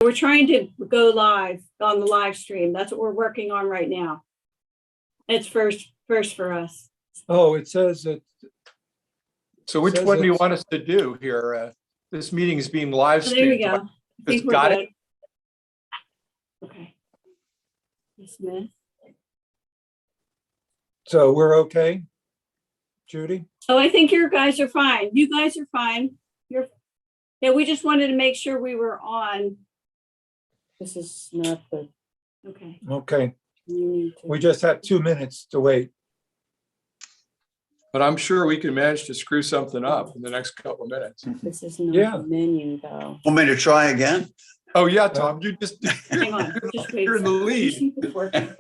We're trying to go live on the live stream. That's what we're working on right now. It's first for us. Oh, it says that. So which one do you want us to do here? This meeting is being live So there we streamed. go. I think we're Got good. it? Okay. Smith. So we're okay, Judy? Oh, I think your guys are fine. You guys are fine. Yeah, we just wanted to make sure we were on. This is not the. Okay. Okay, You need to. we just have 2 minutes to wait. But I'm sure we can manage to screw something up in the next couple of minutes. This is not Yeah. the menu though. Want me to try again? Oh, yeah, Tom, you just, Hang on. Just wait. you're in the lead. It's working.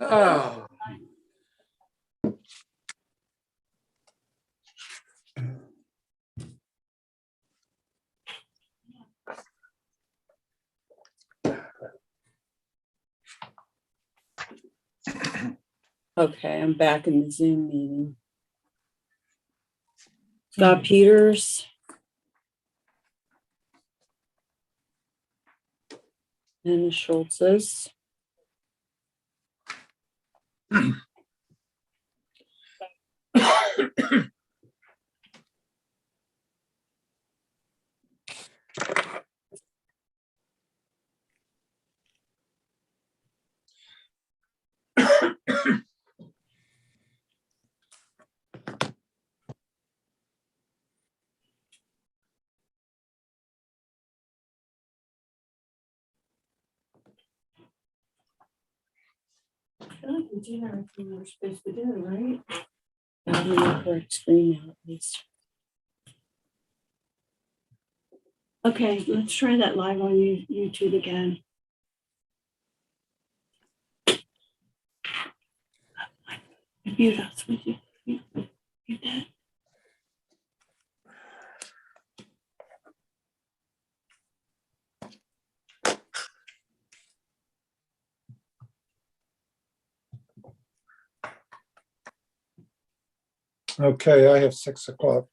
Oh. Okay, I'm back in the Zoom meeting. Scott Peters. And the Schultzes. I feel like we did everything we were supposed to do, right? I'm gonna correct screen now at least. Okay, let's try that live on YouTube again. Mute us, would you? You did. Okay, I have 6 o'clock.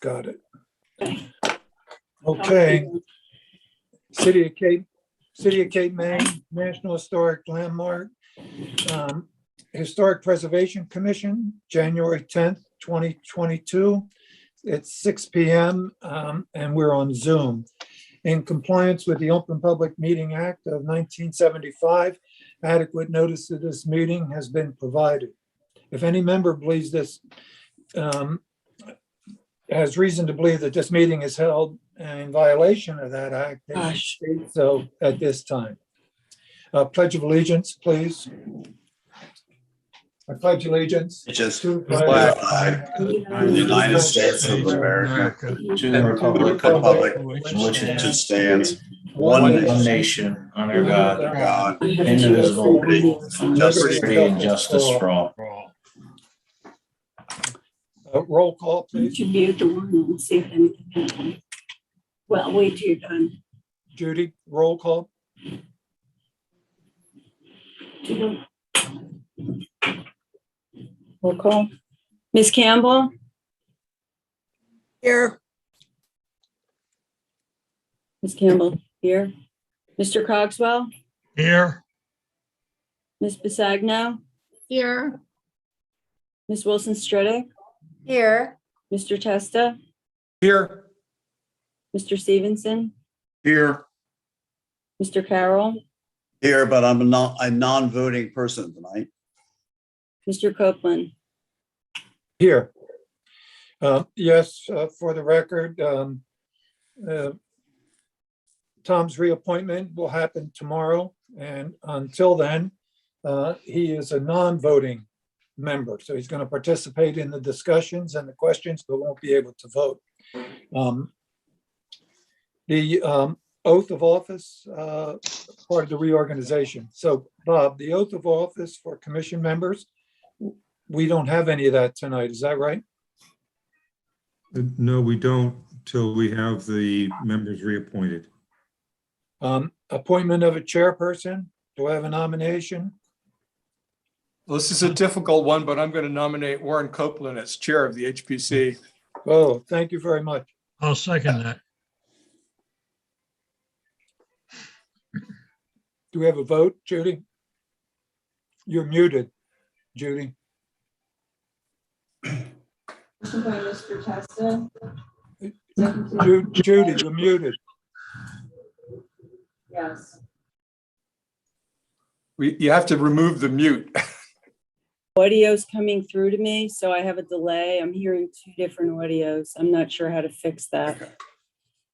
Got it. Okay. Okay, City of Cape May, National Historic Landmark, Historic Preservation Commission, January 10th, 2022. It's 6 p.m. And we're on Zoom. In compliance with the Open Public Meeting Act of 1975, adequate notice of this meeting has been provided. If any member believes this, has reason to believe that this meeting is held in violation of that act, they should Gosh. state so at this time. Pledge of allegiance, please. I pledge allegiance Just to the flag of the United States of America, To the republic Republic for which it stands, one one one nation, nation, under God, God, indivisible, justice liberty and justice for all. Roll call, You please. should mute the one and see if anything happens. Well, wait till you're done. Judy, roll call. Roll call. Ms. Campbell, Here. Ms. Campbell, here. Mr. Cogswell, Here. Ms. Bisagno, Here. Ms. Wilson Stredick, Here. Mr. Testa, Here, Mr. Stevenson, here, Mr. Carroll, here, but I'm a non-voting person tonight. Mr. Copeland. Here. Yes, for the record, Tom's reappointment will happen tomorrow, and until then, he is a non-voting member, so he's going to participate in the discussions and the questions, but won't be able to vote. The oath of office, part of the reorganization. So Bob, the oath of office for commission members, we don't have any of that tonight, is that right? No, we don't till we have the members reappointed. Appointment of a chairperson, do I have a nomination? Well, this is a difficult one, but I'm going to nominate Warren Copeland as chair of the HPC. Oh, thank you very much. I'll second that. Do we have a vote, Judy? You're muted, Judy. Motion by Mr. Testa. Judy, you're muted. Yes. You have to remove the mute. Audio's coming through to me, so I have a delay. I'm hearing two different audios. I'm not sure how to fix that.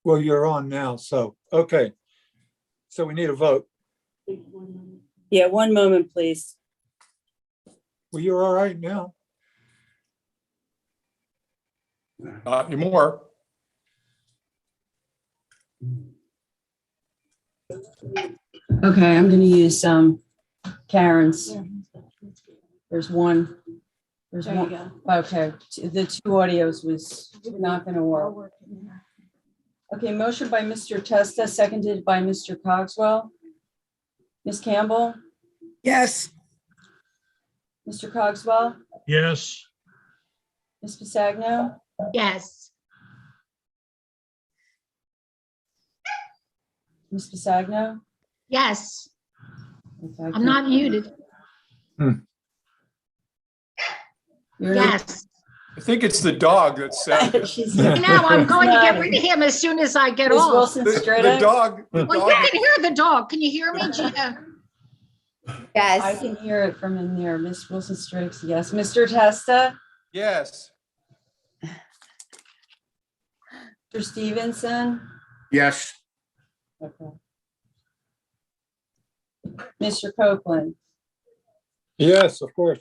Well, you're on now, so, okay. So we need a vote. Yeah, one moment, please. Well, you're all right now. Not anymore. Okay, I'm gonna use Karen's. There's one. There's There you one. go. Okay, the two audios was not gonna work. Okay, motion by Mr. Testa, seconded by Mr. Cogswell. Ms. Campbell, Yes. Mr. Cogswell, Yes, Ms. Pisagno, Yes. Ms. Pisagno. Yes. Okay, I I'm can't- not muted. You're not- Yes. I think it's the dog that's She's- No, I'm going to get rid of him as soon as I get Ms. off. Wilson the Strida. dog. The Well, you dog. can hear the dog. Can you hear me, Gina? I Yes. can hear it from in there. Ms. Wilson Strix, yes. Mr. Testa, Yes. Mr. Stevenson. Yes. Okay. Mr. Copeland. Yes, of course.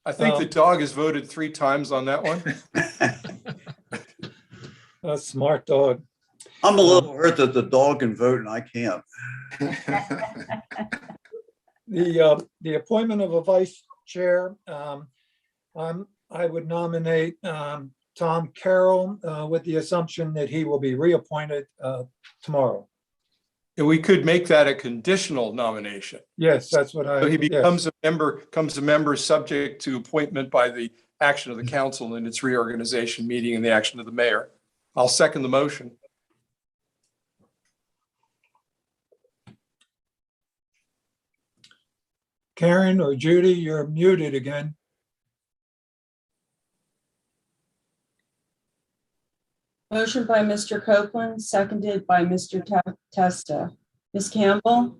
I think the dog has voted 3 times on that one. A smart dog. I'm a little hurt that the dog can vote and I can't. The appointment of a vice chair, I would nominate Tom Carroll with the assumption that he will be reappointed tomorrow. And we could make that a conditional nomination. Yes, that's what So he yes. becomes a member subject to appointment by the action of the council in its reorganization meeting and the action of the mayor. I'll second the motion. Karen or Judy, you're muted again. Motion by Mr. Copeland, seconded by Mr. Testa. Ms. Campbell,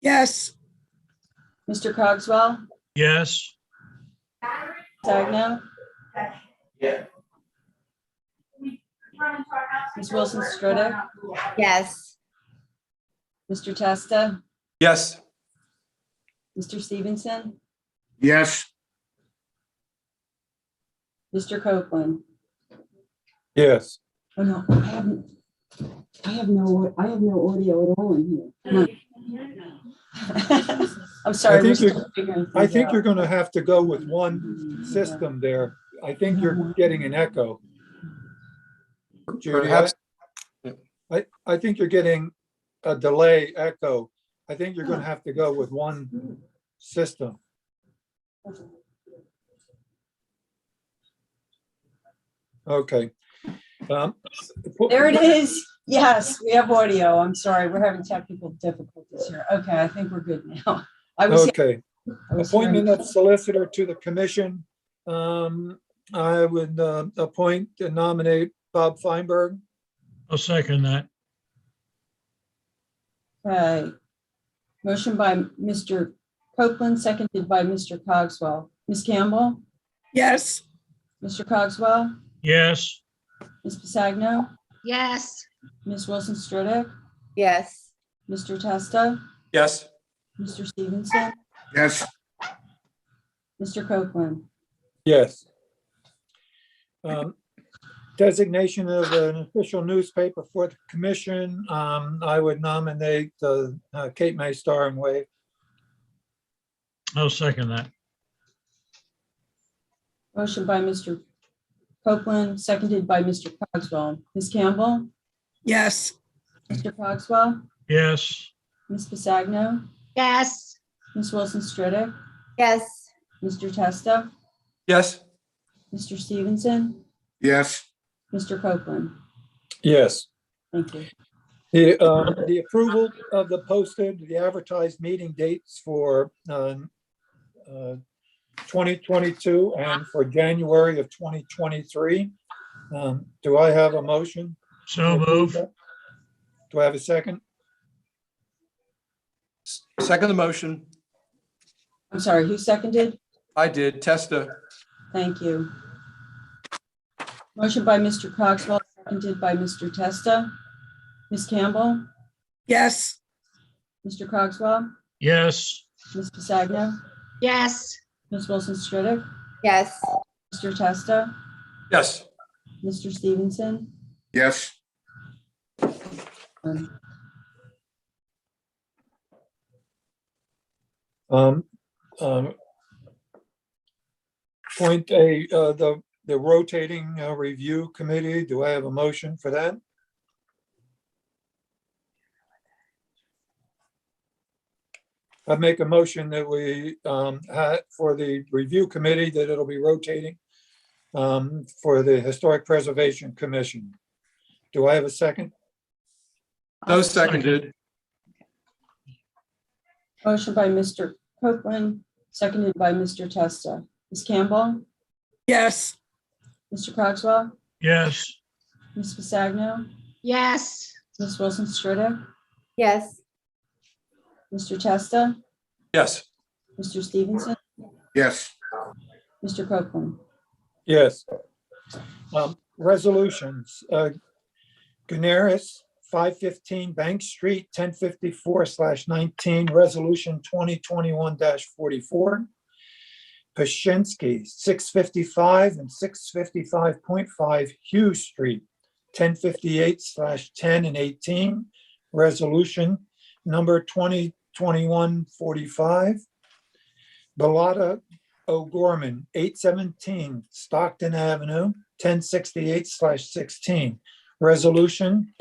Yes. Mr. Cogswell, yes, Sagno. Ms. Wilson Strida, Yes. Mr. Testa, Yes. Mr. Stevenson, Yes. Mr. Copeland. Yes. Oh, no, I have no audio at all in here. Come on. I'm sorry. I think we're still you're- figuring I things think out. you're going to have to go with one system there. I think you're getting an echo. Judy, Perhaps, I think you're getting a delay echo. I think you're going to have to go with one system. Okay. There it is. Yes, we have audio. I'm sorry. We're having technical difficulties here. Okay, I think we're good now. Okay. I was Appointment hearing- of solicitor to the commission. I would appoint and nominate Bob Feinberg. I'll second that. Okay. Motion by Mr. Copeland, seconded by Mr. Cogswell. Ms. Campbell, Yes. Mr. Cogswell, Yes, Ms. Pisagno, Yes. Ms. Wilson Strodick, Yes. Mr. Testa, yes. Mr. Stevenson, Yes. Mr. Copeland. Yes. Designation of an official newspaper for the commission. I would nominate Cape May Star and Wave. I'll second that. Motion by Mr. Copeland, seconded by Mr. Cogswell. Ms. Campbell, Yes. Mr. Cogswell, Yes, Ms. Pisagno, Yes. Ms. Wilson Strodick, Yes. Mr. Testa, Yes, Mr. Stevenson, Yes. Mr. Copeland. Yes. Thank you. The approval of the advertised meeting dates for 2022 and for January of 2023. Do I have a motion? So move. Do I have a second? second the motion. I'm sorry, who seconded? I did. Testa. Thank you. Motion by Mr. Cogswell, seconded by Mr. Testa. Ms. Campbell, Yes. Mr. Cogswell, Yes. Ms. Pasagno, Yes. Ms. Wilson Stridick, Yes. Mr. Testa, Yes, Mr. Stevenson. Yes. Um, um, Point the rotating review committee. Do I have a motion for that? I make a motion that we for the review committee, that it'll be rotating for the Historic Preservation Commission. Do I have a second? no seconded. Motion by Mr. Copeland, seconded by Mr. Testa. Ms. Campbell, Yes. Mr. Cogswell, Yes. Ms. Pasagno, Yes. Ms. Wilson Stridick, Yes. Mr. Testa, Yes, Mr. Stevenson, Yes. Mr. Copeland. Yes. Resolutions. Gunaris, 515 Bank Street, 1054/19, Resolution 2021-44. Pashinsky, 655 and 655.5 Hughes Street, 1058/10 and 18, Resolution number 2021-45. Bellotta O'Gorman, 817 Stockton Avenue, 1068/16, Resolution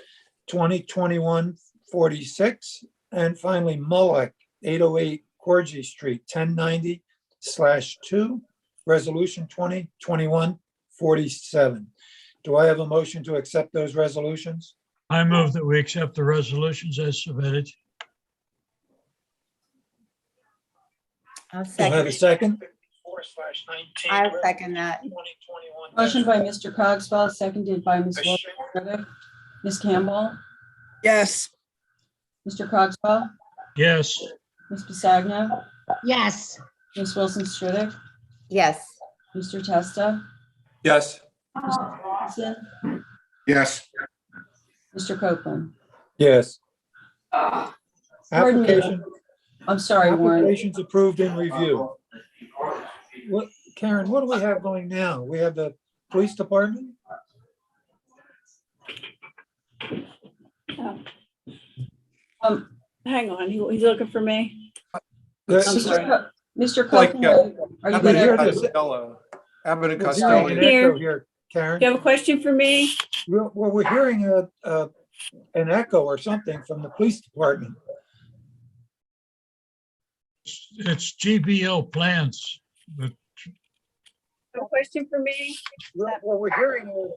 2021-46. And finally, Mullock, 808 Corgi Street, 1090/2, Resolution 2021-47. Do I have a motion to accept those resolutions? I move that we accept the resolutions as submitted. I'll Do I have a second. second? I'll second that. Motion by Mr. Cogswell, seconded by Ms. Wilson Stridick. Ms. Campbell, Yes. Mr. Cogswell, Yes. Ms. Pasagno, Yes. Ms. Wilson Stridick, Yes. Mr. Testa, yes, Mr. Stevenson, Yes. Mr. Copeland. Yes. Pardon me. Application, I'm sorry, Warren. applications approved in review. What, Karen, what do we have going now? We have the police department? Hang on, he's looking for me. The- I'm sorry. Mr. Like, Copeland, are you Abbott here and gonna, this- Costello. Abbott and We're hearing an Costello. Here. echo here, Karen. You have a question for me? We're hearing an echo or something from the police department. It's GBO plans. But Have a question for me? Well, we're hearing,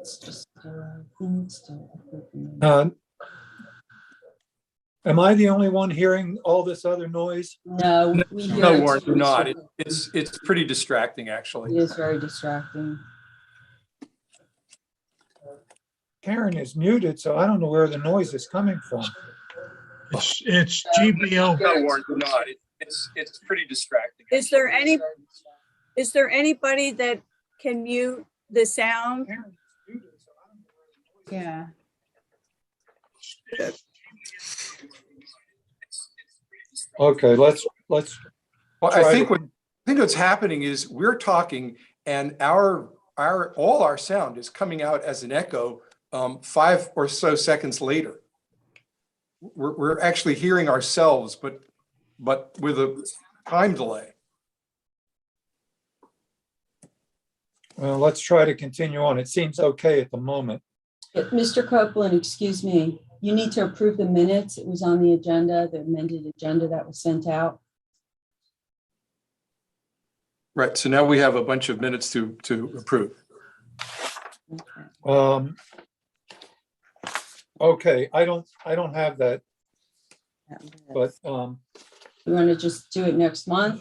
it's just, am I the only one hearing all this other noise? no, we hear. No, it. Warren, you're not. It's pretty distracting, actually. It is very distracting. Karen is muted, so I don't know where the noise is coming from. it's GBO. No, Warren, you're not. It's pretty distracting. Is there anybody that can mute the sound? Yeah. Okay, let's. Well, try I think to- what's happening is we're talking and all our sound is coming out as an echo 5 or so seconds later. We're actually hearing ourselves, but with a time delay. Well, let's try to continue on. It seems okay at the moment. Mr. Copeland, excuse me, you need to approve the minutes. It was on the agenda, the amended agenda that was sent out. Right, so now we have a bunch of minutes to approve. Okay, I don't have that, but, You want to just do it next month?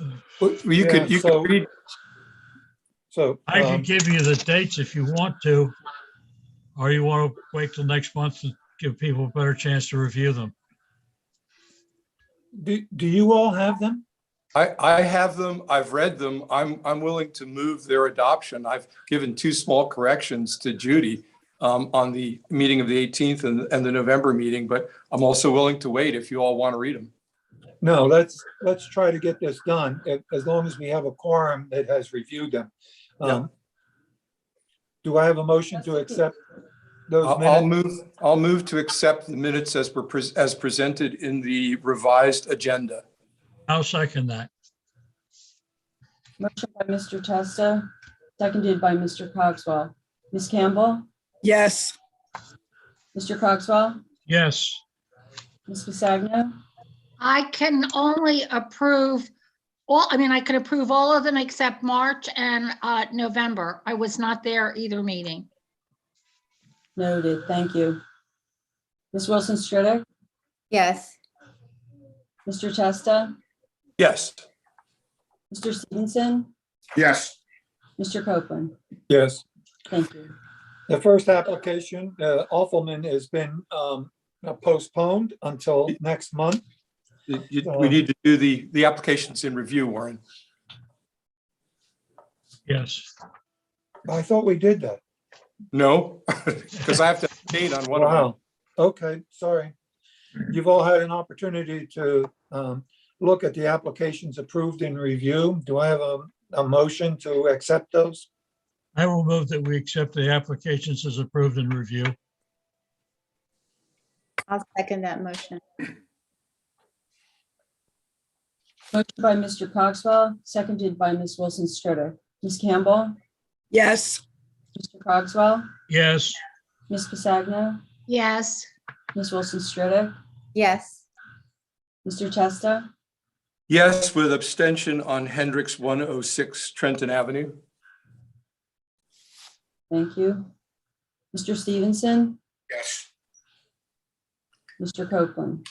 You could read, so. I can give you the dates if you want to, or you want to wait till next month to give people a better chance to review them. Do you all have them? I have them, I've read them, I'm willing to move their adoption. I've given 2 small corrections to Judy on the meeting of the 18th and the November meeting, but I'm also willing to wait if you all want to read them. No, let's try to get this done, as long as we have a quorum that has reviewed them. Yeah. Do I have a motion to accept those minutes? I'll move to accept the minutes as presented in the revised agenda. I'll second that. Motion by Mr. Testa, seconded by Mr. Cogswell. Ms. Campbell, Yes. Mr. Cogswell, Yes, Ms. Pisagno, I can only approve I could approve all of them except March and November. I was not there either meeting. noted, thank you. Ms. Wilson Stritter, Yes. Mr. Testa, Yes. Mr. Stevenson, Yes. Mr. Copeland, Yes. thank you. The first application, Awfulman, has been postponed until next month. We need to do the applications in review, Warren. yes. I thought we did that. No, because I have to abstain on one of them. Wow. Okay, sorry. You've all had an opportunity to look at the applications approved in review. Do I have a motion to accept those? I will move that we accept the applications as approved and review. I'll second that motion. Motion by Mr. Cogswell, seconded by Ms. Wilson Stritter. Ms. Campbell, Yes. Mr. Cogswell, Yes, Ms. Pisagno, Yes, Ms. Wilson Stritter, Yes. Mr. Testa, Yes, with abstention on Hendricks 106 Trenton Avenue. thank you. Mr. Stevenson, Yes. Mr. Copeland,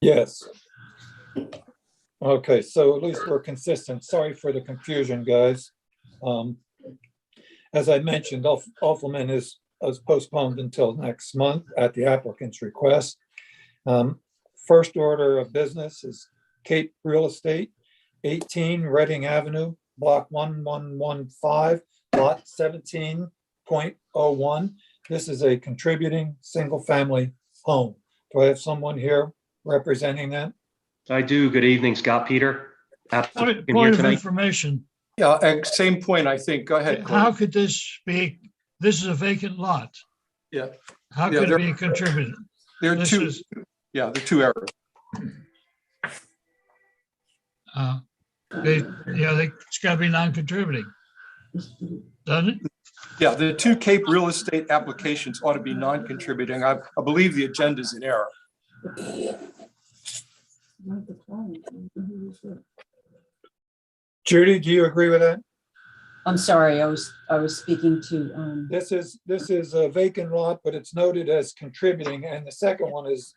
Yes. Okay, so at least we're consistent. Sorry for the confusion, guys. As I mentioned, Awfulman is postponed until next month at the applicant's request. First order of business is Cape Real Estate, 18 Reading Avenue, block 1115, lot 17.01. This is a contributing single-family home. Do I have someone here representing that? I do. Good evening, Scott Peter. Applicant here point of tonight. information. Yeah, same point, I think. Go ahead. Claude. How could this be, this is a vacant lot. Yeah. How Yeah, could it there- be contributed? There are This two, is, yeah, the 2 errors. it's gotta be non-contributing. Doesn't it? Yeah, the 2 Cape Real Estate applications ought to be non-contributing. I believe the agenda's in error. Judy, do you agree with that? I'm sorry, I was speaking to, This is a vacant lot, but it's noted as contributing, and the second one is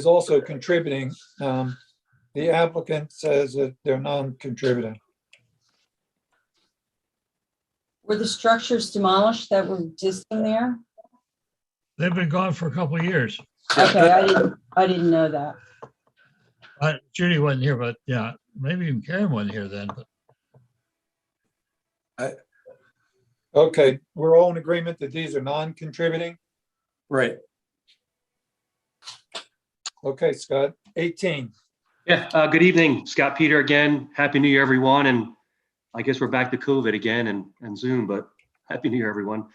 also contributing. The applicant says that they're non-contributing. were the structures demolished that were existing there? They've been gone for a couple of years. Okay, I didn't know that. Judy wasn't here, but yeah, maybe even Karen wasn't here then, but Okay, we're all in agreement that these are non-contributing? Right. Okay, Scott, 18. Yeah, good evening, Scott Peter again. Happy New Year, everyone. And I guess we're back to COVID again and Zoom, but Happy New Year, everyone.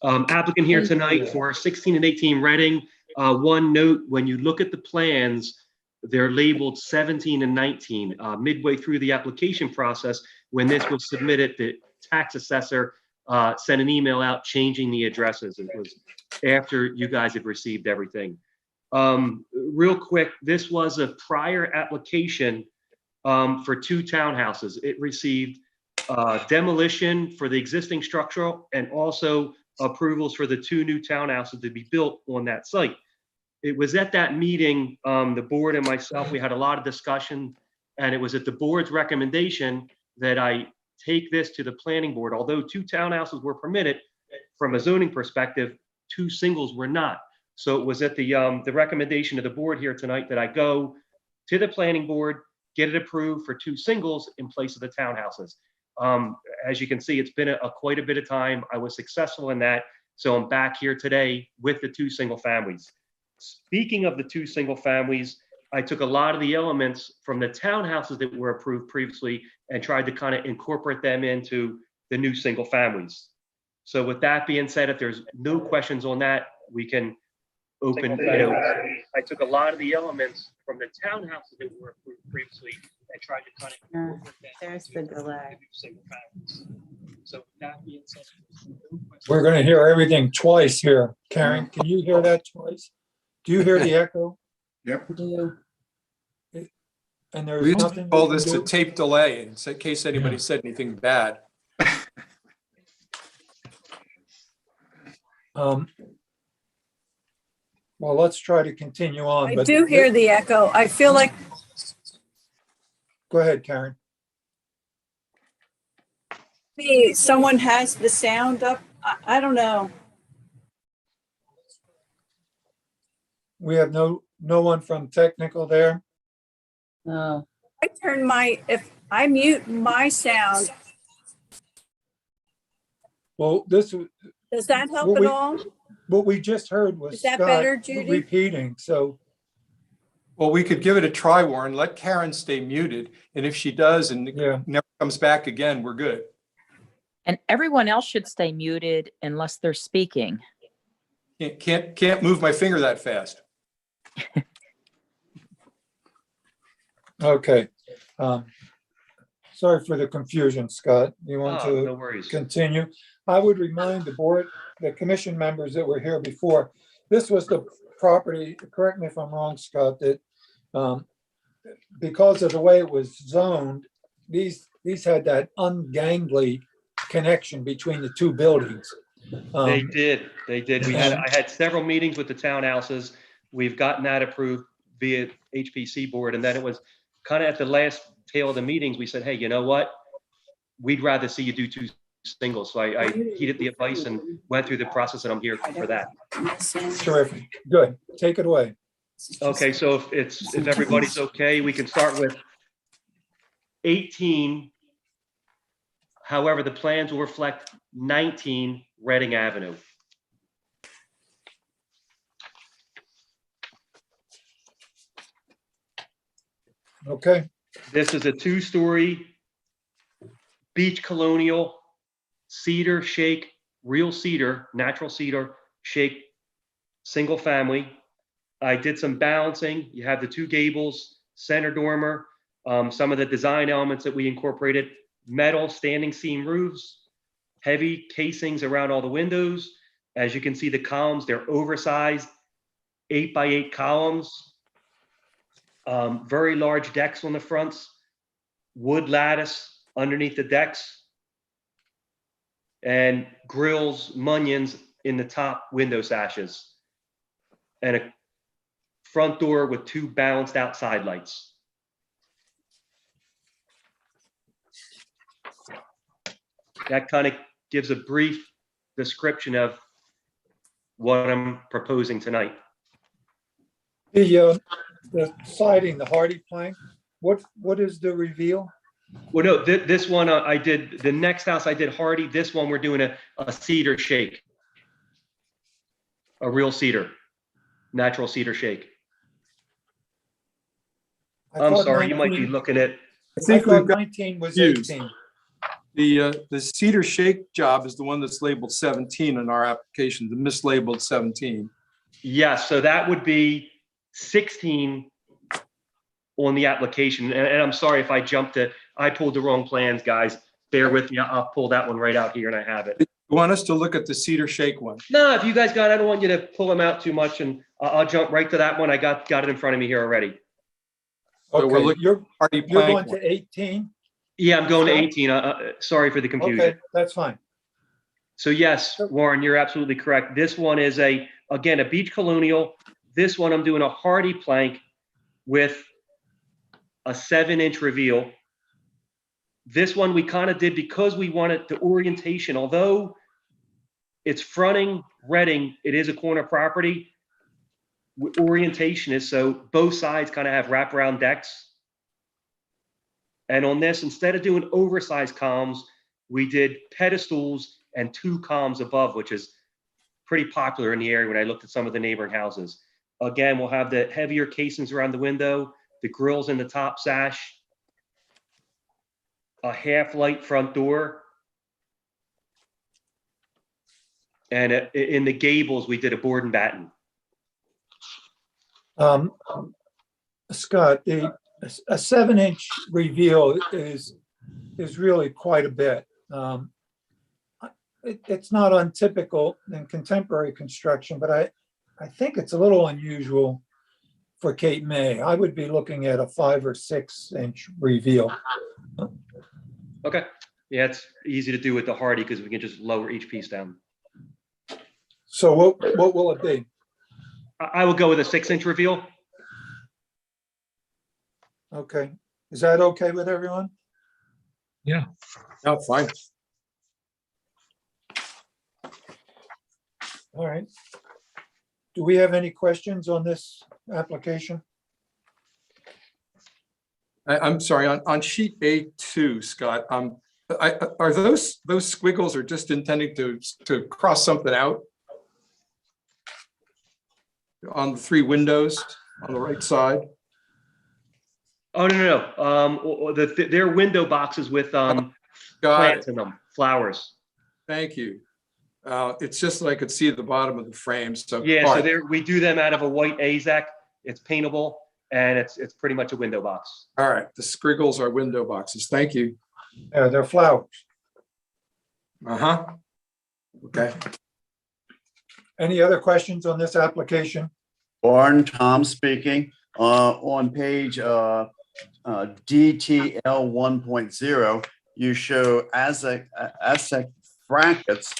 Applicant here tonight for 16 and 18 Reading. One note, when you look at the plans, they're labeled 17 and 19. Midway through the application process, when this was submitted, the tax assessor sent an email out changing the addresses. It was after you guys had received everything. Real quick, this was a prior application for 2 townhouses. It received demolition for the existing structural and also approvals for the 2 new townhouses to be built on that site. It was at that meeting, the board and myself, we had a lot of discussion, and it was at the board's recommendation that I take this to the planning board. Although 2 townhouses were permitted from a zoning perspective, 2 singles were not. So it was at the recommendation of the board here tonight that I go to the planning board, get it approved for 2 singles in place of the townhouses. As you can see, it's been quite a bit of time. I was successful in that. So I'm back here today with the 2 single families. Speaking of the 2 single families, I took a lot of the elements from the townhouses that were approved previously and tried to kind of incorporate them into the new single families. So with that being said, if there's no questions on that, we can open, I took a lot of the elements from the townhouses that were approved previously and tried to kind of incorporate that There's the into delay. new single families. So with that being said, if there's no questions- We're gonna hear everything twice here. Karen, can you hear that twice? Do you hear the echo? Yep. Do And there's We used to nothing. call we this can a do? tape delay in case anybody Yeah. said anything bad. Well, let's try to continue on. I but do hear the echo. I feel like Go ahead, Karen. someone has the sound up. I don't know. We have no one from technical there. no. If I mute my sound, Well, does that help Well, at we- all? what we just heard was Is that Scott better, Judy? repeating, so Well, we could give it a try, Warren. Let Karen stay muted. And if she does and yeah. never comes back again, we're good. And everyone else should stay muted unless they're speaking. Can't move my finger that fast. Okay. Sorry for the confusion, Scott. You want Oh, to no worries. continue? I would remind the board, the commission members that were here before, this was the property, correct me if I'm wrong, Scott, that because of the way it was zoned, these had that ungangly connection between the 2 buildings. They did. I had several meetings with the townhouses. We've gotten that approved via HPC board. And then it was kind of at the last tail of the meetings, we said, hey, you know what? We'd rather see you do 2 singles. So I heeded the advice and went through the process, and I'm here for that. Terrific. Good. Take it away. Okay, so if everybody's okay, we can start with 18. However, the plans will reflect 19 Reading Avenue. Okay. This is a 2-story beach colonial cedar shake, real cedar, natural cedar shake, single family. I did some balancing. You have the 2 gables, center dormer, some of the design elements that we incorporated, metal standing seam roofs, heavy casings around all the windows. As you can see, the columns, they're oversized 8x8 columns. Very large decks on the fronts, wood lattice underneath the decks, and grills, mullions in the top window sashes, and a front door with 2 balanced outside lights. That kind of gives a brief description of what I'm proposing tonight. The siding, the hardy plank, what is the reveal? Well, no, this one I did, the next house I did hardy. This one we're doing a cedar shake. A real cedar, natural cedar shake. I'm sorry, you might be looking at, I think I thought we've got 19 was confused. 18. The cedar shake job is the one that's labeled 17 in our application, the mislabeled 17. yes, so that would be 16 on the application. And I'm sorry if I jumped it. I pulled the wrong plans, guys. Bear with me. I'll pull that one right out here and I have it. You want us to look at the Cedar Shake one? No, if you guys got, I don't want you to pull them out too much, and I'll jump right to that one. I got it in front of me here already. So we're Okay, looking you're Hardy going plank to one. 18? Yeah, I'm going to Scott? 18. Sorry for the confusion. Okay, that's fine. So yes, Warren, you're absolutely correct. This one is again, a beach colonial. This one, I'm doing a hardy plank with a 7-inch reveal. This one we kind of did because we wanted the orientation, although it's fronting Reading, it is a corner property. Orientation is so both sides kind of have wraparound decks. And on this, instead of doing oversized columns, we did pedestals and 2 columns above, which is pretty popular in the area when I looked at some of the neighboring houses. Again, we'll have the heavier casings around the window, the grills in the top sash, a half light front door. And in the gables, we did a board and batten. Scott, a 7-inch reveal is really quite a bit. It's not untypical in contemporary construction, but I think it's a little unusual for Cape May. I would be looking at a 5 or 6-inch reveal. Okay. Yeah, it's easy to do with the hardy because we can just lower each piece down. So what will it be? I will go with a 6-inch reveal. Okay, is that okay with everyone? Yeah. No, fine. All right. Do we have any questions on this application? I'm sorry, on sheet A2, Scott, are those squiggles are just intending to cross something out? On the 3 windows on the right side? Oh, no. They're window boxes with Got plants it. in them, flowers. Thank you. It's just that I could see the bottom of the frame, so. Yeah, all so right. we do them out of a white AZAC. It's paintable, and it's pretty much a window box. All right, the squiggles are window boxes. Thank you. Yeah, they're flowers. Uh-huh. Okay. Any other questions on this application? Warren, Tom speaking. On page DTL 1.0, you show ASEC brackets,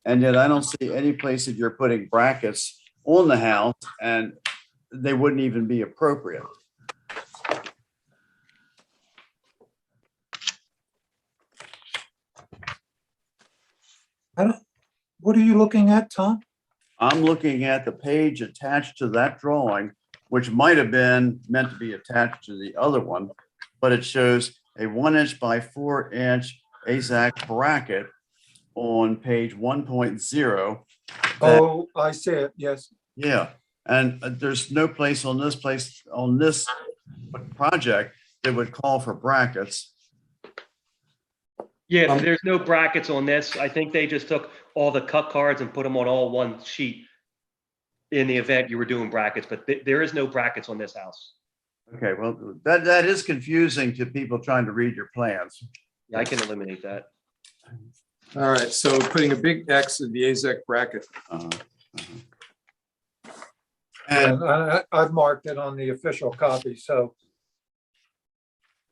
and yet I don't see any place that you're putting brackets on the house, and they wouldn't even be appropriate. What are you looking at, Tom? I'm looking at the page attached to that drawing, which might have been meant to be attached to the other one, but it shows a 1-inch by 4-inch AZAC bracket on page 1.0. Oh, I see it, yes. Yeah, and there's no place on this project that would call for brackets. Yeah, there's no brackets on this. I think they just took all the cut cards and put them on all one sheet in the event you were doing brackets, but there is no brackets on this house. Okay, well, that is confusing to people trying to read your plans. Yeah, I can eliminate that. All right, so putting a big X in the AZEC bracket. And And I've marked it on the official copy, so.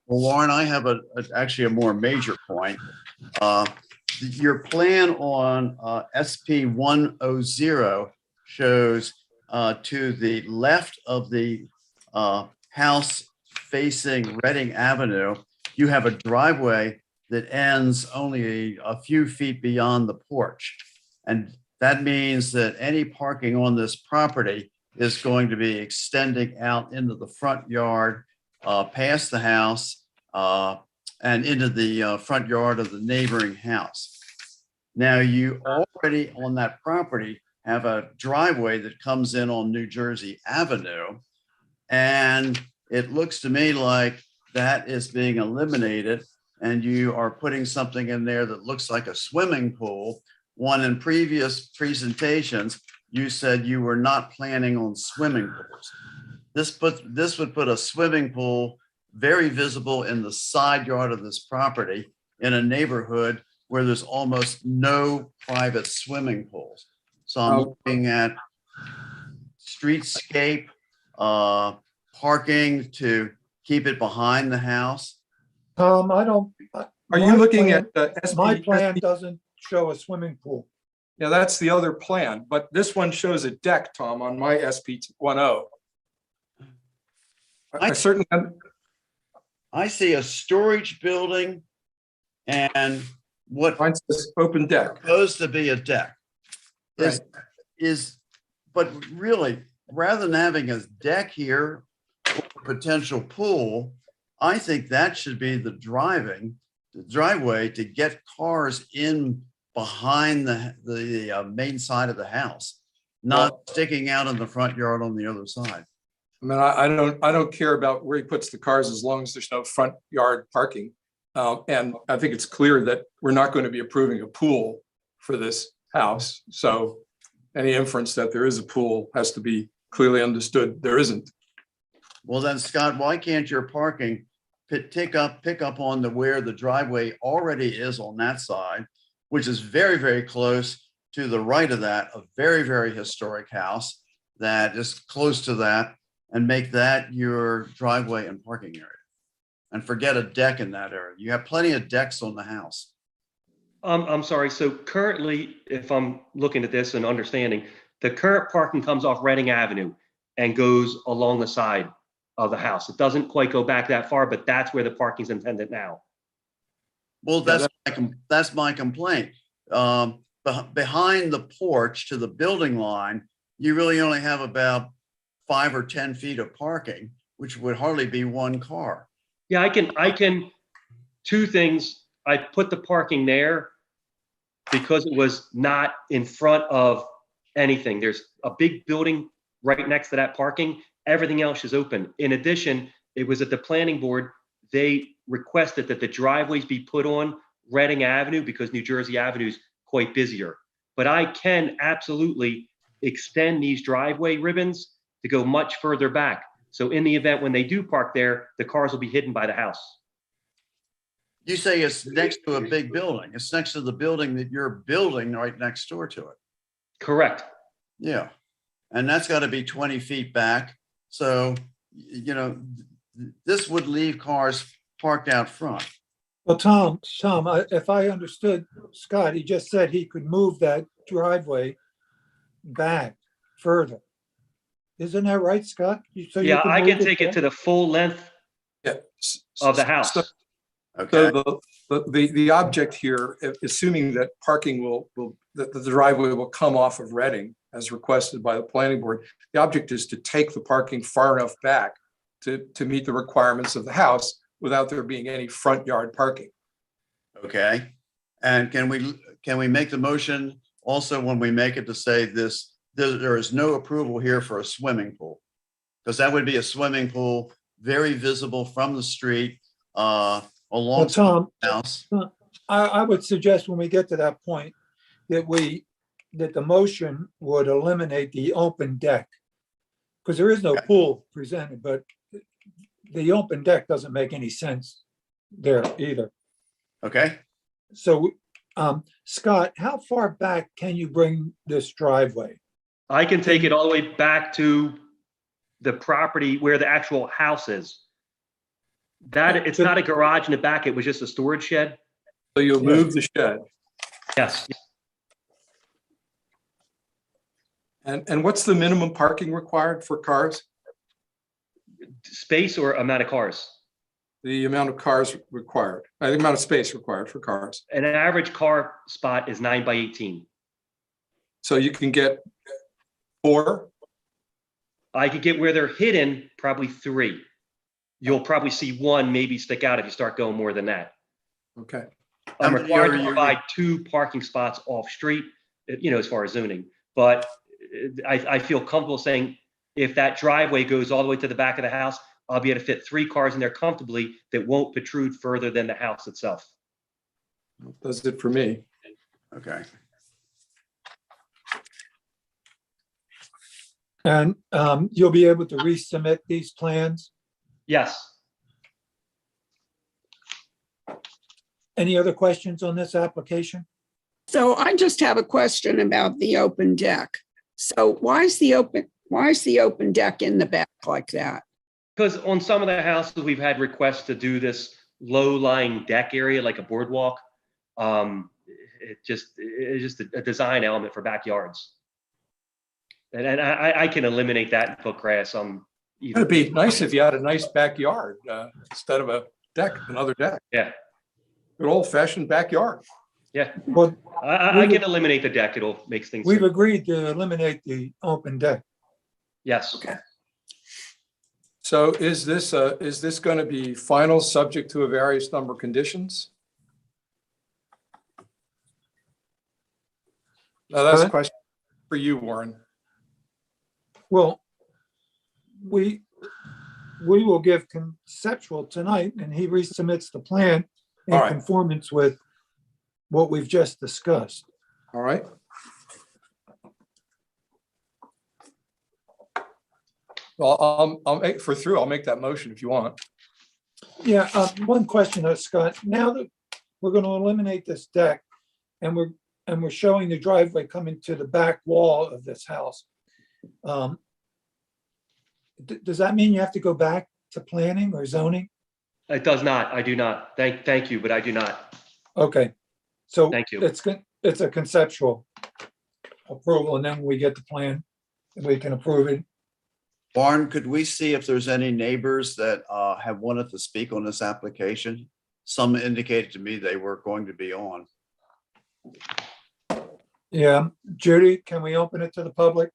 well, Warren, I have actually a more major point. Your plan on SP 100 shows to the left of the house facing Reading Avenue, you have a driveway that ends only a few feet beyond the porch. And that means that any parking on this property is going to be extending out into the front yard, past the house, and into the front yard of the neighboring house. Now, you already on that property have a driveway that comes in on New Jersey Avenue. And it looks to me like that is being eliminated, and you are putting something in there that looks like a swimming pool. One in previous presentations, you said you were not planning on swimming pools. This would put a swimming pool very visible in the side yard of this property in a neighborhood where there's almost no private swimming pools. So I'm looking at streetscape, parking to keep it behind the house. Tom, I don't. Are you looking at the My SP? plan doesn't show a swimming pool. Yeah, that's the other plan, but this one shows a deck, Tom, on my SP 10. I certainly, I see a storage building and what mine's this open deck. supposed to be a deck. Right. But really, rather than having a deck here, potential pool, I think that should be the driveway to get cars in behind the main side of the house, not sticking out in the front yard on the other side. I mean, I don't care about where he puts the cars as long as there's no front yard parking. And I think it's clear that we're not going to be approving a pool for this house. So any inference that there is a pool has to be clearly understood. There isn't. Well, then, Scott, why can't your parking pick up on where the driveway already is on that side, which is very, very close to the right of that, a very, very historic house that is close to that, and make that your driveway and parking area. And forget a deck in that area. You have plenty of decks on the house. I'm sorry. So currently, if I'm looking at this and understanding, the current parking comes off Reading Avenue and goes along the side of the house. It doesn't quite go back that far, but that's where the parking's intended now. Well, that's my complaint. Behind the porch to the building line, you really only have about 5 or 10 feet of parking, which would hardly be one car. Yeah, I can, two things. I put the parking there because it was not in front of anything. There's a big building right next to that parking. Everything else is open. In addition, it was at the planning board, they requested that the driveways be put on Reading Avenue because New Jersey Avenue is quite busier. But I can absolutely extend these driveway ribbons to go much further back. So in the event when they do park there, the cars will be hidden by the house. You say it's next to a big building. It's next to the building that you're building right next door to it. Correct. Yeah. And that's got to be 20 feet back. So, this would leave cars parked out front. Well, Tom, if I understood Scott, he just said he could move that driveway back further. Isn't that right, Scott? So Yeah, I can move take it back? to the full length of the house. Okay. So the object here, assuming that parking that the driveway will come off of Reading as requested by the planning board, the object is to take the parking far enough back to meet the requirements of the house without there being any front yard parking. Okay. And can we make the motion also when we make it to say there is no approval here for a swimming pool? Because that would be a swimming pool, very visible from the street, along Tom, the house. I would suggest when we get to that point that the motion would eliminate the open deck. Because there is no pool presented, but the open deck doesn't make any sense there either. Okay. So, Scott, how far back can you bring this driveway? I can take it all the way back to the property where the actual house is. It's not a garage in the back, it was just a storage shed. So you'll move the shed. Yes. And what's the minimum parking required for cars? Space or amount of cars? The amount of cars required, the amount of space required for cars. An average car spot is 9 by 18. So you can get 4? I could get where they're hidden, probably 3. You'll probably see 1 maybe stick out if you start going more than that. Okay. I'm required to provide 2 parking spots off street, as far as zoning. But I feel comfortable saying if that driveway goes all the way to the back of the house, I'll be able to fit 3 cars in there comfortably that won't protrude further than the house itself. Does it for me. Okay. And you'll be able to resubmit these plans? Yes. Any other questions on this application? So I just have a question about the open deck. So why is the open deck in the back like that? Because on some of the houses, we've had requests to do this low-lying deck area, like a boardwalk. It's just a design element for backyards. And I can eliminate that and put grass on. It'd be nice if you had a nice backyard instead of a deck, another deck. Yeah, Good old fashioned backyard. yeah. Well, I can eliminate the deck. It'll make things. we've simple. agreed to eliminate the open deck. Yes. Okay. So is this going to be final subject to a various number of conditions? Now that's a Huh? question for you, Warren. Well, we will give conceptual tonight and he resubmits the plan in All right. conformance with what we've just discussed. All right. Well, I'll make I'll make that motion if you want. Yeah, one question though, Scott, now that we're going to eliminate this deck and we're showing the driveway coming to the back wall of this house. Does that mean you have to go back to planning or zoning? It does not. I do not. Thank you, but I do not. Okay, so Thank you. it's a conceptual approval and then we get the plan and we can approve it. Warren, could we see if there's any neighbors that have wanted to speak on this application? Some indicated to me they were going to be on. Yeah, Judy, can we open it to the public?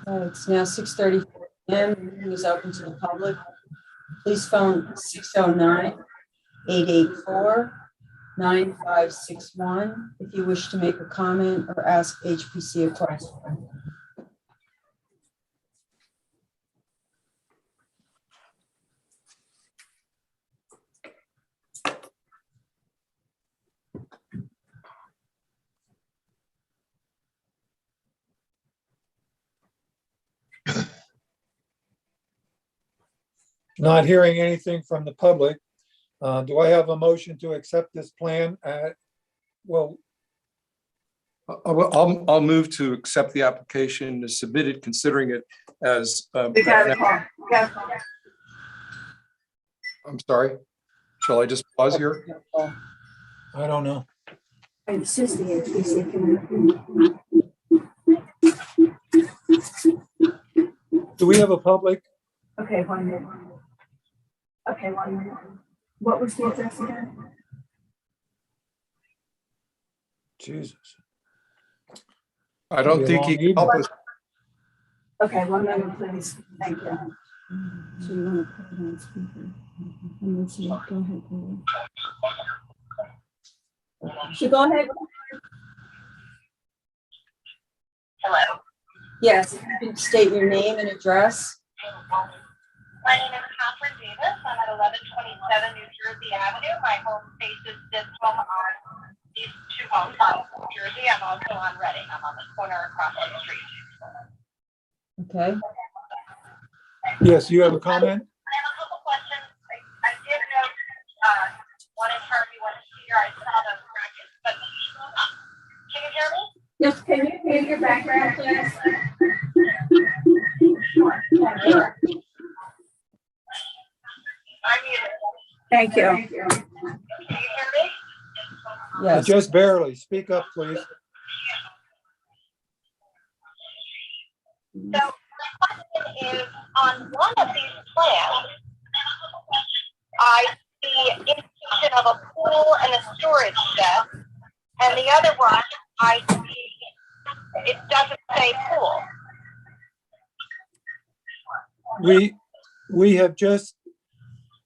It's now 6:30 p.m. Meeting is open to the public. Please phone 609-884-9561 if you wish to make a comment or ask HPC a question. Not hearing anything from the public. Do I have a motion to accept this plan? Well, I'll move to accept the application as submitted, considering it as. I'm sorry. Shall I just pause here? I don't know. It's just the HPC. Do we have a public? Okay, 1 minute. Okay, 1 minute. What was the address again? Jesus. I don't Be a think long he can help evening. us. Okay, 1 minute, please. Thank you. So you want to put it on speaker? And then say, go ahead, Gloria. So go ahead. Hello. Yes, you can state your name and address. My name is Catherine Davis. I'm at 1127 New Jersey Avenue. My home faces this home on these two homes on New Jersey. I'm also on Reading. I'm on the corner across the street. Okay. Yes, you have a comment? I have a couple questions. I did note one in Harvey, one in here. I saw those brackets, but can you hear me? Yes, can you hear your background, please? Sure. I'm muted. Thank you. Can you hear me? Yes. Just barely. Speak up, please. So my question is, on one of these plans, I see indication of a pool and a storage shed, and the other one, I see it doesn't say pool. We have just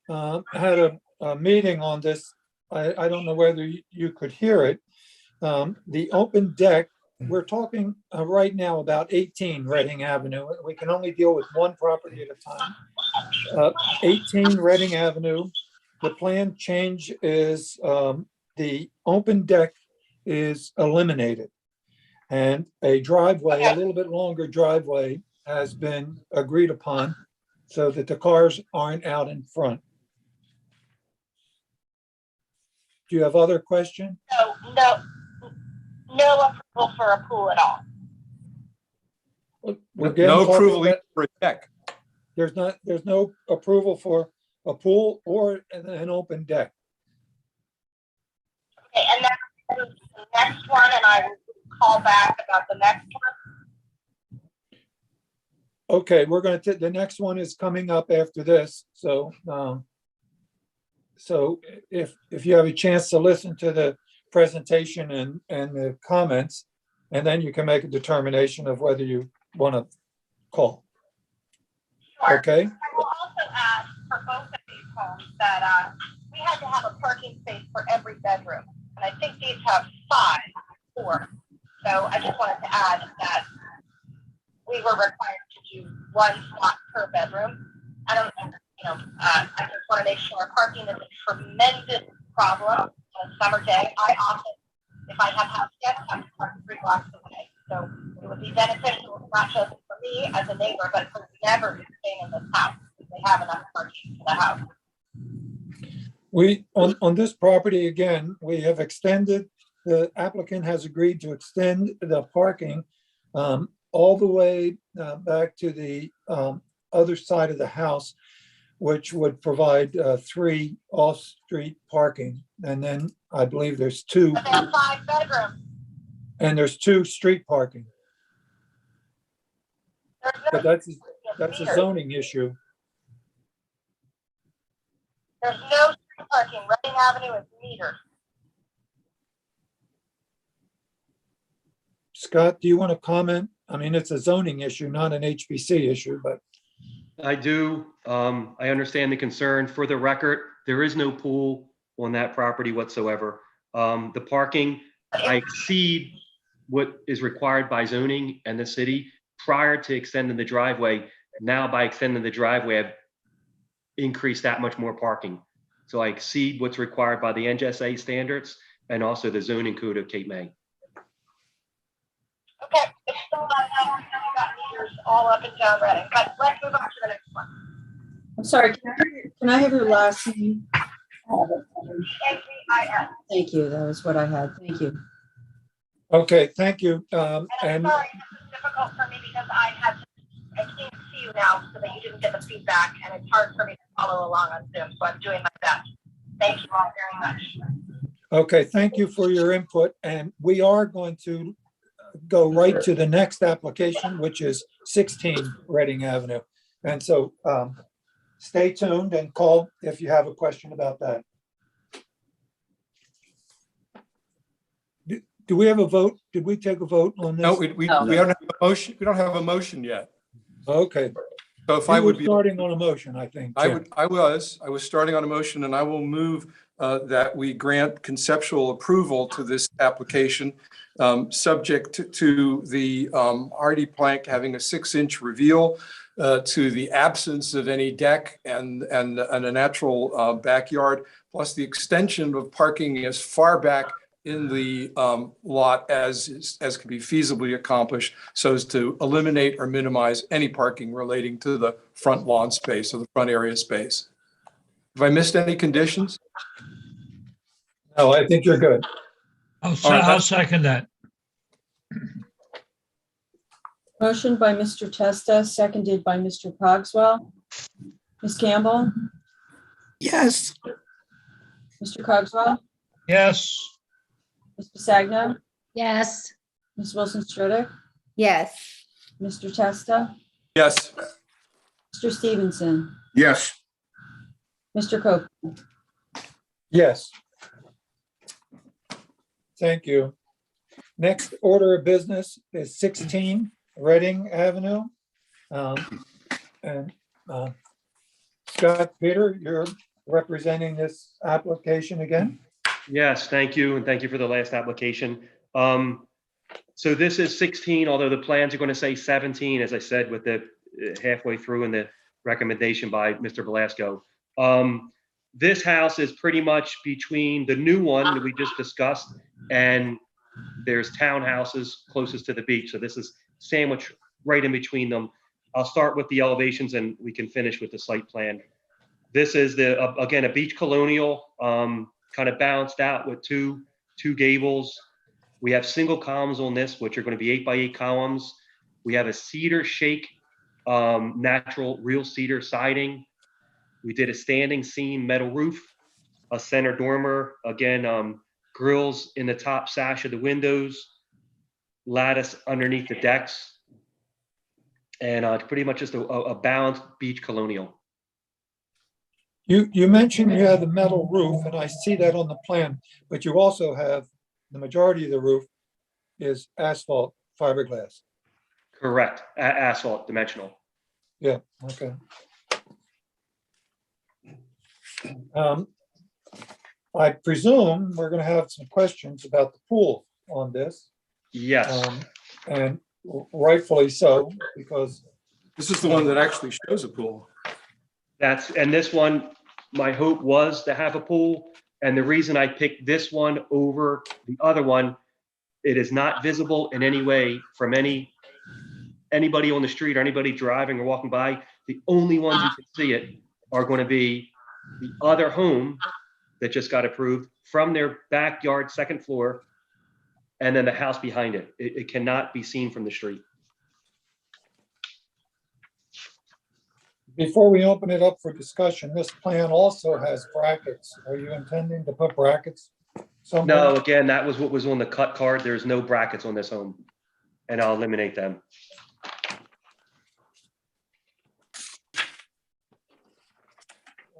had a meeting on this. I don't know whether you could hear it. The open deck, we're talking right now about 18 Reading Avenue. We can only deal with one property at a time. 18 Reading Avenue. The plan change is the open deck is eliminated. And a driveway, a little bit longer driveway has been agreed upon so that the cars aren't out in front. Do you have other questions? No approval for a pool at all. Again, No talking approval about- even for a deck. There's no approval for a pool or an open deck. Okay, and then the next one, and I will call back about the next one. Okay, we're going to, the next one is coming up after this. So, so if you have a chance to listen to the presentation and the comments, and then you can make a determination of whether you want to call. Sure. Okay, I will also add for both of these homes that we had to have a parking space for every bedroom. And I think these have 4. So I just wanted to add that we were required to do 1 spot per bedroom. I don't, I just want to make sure parking is a tremendous problem on a summer day. I often, if I have house guests, have to park 3 blocks away. So it would be beneficial not just for me as a neighbor, but for whoever is staying in this house, if they have enough parking for the house. we, on this property, again, we have extended, the applicant has agreed to extend the parking all the way back to the other side of the house, which would provide 3 off-street parking. And then I believe there's 2, But they have 5 bedrooms. and there's 2 street parking. There's no But that's a zoning issue. There's no street parking. Reading Avenue is metered. Scott, do you want to comment? I mean, it's a zoning issue, not an HPC issue, but I do. I understand the concern. For the record, there is no pool on that property whatsoever. The parking, I exceed what is required by zoning and the city prior to extending the driveway. Now by extending the driveway, I've increased that much more parking. So I exceed what's required by the NJSA standards and also the zoning code of Cape May. Okay, it's still not got meters all up and down Reading, but let's move on to the next one. I'm sorry, can I have your last name? NGIS. Thank you. That was what I had. Thank you. okay, thank you. And I'm And sorry, this is difficult for me because I can't see you now so that you didn't get the feedback, and it's hard for me to follow along on Zoom, so I'm doing my best. Thank you all very much. okay, thank you for your input. And we are going to go right to the next application, which is 16 Reading Avenue. And so stay tuned and call if you have a question about that. Do we have a vote? Did we take a vote on this? No, we don't have a motion. We don't have a motion yet. Okay. So if We I were would be, starting on a motion, I think. Jim. I was starting on a motion, and I will move that we grant conceptual approval to this application, subject to the hardy plank having a 6-inch reveal, to the absence of any deck and a natural backyard, plus the extension of parking as far back in the lot as can be feasibly accomplished, so as to eliminate or minimize any parking relating to the front lawn space or the front area space. Have I missed any conditions? No, I think you're good. I'll second that. Motion by Mr. Testa, seconded by Mr. Cogswell. Ms. Campbell, Yes. Mr. Cogswell, Yes. Ms. Bisagno, Yes. Ms. Wilson Stritter, Yes. Mr. Testa, Yes. Mr. Stevenson, Yes. Mr. Copeland. Yes. Thank you. Next order of business is 16 Reading Avenue. And Scott Peter, you're representing this application again? Yes, thank you, and thank you for the last application. So this is 16, although the plans are going to say 17, as I said, with the halfway through in the recommendation by Mr. Velasco. This house is pretty much between the new one that we just discussed and There's townhouses closest to the beach. So this is sandwiched right in between them. I'll start with the elevations and we can finish with the site plan. This is again, a beach colonial, kind of balanced out with two gables. We have single columns on this, which are going to be 8x8 columns. We have a cedar shake, natural real cedar siding. We did a standing seam metal roof, a center dormer, again, grills in the top sash of the windows, lattice underneath the decks, and pretty much just a balanced beach colonial. You mentioned you had the metal roof, and I see that on the plan, but you also have, the majority of the roof is asphalt fiberglass. Correct, asphalt dimensional. Yeah, okay. I presume we're gonna have some questions about the pool on this. Yes. And rightfully so, because This is the one that actually shows a pool. And this one, my hope was to have a pool. And the reason I picked this one over the other one, it is not visible in any way from anybody on the street or anybody driving or walking by. The only ones who can see it are going to be the other home that just got approved from their backyard, second floor, and then the house behind it. It cannot be seen from the street. before we open it up for discussion, this plan also has brackets. Are you intending to put brackets somewhere? No, again, that was what was on the cut card. There's no brackets on this home, and I'll eliminate them.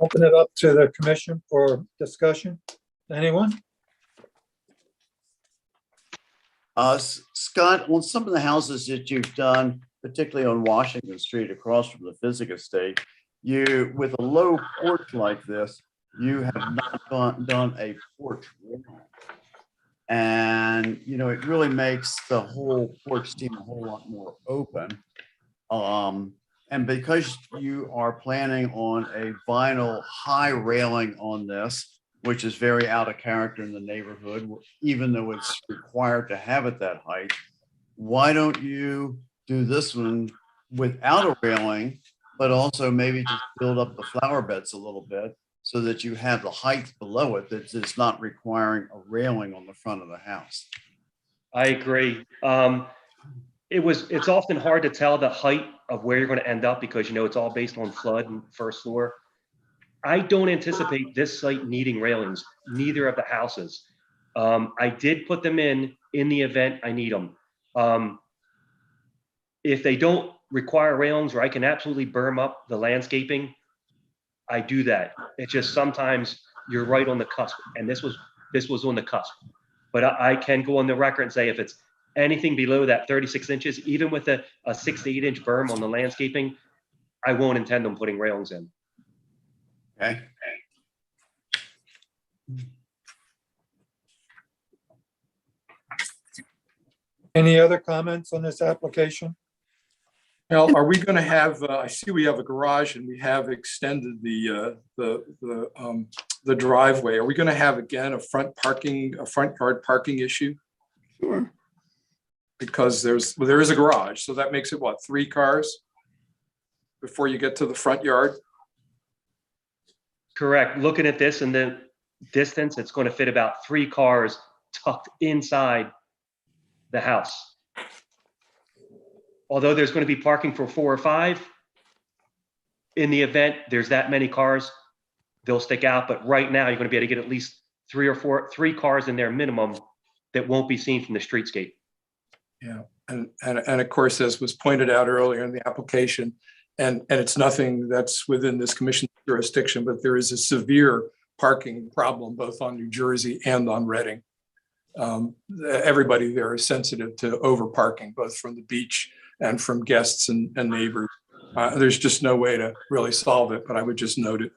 Open it up to the commission for discussion. Anyone? Scott, on some of the houses that you've done, particularly on Washington Street across from the Physic Estate, you, with a low porch like this, you have not done a porch railing. And, you know, it really makes the whole porch seem a whole lot more open. And because you are planning on a vinyl high railing on this, which is very out of character in the neighborhood, even though it's required to have it that height, why don't you do this one without a railing, but also maybe just build up the flower beds a little bit so that you have the height below it that is not requiring a railing on the front of the house? I agree. It's often hard to tell the height of where you're going to end up because, you know, it's all based on flood and first floor. I don't anticipate this site needing railings, neither of the houses. I did put them in the event I need them. If they don't require railings, or I can absolutely berm up the landscaping, I do that. It's just sometimes you're right on the cusp, and this was on the cusp. But I can go on the record and say if it's anything below that 36 inches, even with a 6 to 8 inch berm on the landscaping, I won't intend on putting railings in. Okay. Any other comments on this application? Now, are we going to have, I see we have a garage and we have extended the driveway. Are we going to have, again, a front yard parking issue? Sure. Because there is a garage, so that makes it what, 3 cars before you get to the front yard? Correct. Looking at this and the distance, it's going to fit about 3 cars tucked inside the house. Although there's going to be parking for 4 or 5, in the event there's that many cars, they'll stick out. But right now, you're going to be able to get at least 3 cars in there minimum that won't be seen from the streetscape. Yeah, and of course, as was pointed out earlier in the application, and it's nothing that's within this commission's jurisdiction, but there is a severe parking problem both on New Jersey and on Reading. Everybody there is sensitive to over parking, both from the beach and from guests and neighbors. There's just no way to really solve it, but I would just note it.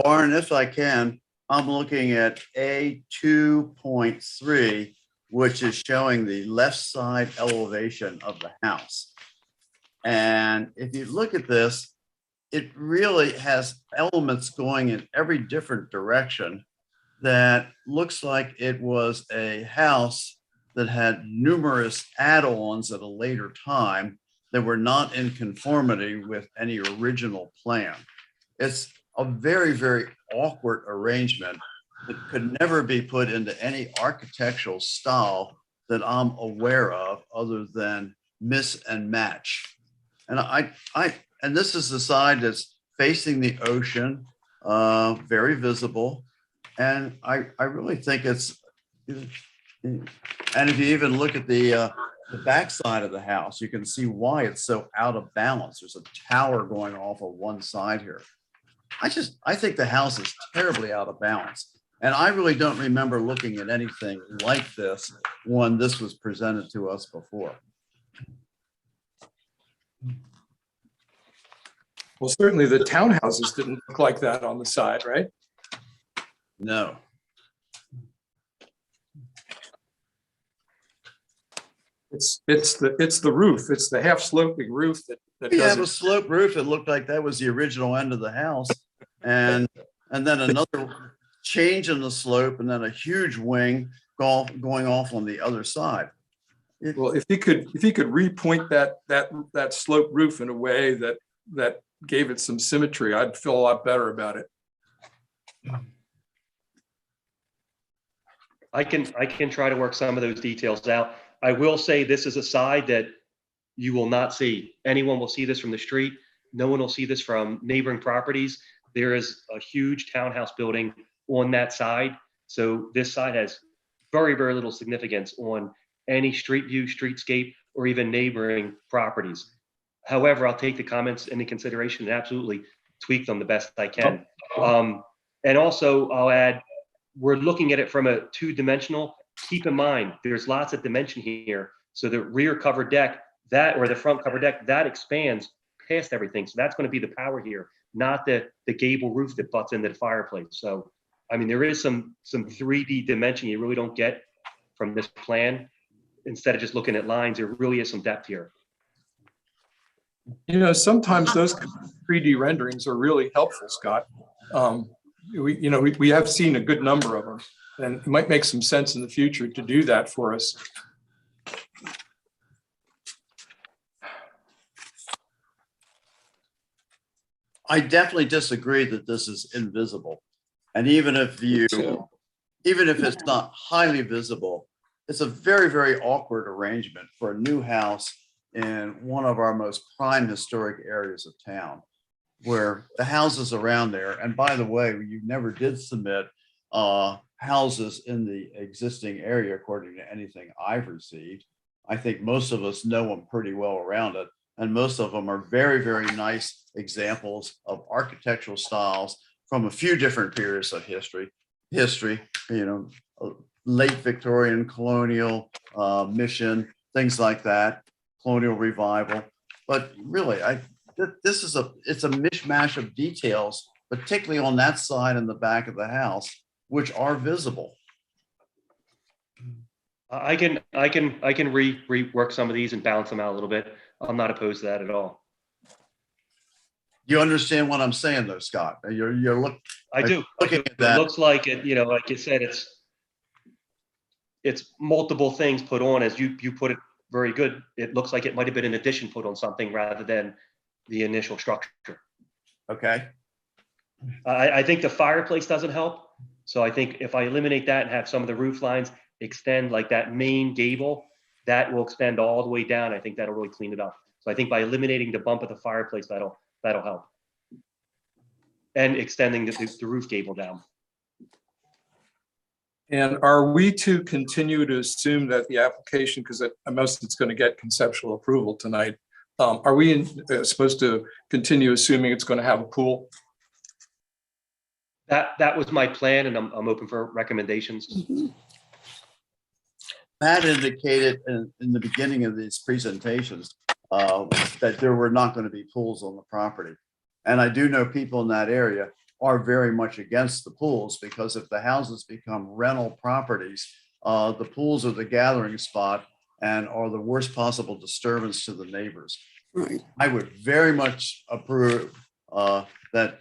Warren, if I can, I'm looking at A2.3, which is showing the left side elevation of the house. And if you look at this, it really has elements going in every different direction that looks like it was a house that had numerous add-ons at a later time that were not in conformity with any original plan. It's a very, very awkward arrangement that could never be put into any architectural style that I'm aware of other than miss and match. And and this is the side that's facing the ocean, very visible. And I really think it's, and if you even look at the backside of the house, you can see why it's so out of balance. There's a tower going off of one side here. I think the house is terribly out of balance. And I really don't remember looking at anything like this when this was presented to us before. Well, certainly the townhouses didn't look like that on the side, right? No. It's the roof. It's the half sloping roof that We have a doesn't. sloped roof. It looked like that was the original end of the house. And then another change in the slope and then a huge wing going off on the other side. Well, if he could repoint that slope roof in a way that gave it some symmetry, I'd feel a lot better about it. I can try to work some of those details out. I will say this is a side that you will not see. Anyone will see this from the street. No one will see this from neighboring properties. There is a huge townhouse building on that side. So this side has very, very little significance on any street view, streetscape, or even neighboring properties. However, I'll take the comments into consideration and absolutely tweak them the best I can. And also I'll add, we're looking at it from a two-dimensional. Keep in mind, there's lots of dimension here. So the rear covered deck, or the front covered deck, that expands past everything. So that's going to be the power here, not the gable roof that butts into the fireplace. So, I mean, there is some 3D dimension you really don't get from this plan. Instead of just looking at lines, there really is some depth here. You know, sometimes those 3D renderings are really helpful, Scott. We have seen a good number of them, and it might make some sense in the future to do that for us. I definitely disagree that this is invisible. And even if it's not highly visible, it's a very, very awkward arrangement for a new house in one of our most prime historic areas of town, where the houses around there, and by the way, you never did submit houses in the existing area according to anything I've received. I think most of us know them pretty well around it. And most of them are very, very nice examples of architectural styles from a few different periods of history, late Victorian, colonial, mission, things like that, colonial revival. But really, it's a mishmash of details, particularly on that side and the back of the house, which are visible. I can rework some of these and balance them out a little bit. I'm not opposed to that at all. You understand what I'm saying, though, Scott? I do. Looking at that. It looks like it, like you said, it's multiple things put on. As you put it very good. It looks like it might have been an addition put on something rather than the initial structure. Okay. I think the fireplace doesn't help. So I think if I eliminate that and have some of the roof lines extend like that main gable, that will extend all the way down. I think that'll really clean it up. So I think by eliminating the bump of the fireplace, that'll help. And extending the roof gable down. And are we to continue to assume that the application, because at most it's going to get conceptual approval tonight, are we supposed to continue assuming it's going to have a pool? That was my plan, and I'm open for recommendations. Mm-hmm. Matt indicated in the beginning of these presentations that there were not going to be pools on the property. And I do know people in that area are very much against the pools, because if the houses become rental properties, the pools are the gathering spot and are the worst possible disturbance to the neighbors. Right. I would very much approve that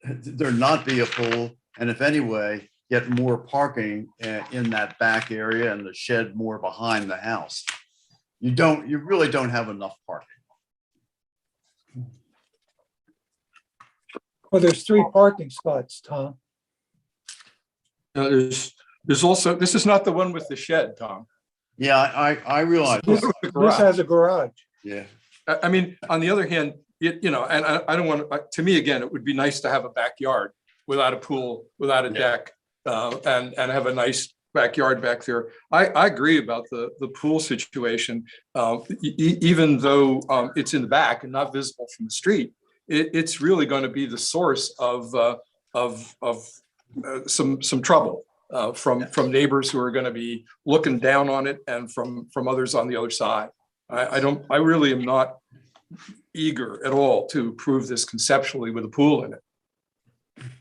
there not be a pool, and if anyway, get more parking in that back area and the shed more behind the house. You really don't have enough parking. Well, there's 3 parking spots, Tom. There's also, this is not the one with the shed, Tom. Yeah, I realize. This has a garage. Yeah. I mean, on the other hand, you know, and I don't want to me, again, it would be nice to have a backyard without a pool, without a deck, and have a nice backyard back there. I agree about the pool situation. Even though it's in the back and not visible from the street, it's really going to be the source of some trouble from neighbors who are going to be looking down on it, and from others on the other side. I really am not eager at all to approve this conceptually with a pool in it.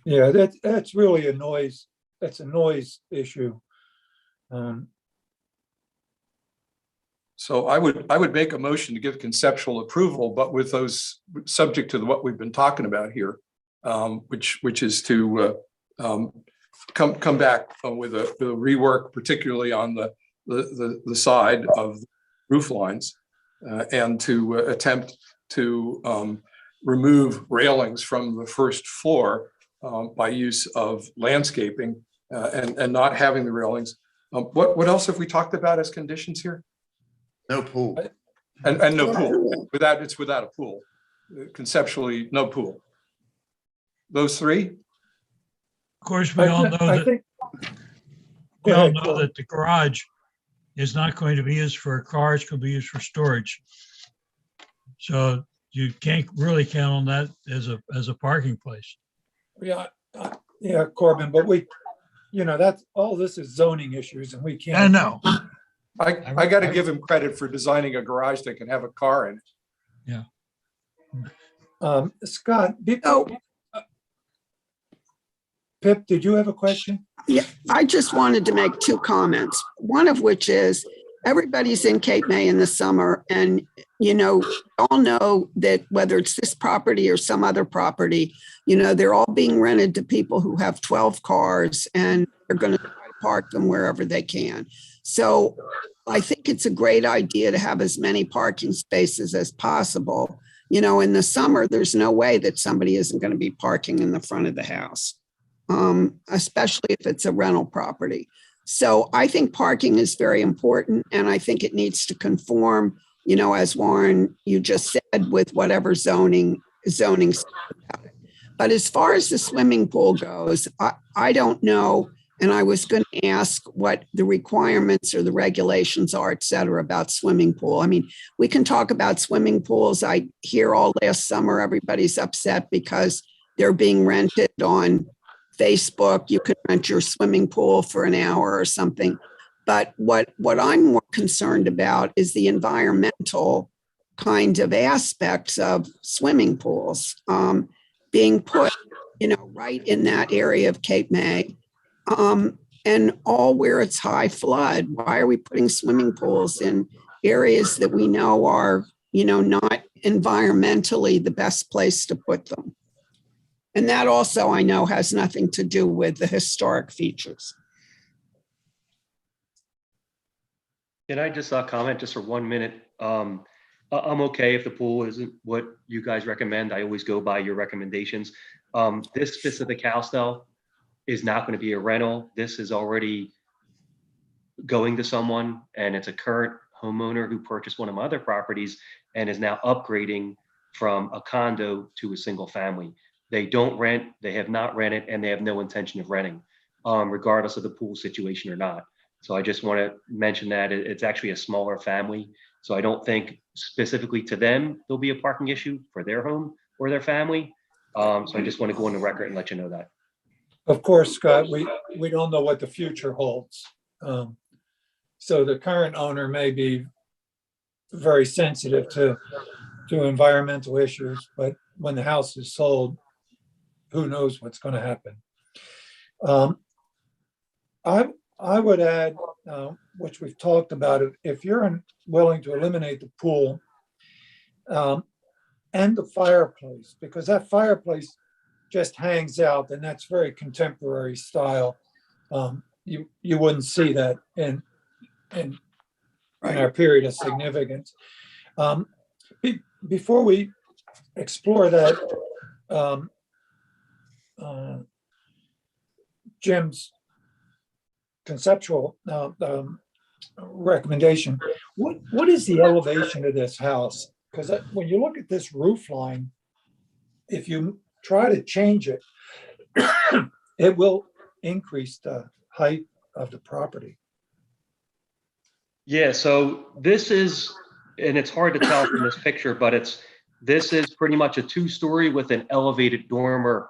Yeah, that's really a noise. That's a noise issue. So I would make a motion to give conceptual approval, but with those subject to what we've been talking about here, which is to come back with a rework, particularly on the side of roof lines, and to attempt to remove railings from the first floor by use of landscaping, and not having the railings. What else have we talked about as conditions here? No pool. And no pool. Without a pool. Conceptually, no pool. Those 3? Of course, we all know that the garage is not going to be used for cars, could be used for storage. So you can't really count on that as a parking place. Yeah, Corbin, but that's all. This is zoning issues, and we can't. I know. I got to give him credit for designing a garage that can have a car in it. Yeah. Scott, Pip, did you have a question? Yeah, I just wanted to make 2 comments. One of which is everybody's in Cape May in the summer, and all know that whether it's this property or some other property, they're all being rented to people who have 12 cars, and they're going to park them wherever they can. So I think it's a great idea to have as many parking spaces as possible. In the summer, there's no way that somebody isn't going to be parking in the front of the house, especially if it's a rental property. So I think parking is very important, and I think it needs to conform, as Warren, you just said, with whatever zoning says about it. But as far as the swimming pool goes, I don't know. And I was going to ask what the requirements or the regulations are, et cetera, about swimming pool. I mean, we can talk about swimming pools. I hear all last summer, everybody's upset because they're being rented on Facebook. You can rent your swimming pool for an hour or something. But what I'm more concerned about is the environmental kind of aspects of swimming pools being put, right in that area of Cape May. And all where it's high flood. Why are we putting swimming pools in areas that we know are, not environmentally the best place to put them? And that also, I know, has nothing to do with the historic features. Can I just comment just for 1 minute? I'm okay if the pool isn't what you guys recommend. I always go by your recommendations. This specific house, though, is not going to be a rental. This is already going to someone, and it's a current homeowner who purchased one of my other properties and is now upgrading from a condo to a single family. They don't rent, they have not rented, and they have no intention of renting, regardless of the pool situation or not. So I just want to mention that it's actually a smaller family. So I don't think specifically to them, there'll be a parking issue for their home or their family. So I just want to go on the record and let you know that. Of course, Scott, we don't know what the future holds. So the current owner may be very sensitive to environmental issues, but when the house is sold, who knows what's going to happen. I would add, which we've talked about, if you're willing to eliminate the pool, and the fireplace, because that fireplace just hangs out, and that's very contemporary style. You wouldn't see that in our period of significance. Before we explore that, Jim's conceptual recommendation, what is the elevation of this house? Because when you look at this roof line, if you try to change it, it will increase the height of the property. Yeah, so this is, and it's hard to tell from this picture, but this is pretty much a 2-story with an elevated dormer,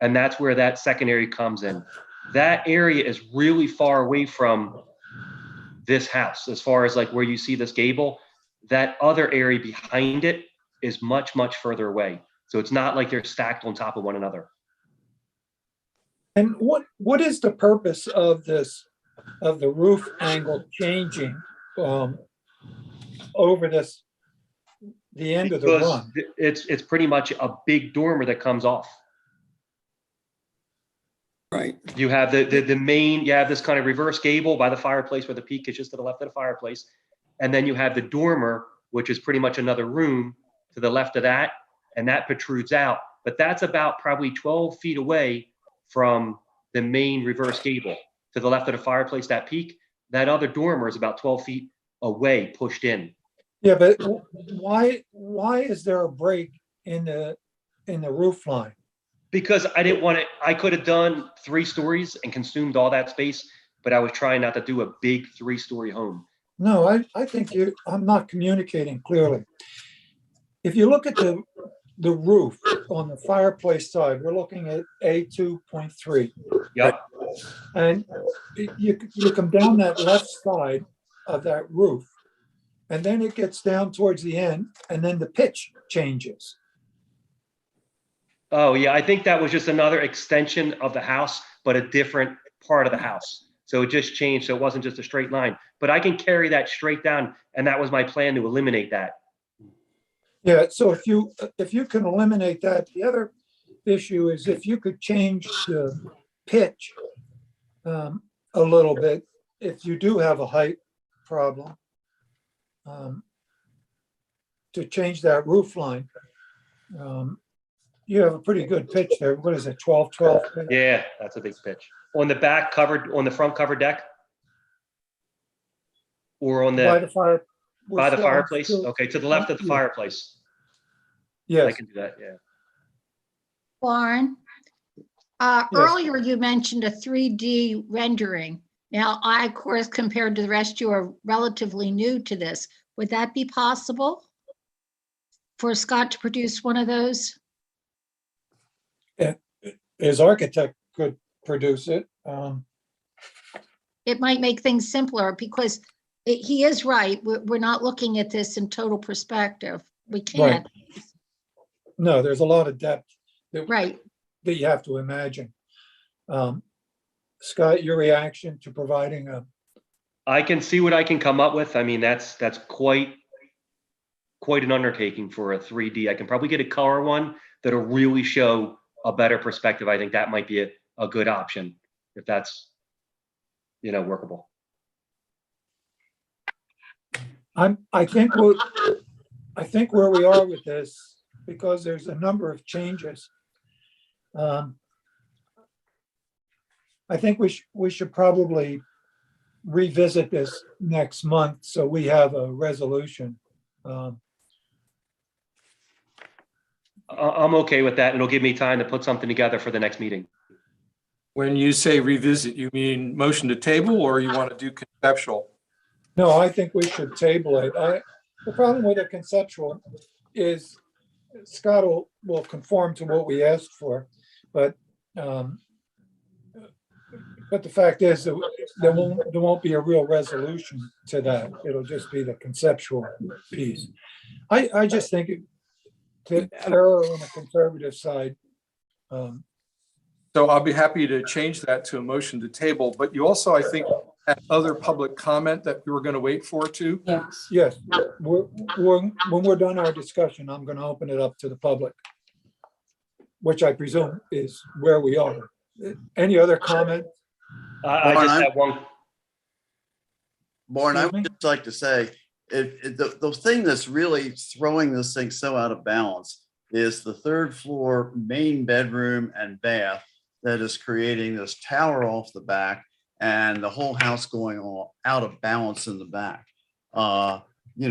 and that's where that secondary comes in. That area is really far away from this house, as far as like where you see this gable. That other area behind it is much, much further away. So it's not like they're stacked on top of one another. And what is the purpose of this, of the roof angle changing over the end of the Because run? it's pretty much a big dormer that comes off. Right. You have the main, you have this kind of reverse gable by the fireplace where the peak is just to the left of the fireplace. And then you have the dormer, which is pretty much another room to the left of that, and that protrudes out. But that's about probably 12 feet away from the main reverse gable. To the left of the fireplace, that peak, that other dormer is about 12 feet away, pushed in. Yeah, but why is there a break in the roof line? Because I didn't want to, I could have done 3 stories and consumed all that space, but I was trying not to do a big 3-story home. No, I think I'm not communicating clearly. If you look at the roof on the fireplace side, we're looking at A2.3. Yep. And you come down that left side of that roof, and then it gets down towards the end, and then the pitch changes. Oh, yeah, I think that was just another extension of the house, but a different part of the house. So it just changed, so it wasn't just a straight line. But I can carry that straight down, and that was my plan, to eliminate that. Yeah, so if you can eliminate that, the other issue is if you could change the pitch a little bit, if you do have a height problem, to change that roof line. You have a pretty good pitch there. What is it, 12? Yeah, that's a big pitch. On the back covered, on the front covered deck? Or on By the, the fire. by the still- fireplace? still- Okay, to the left of the Yeah. fireplace. I Yes, can do that, yeah. Warren, earlier you mentioned a 3D rendering. Now, I, of course, compared to the rest, you are relatively new to this. Would that be possible for Scott to produce one of those? his architect could produce it. It might make things simpler because he is right. We're not looking at this in total perspective. We can't. No, there's a lot of depth Right. that you have to imagine. Scott, your reaction to providing a, I can see what I can come up with. I mean, that's quite an undertaking for a 3D. I can probably get a color one that'll really show a better perspective. I think that might be a good option if that's, workable. I think where we are with this, because there's a number of changes. I think we should probably revisit this next month so we have a resolution. I'm okay with that. It'll give me time to put something together for the next meeting. When you say revisit, you mean motion to table or you want to do conceptual? No, I think we should table it. The problem with a conceptual is Scott will conform to what we asked for, but the fact is that there won't be a real resolution to that. It'll just be the conceptual piece. I just think to err on the conservative side. So I'll be happy to change that to a motion to table, but you also, I think, that other public comment that we were going to wait for too? Yes. Yes, when we're done our discussion, I'm going to open it up to the public, which I presume is where we are. Any other comment? I Lauren, just have one. Lauren, I Excuse me? would just like to say, the thing that's really throwing this thing so out of balance is the third floor main bedroom and bath that is creating this tower off the back and the whole house going all out of balance in the back.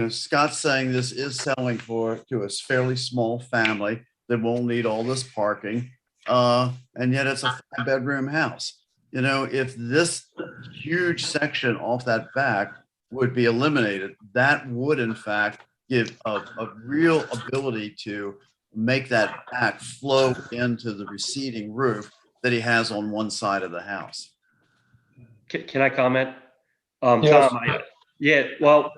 Scott's saying this is selling to a fairly small family that won't need all this parking. And yet it's a 5-bedroom house. If this huge section off that back would be eliminated, that would in fact give a real ability to make that back flow into the receding roof that he has on one side of the house. Can I comment? Yes. Tom, well,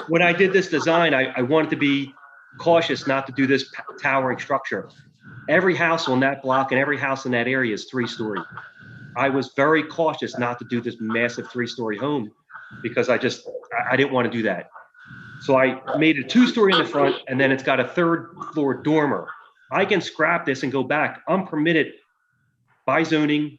when I did this design, I wanted to be cautious not to do this towering structure. Every house on that block and every house in that area is 3-story. I was very cautious not to do this massive 3-story home because I didn't want to do that. So I made it 2-story in the front, and then it's got a 3rd floor dormer. I can scrap this and go back. I'm permitted by zoning,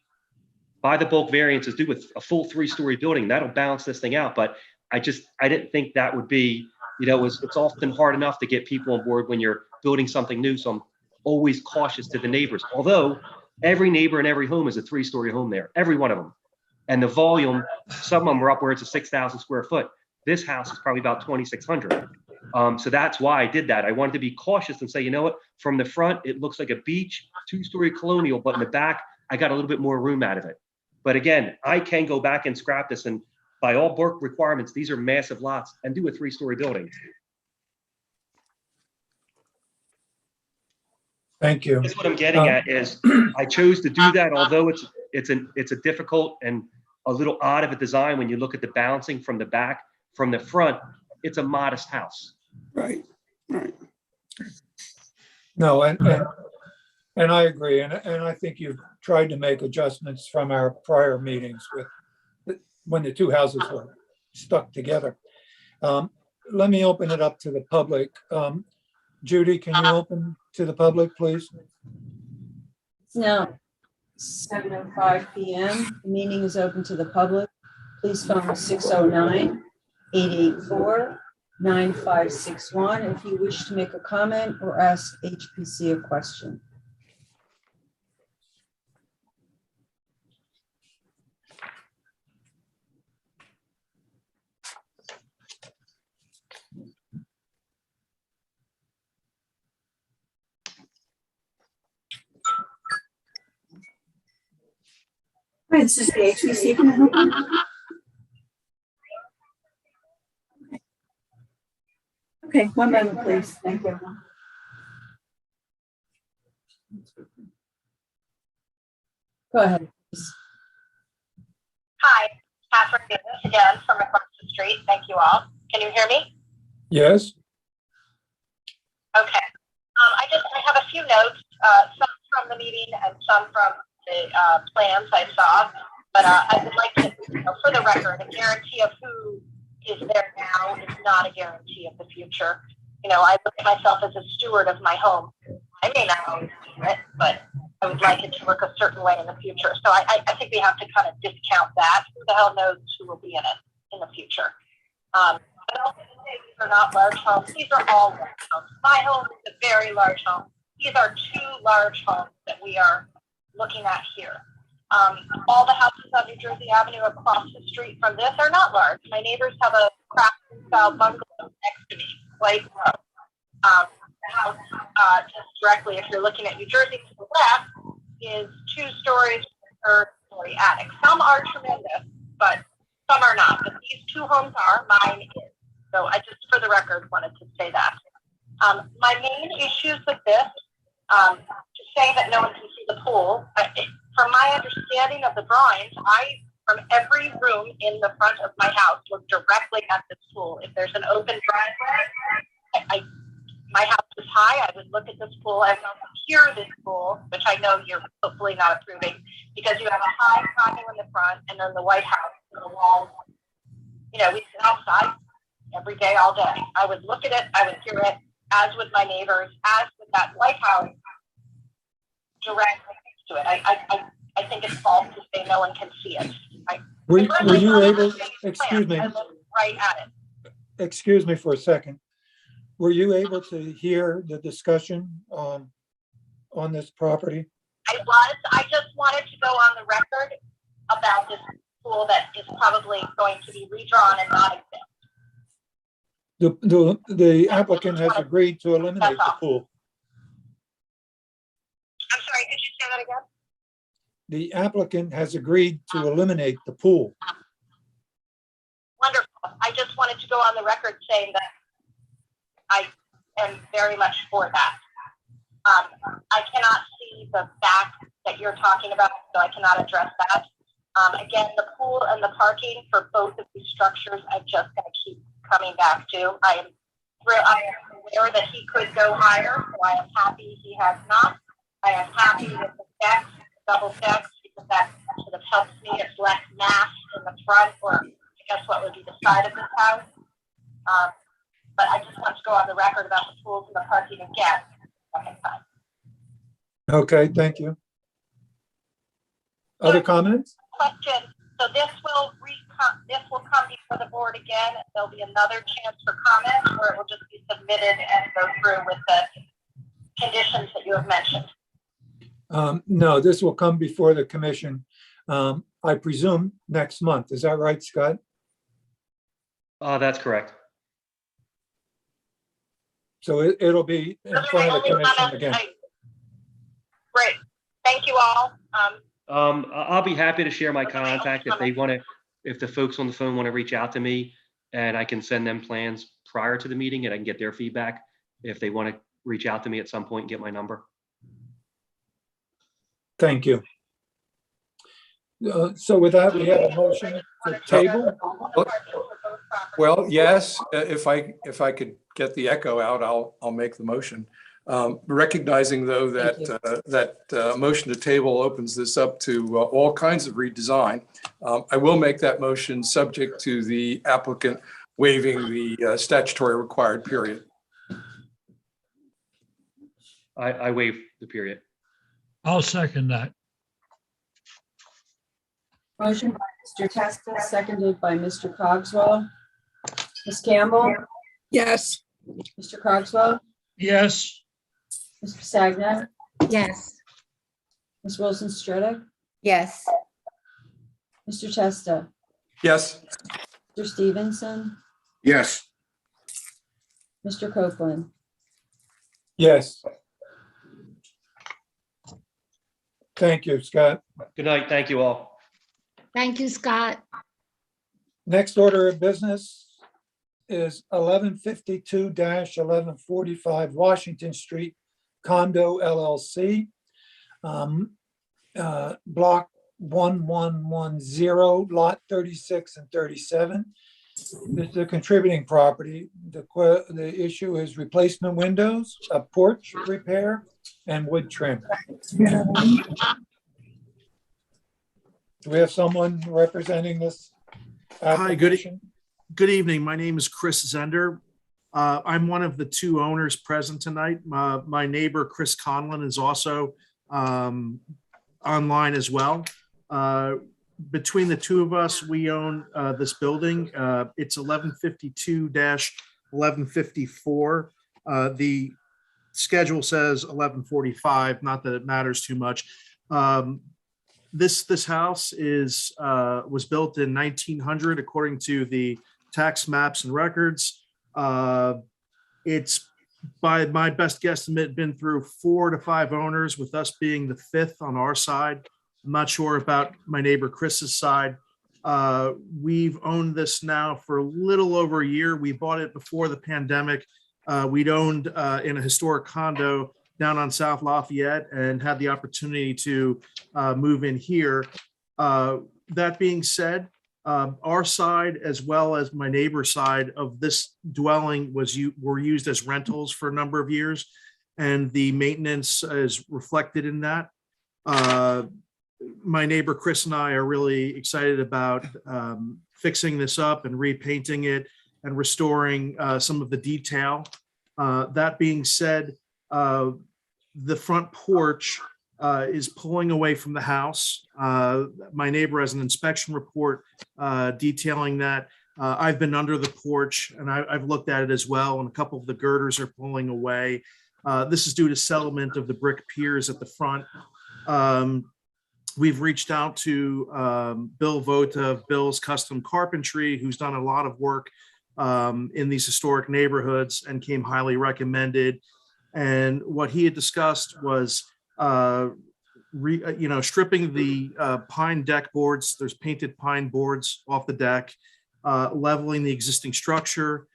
by the bulk variances, do with a full 3-story building. That'll balance this thing out. But I didn't think that would be, it's often hard enough to get people on board when you're building something new. So I'm always cautious to the neighbors. Although every neighbor and every home is a 3-story home there, every one of them. And the volume, some of them are upwards of 6,000 square foot. This house is probably about 2,600. So that's why I did that. I wanted to be cautious and say, you know what, from the front, it looks like a beach, 2-story colonial, but in the back, I got a little bit more room out of it. But again, I can go back and scrap this, and by all Burke requirements, these are massive lots, and do a 3-story building. Thank you. That's what I'm getting at is I chose to do that, although it's a difficult and a little odd of a design when you look at the balancing from the back. From the front, it's a modest house. Right. No, and I agree. And I think you've tried to make adjustments from our prior meetings when the two houses were stuck together. Let me open it up to the public. Judy, can you open to the public, please? It's now 7:05 p.m. The meeting is open to the public. Please phone 609-884-9561 if you wish to make a comment or ask HPC a question. Hi, this is the HPC. Can I help you? Okay, one moment, please. Thank you. Go ahead. Hi, Catherine Davis again from across the street. Thank you all. Can you hear me? Yes. Okay. I have a few notes, some from the meeting and some from the plans I saw. But I would like to, for the record, a guarantee of who is there now is not a guarantee of the future. I look at myself as a steward of my home. I may not always do it, but I would like it to look a certain way in the future. So I think we have to kind of discount that. Who the hell knows who will be in it in the future? But also these are not large homes. These are all large homes. My home is a very large home. These are 2 large homes that we are looking at here. All the houses on New Jersey Avenue across the street from this are not large. My neighbors have a craftsman-style bungalow next to me, quite low. The house just directly, if you're looking at New Jersey to the left, is 2 stories, 3rd-story attic. Some are tremendous, but some are not. But these 2 homes are, mine is. So I just, for the record, wanted to say that. My main issues with this, to say that no one can see the pool, from my understanding of the drawings, from every room in the front of my house, look directly at this pool. If there's an open driveway, my house is high, I would look at this pool and secure this pool, which I know you're hopefully not approving, because you have a high condo in the front and then the White House the walls. You know, we sit outside every day, all day. I would look at it, I would hear it, as would my neighbors, as with that lighthouse directly next to it. I think it's false to say no one can see it. Were you able, excuse me, I look right at it. excuse me for a second. Were you able to hear the discussion on this property? I was. I just wanted to go on the record about this pool that is probably going to be redrawn and not exist. The applicant has agreed to eliminate the pool. I'm sorry, could you say that again? The applicant has agreed to eliminate the pool. Wonderful. I just wanted to go on the record saying that I am very much for that. I cannot see the back that you're talking about, so I cannot address that. Again, the pool and the parking for both of these structures, I'm just going to keep coming back to. I am aware that he could go higher, so I am happy he has not. I am happy with the decks, double decks, because that sort of helps me. It's less mass in the front, or I guess what would be the side of this house. But I just want to go on the record about the pools and the parking again. Second time. Okay, thank you. Other comments? Question. So this will come before the board again. There'll be another chance for comment, or it will just be submitted and go through with the conditions that you have mentioned. No, this will come before the commission. I presume next month. Is that right, Scott? That's correct. So it'll be in front of the commission again. Great. Thank you all. I'll be happy to share my contact if they want to, if the folks on the phone want to reach out to me, and I can send them plans prior to the meeting and I can get their feedback if they want to reach out to me at some point and get my number. Thank you. So with that, we have a motion to table. Well, yes, if I could get the echo out, I'll make the motion. Recognizing though that motion to table opens this up to all kinds of redesign. I will make that motion subject to the applicant waiving the statutory required period. I waive the period. I'll second that. Motion by Mr. Testa, seconded by Mr. Cogswell. Ms. Campbell, Yes. Mr. Cogswell, Yes, Mr. Sagnet, Yes. Ms. Wilson Stredick, Yes. Mr. Testa, Yes. Mr. Stevenson, Yes. Mr. Copeland. Yes. Thank you, Scott. Good night. Thank you all. Thank you, Scott. Next order of business is 1152-1145 Washington Street Condo LLC. Block 1110, lot 36 and 37. It's a contributing property. The issue is replacement windows, a porch repair, and wood trim. Do we have someone representing this Hi, application? good evening. My name is Chris Zender. I'm one of the two owners present tonight. My neighbor, Chris Conlon, is also online as well. Between the two of us, we own this building. It's 1152-1154. The schedule says 1145, not that it matters too much. This house was built in 1900 according to the tax maps and records. It's, by my best guesstimate, been through 4 to 5 owners, with us being the 5th on our side. I'm not sure about my neighbor Chris's side. We've owned this now for a little over a year. We bought it before the pandemic. We'd owned in a historic condo down on South Lafayette and had the opportunity to move in here. That being said, our side, as well as my neighbor's side of this dwelling, were used as rentals for a number of years, and the maintenance is reflected in that. my neighbor Chris and I are really excited about fixing this up and repainting it and restoring some of the detail. That being said, the front porch is pulling away from the house. My neighbor has an inspection report detailing that. I've been under the porch and I've looked at it as well, and a couple of the girders are pulling away. This is due to settlement of the brick piers at the front. We've reached out to Bill Vota of Bill's Custom Carpentry, who's done a lot of work in these historic neighborhoods and came highly recommended. And what he had discussed was, stripping the pine deck boards. There's painted pine boards off the deck, leveling the existing structure.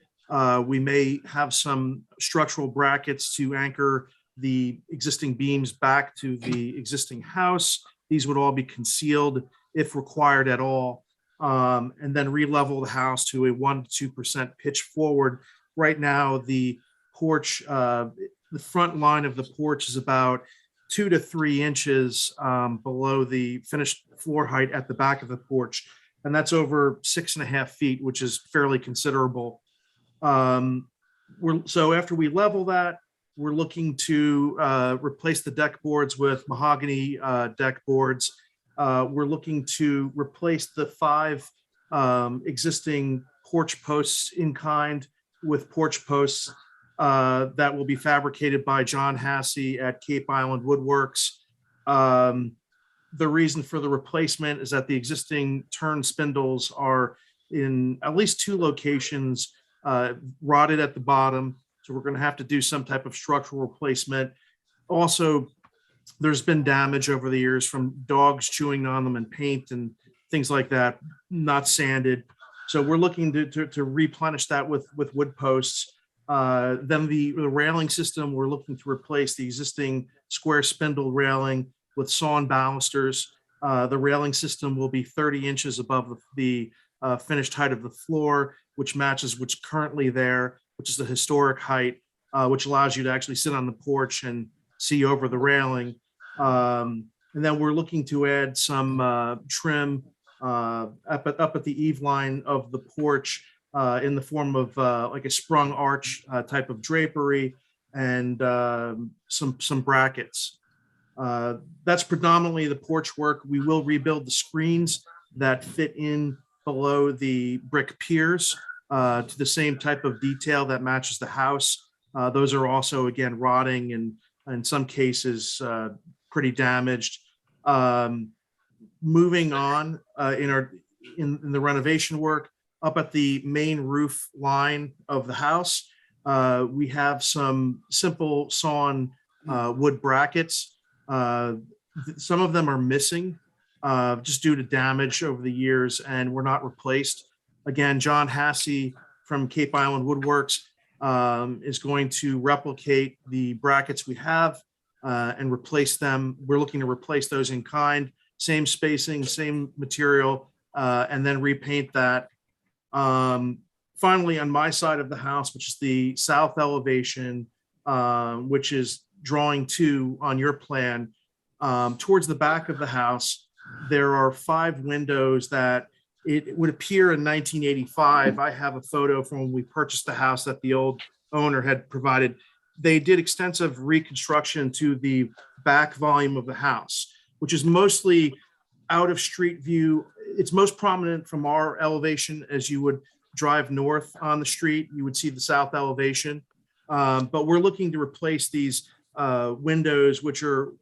We may have some structural brackets to anchor the existing beams back to the existing house. These would all be concealed if required at all, and then re-level the house to a 1% to 2% pitch forward. Right now, the porch, the front line of the porch is about 2 to 3 inches below the finished floor height at the back of the porch, and that's over 6.5 feet, which is fairly considerable. So after we level that, we're looking to replace the deck boards with mahogany deck boards. We're looking to replace the 5 existing porch posts in kind with porch posts that will be fabricated by John Hassey at Cape Island Woodworks. The reason for the replacement is that the existing turn spindles are in at least 2 locations rotted at the bottom. So we're going to have to do some type of structural replacement. Also, there's been damage over the years from dogs chewing on them and paint and things like that, not sanded. So we're looking to replenish that with wood posts. Then the railing system, we're looking to replace the existing square spindle railing with sawn balusters. The railing system will be 30 inches above the finished height of the floor, which matches what's currently there, which is the historic height, which allows you to actually sit on the porch and see over the railing. And then we're looking to add some trim up at the eave line of the porch in the form of like a sprung arch type of drapery and some brackets. That's predominantly the porch work. We will rebuild the screens that fit in below the brick piers to the same type of detail that matches the house. Those are also, again, rotting and in some cases pretty damaged. Moving on in the renovation work, up at the main roof line of the house, we have some simple sawn wood brackets. Some of them are missing just due to damage over the years and were not replaced. Again, John Hassey from Cape Island Woodworks is going to replicate the brackets we have and replace them. We're looking to replace those in kind, same spacing, same material, and then repaint that. Finally, on my side of the house, which is the south elevation, which is drawing 2 on your plan, towards the back of the house, there are 5 windows that it would appear in 1985. I have a photo from when we purchased the house that the old owner had provided. They did extensive reconstruction to the back volume of the house, which is mostly out of street view. It's most prominent from our elevation. As you would drive north on the street, you would see the south elevation. But we're looking to replace these windows, which are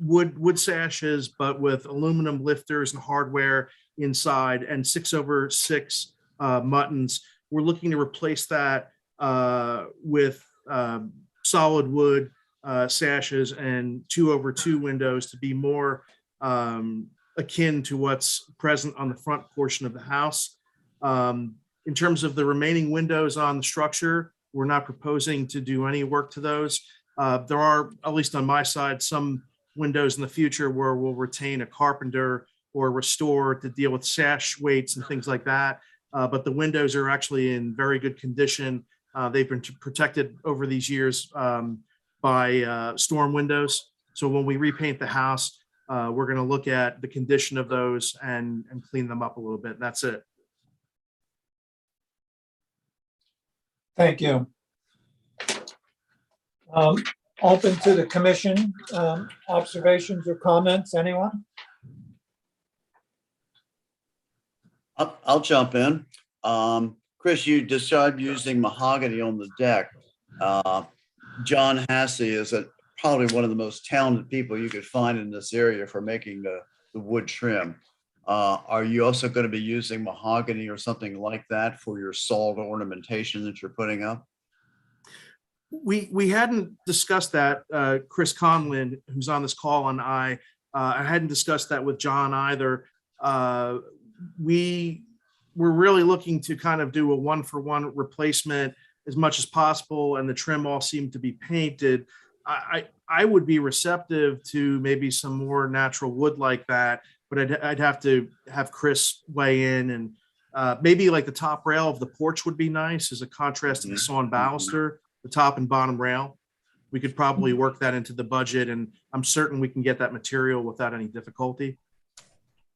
wood sashes, but with aluminum lifters and hardware inside and 6/6 muttons. We're looking to replace that with solid wood sashes and 2/2 windows to be more akin to what's present on the front portion of the house. In terms of the remaining windows on the structure, we're not proposing to do any work to those. There are, at least on my side, some windows in the future where we'll retain a carpenter or restore to deal with sash weights and things like that. But the windows are actually in very good condition. They've been protected over these years by storm windows. So when we repaint the house, we're going to look at the condition of those and clean them up a little bit. That's it. Thank you. Open to the commission, observations or comments, anyone? I'll jump in. Chris, you described using mahogany on the deck. John Hassey is probably one of the most talented people you could find in this area for making the wood trim. Are you also going to be using mahogany or something like that for your salt ornamentation that you're putting up? We hadn't discussed that. Chris Conlin, who's on this call, and I hadn't discussed that with John either. We're really looking to kind of do a 1-for-1 replacement as much as possible, and the trim all seemed to be painted. I would be receptive to maybe some more natural wood like that, but I'd have to have Chris weigh in, and maybe like the top rail of the porch would be nice as a contrast to the sawn baluster, the top and bottom rail. We could probably work that into the budget, and I'm certain we can get that material without any difficulty.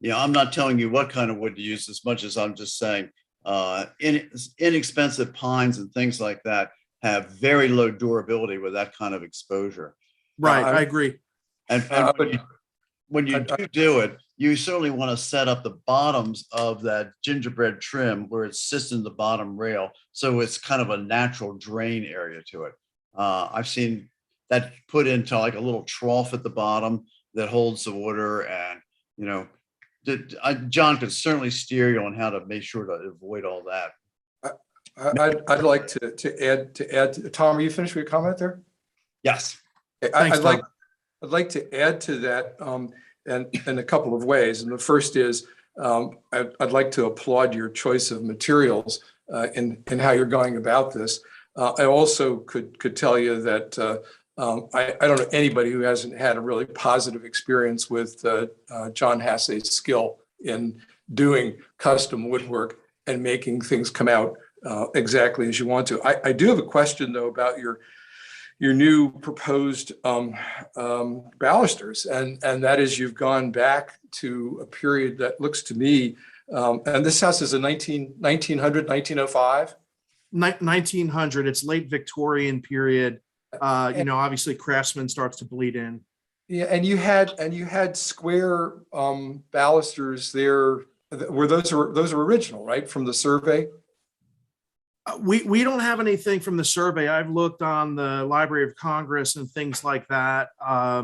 Yeah, I'm not telling you what kind of wood to use as much as I'm just saying inexpensive pines and things like that have very low durability with that kind of exposure. Right, I agree. And when you do it, you certainly want to set up the bottoms of that gingerbread trim where it sits in the bottom rail, so it's kind of a natural drain area to it. I've seen that put into like a little trough at the bottom that holds the water, and John could certainly steer you on how to make sure to avoid all that. I'd like to add. Tom, are you finished with your comment there? Yes. Thanks, Tom. I'd like to add to that in a couple of ways. And the first is I'd like to applaud your choice of materials in how you're going about this. I also could tell you that I don't know anybody who hasn't had a really positive experience with John Hassey's skill in doing custom woodwork and making things come out exactly as you want to. I do have a question though about your new proposed balusters, and that is you've gone back to a period that looks to me, and this house is a 1900, 1905? 1900, it's late Victorian period. Obviously craftsman starts to bleed in. Yeah, and you had square balusters there. Those are original, right, from the survey? We don't have anything from the survey. I've looked on the Library of Congress and things like that. That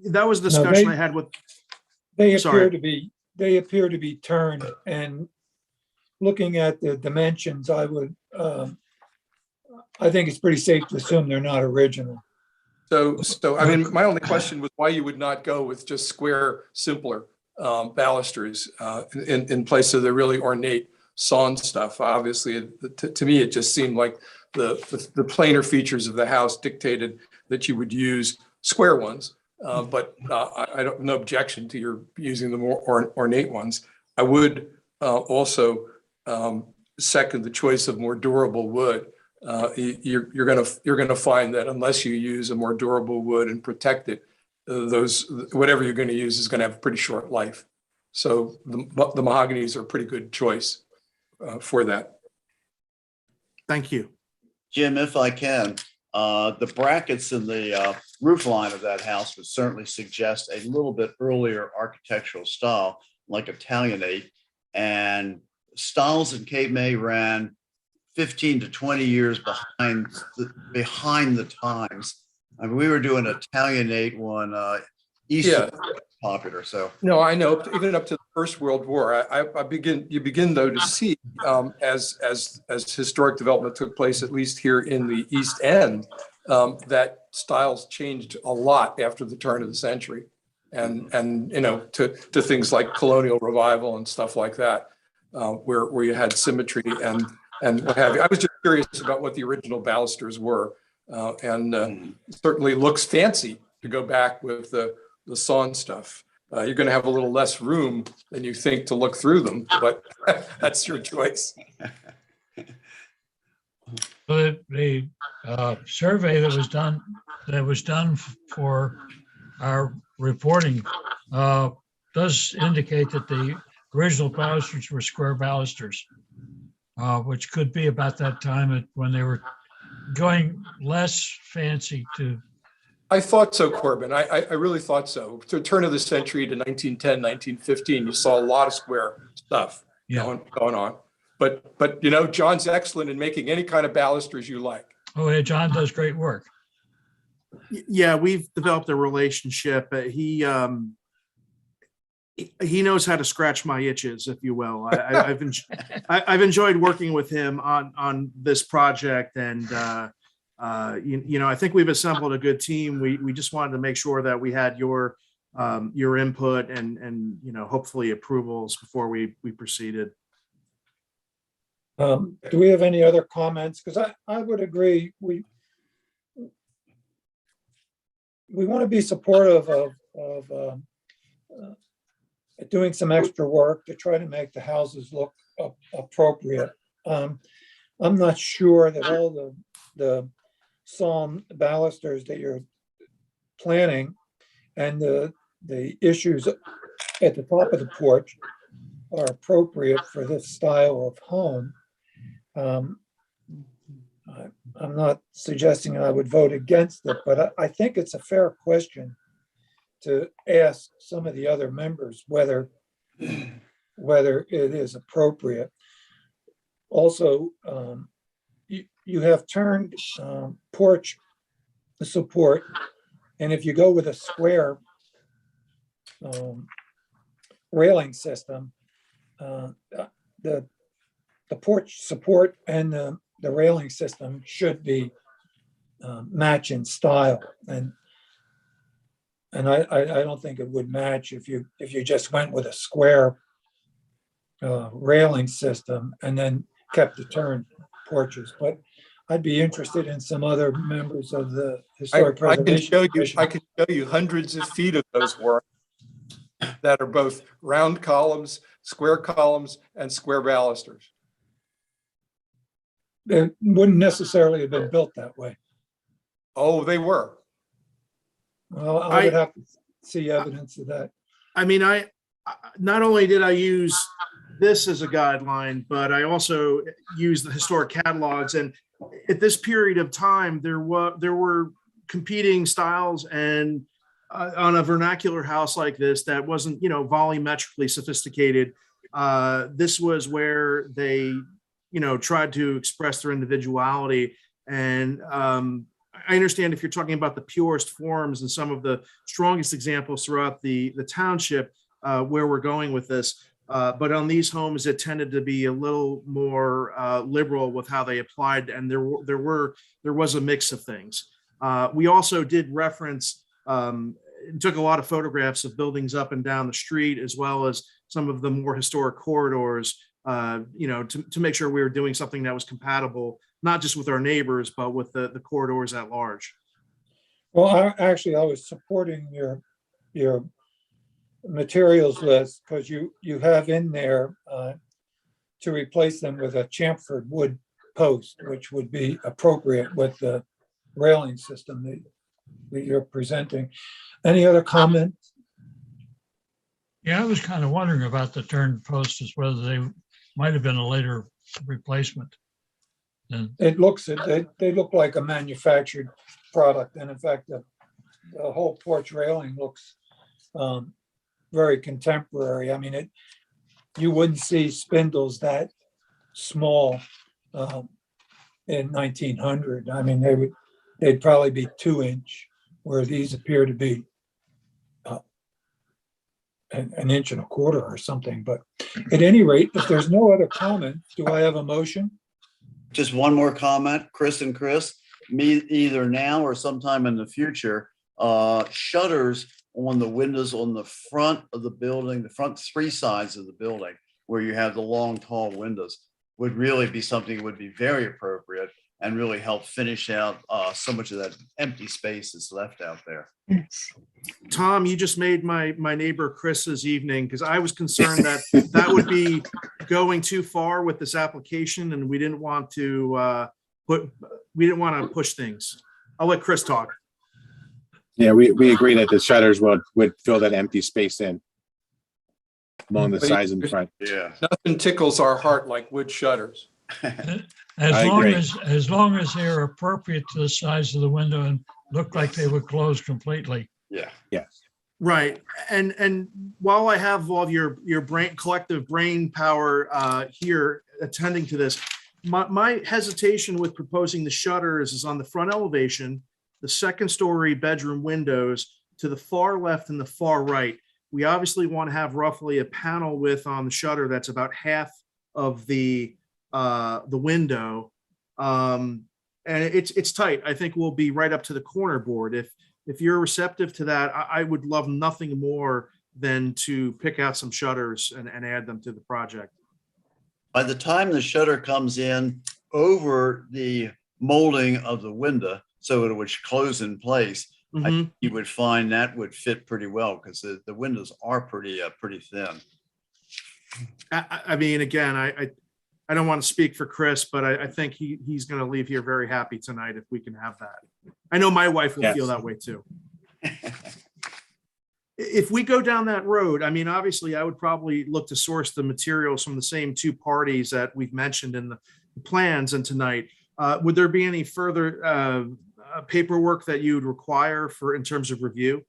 was a discussion I had with. They appear to be turned, and looking at the dimensions, I think it's pretty safe to assume they're not original. So I mean, my only question was why you would not go with just square, simpler balusters in place of the really ornate sawn stuff. Obviously, to me, it just seemed like the plainer features of the house dictated that you would use square ones. But I don't no objection to your using the more ornate ones. I would also second the choice of more durable wood. You're gonna find that unless you use a more durable wood and protect it, whatever you're going to use is going to have a pretty short life. So the mahoganies are a pretty good choice for that. Thank you, Jim. If I can, the brackets in the roof line of that house would certainly suggest a little bit earlier architectural style, like Italianate, and styles in Cape May ran 15 to 20 years behind the times. I mean, we were doing Italianate one Easter popular. So no, I know even up to the First World War. You begin though to see as historic development took place, at least here in the East End, that styles changed a lot after the turn of the century, and to things like colonial revival and stuff like that, where you had symmetry and what have you. I was just curious about what the original balusters were, and certainly looks fancy to go back with the sawn stuff. You're going to have a little less room than you think to look through them, but that's your choice. The survey that was done for our reporting does indicate that the original balusters were square balusters, which could be about that time when they were going less fancy to. I thought so, Corbin. I really thought so. To the turn of the century to 1910, 1915, you saw a lot of square stuff going on. But you know, John's excellent in making any kind of balusters you like. Oh, yeah, John does great work. Yeah, we've developed a relationship. He knows how to scratch my itches, if you will. I've enjoyed working with him on this project, and you know, I think we've assembled a good team. We just wanted to make sure that we had your input and you know, hopefully approvals before we proceeded. Do we have any other comments? Because I would agree, we want to be supportive of doing some extra work to try to make the houses look appropriate. I'm not sure that all the sawn balusters that you're planning and the issues at the top of the porch are appropriate for this style of home. I'm not suggesting I would vote against it, but I think it's a fair question to ask some of the other members whether it is appropriate. Also, you have turned porch support, and if you go with a square railing system, the porch support and the railing system should be match in style, and I don't think it would match if you just went with a square railing system and then kept the turned porches. But I'd be interested in some other members of the Historic Preservation Commission. I can show you hundreds of feet of those work that are both round columns, square columns, and square balusters. It wouldn't necessarily have been built that way. Oh, they were. Well, I would have to see evidence of that. I mean, I not only did I use this as a guideline, but I also used the historic catalogs. And at this period of time, there were competing styles, and on a vernacular house like this that wasn't, you know, volumetrically sophisticated, this was where they, you know, tried to express their individuality. And I understand if you're talking about the purest forms and some of the strongest examples throughout the township, where we're going with this. But on these homes, it tended to be a little more liberal with how they applied, and there was a mix of things. We also did reference, took a lot of photographs of buildings up and down the street, as well as some of the more historic corridors, you know, to make sure we were doing something that was compatible, not just with our neighbors, but with the corridors at large. Well, I was supporting your materials list because you have in there to replace them with a chamfered wood post, which would be appropriate with the railing system that you're presenting. Any other comments? Yeah, I was kind of wondering about the turned posts, as whether they might have been a later replacement. And It looks, they look like a manufactured product. And in fact, the whole porch railing looks very contemporary. I mean, you wouldn't see spindles that small in 1900. I mean, they'd probably be 2-inch, where these appear to be an inch and a quarter or something. But at any rate, if there's no other comments, do I have a motion? Just one more comment, Chris and Chris, either now or sometime in the future, shutters on the windows on the front of the building, the front 3 sides of the building, where you have the long, tall windows, would really be something that would be very appropriate and really help finish out so much of that empty space that's left out there. Tom, you just made my neighbor Chris's evening, because I was concerned that that would be going too far with this application, and we didn't want to push things. I'll let Chris talk. Yeah, we agree that the shutters would fill that empty space in along the But sides and front. Yeah. Nothing tickles our heart like wood shutters. As I long agree. as long as they're appropriate to the size of the window and look like they would close completely. Yeah. Yes. Right. And while I have all of your collective brain power here attending to this, my hesitation with proposing the shutters is on the front elevation, the second story bedroom windows to the far left and the far right. We obviously want to have roughly a panel width on the shutter that's about half of the window. And it's tight. I think we'll be right up to the corner board. If you're receptive to that, I would love nothing more than to pick out some shutters and add them to the project. By the time the shutter comes in over the molding of the window, so it would close in place, I think you would find that would fit pretty well because the windows are pretty thin. I mean, again, I don't want to speak for Chris, but I think he's going to leave here very happy tonight if we can have that. I know my wife will feel that way too. If we go down that road, I mean, obviously I would probably look to source the materials from the same two parties that we've mentioned in the plans and tonight. Would there be any further paperwork that you'd require in terms of review?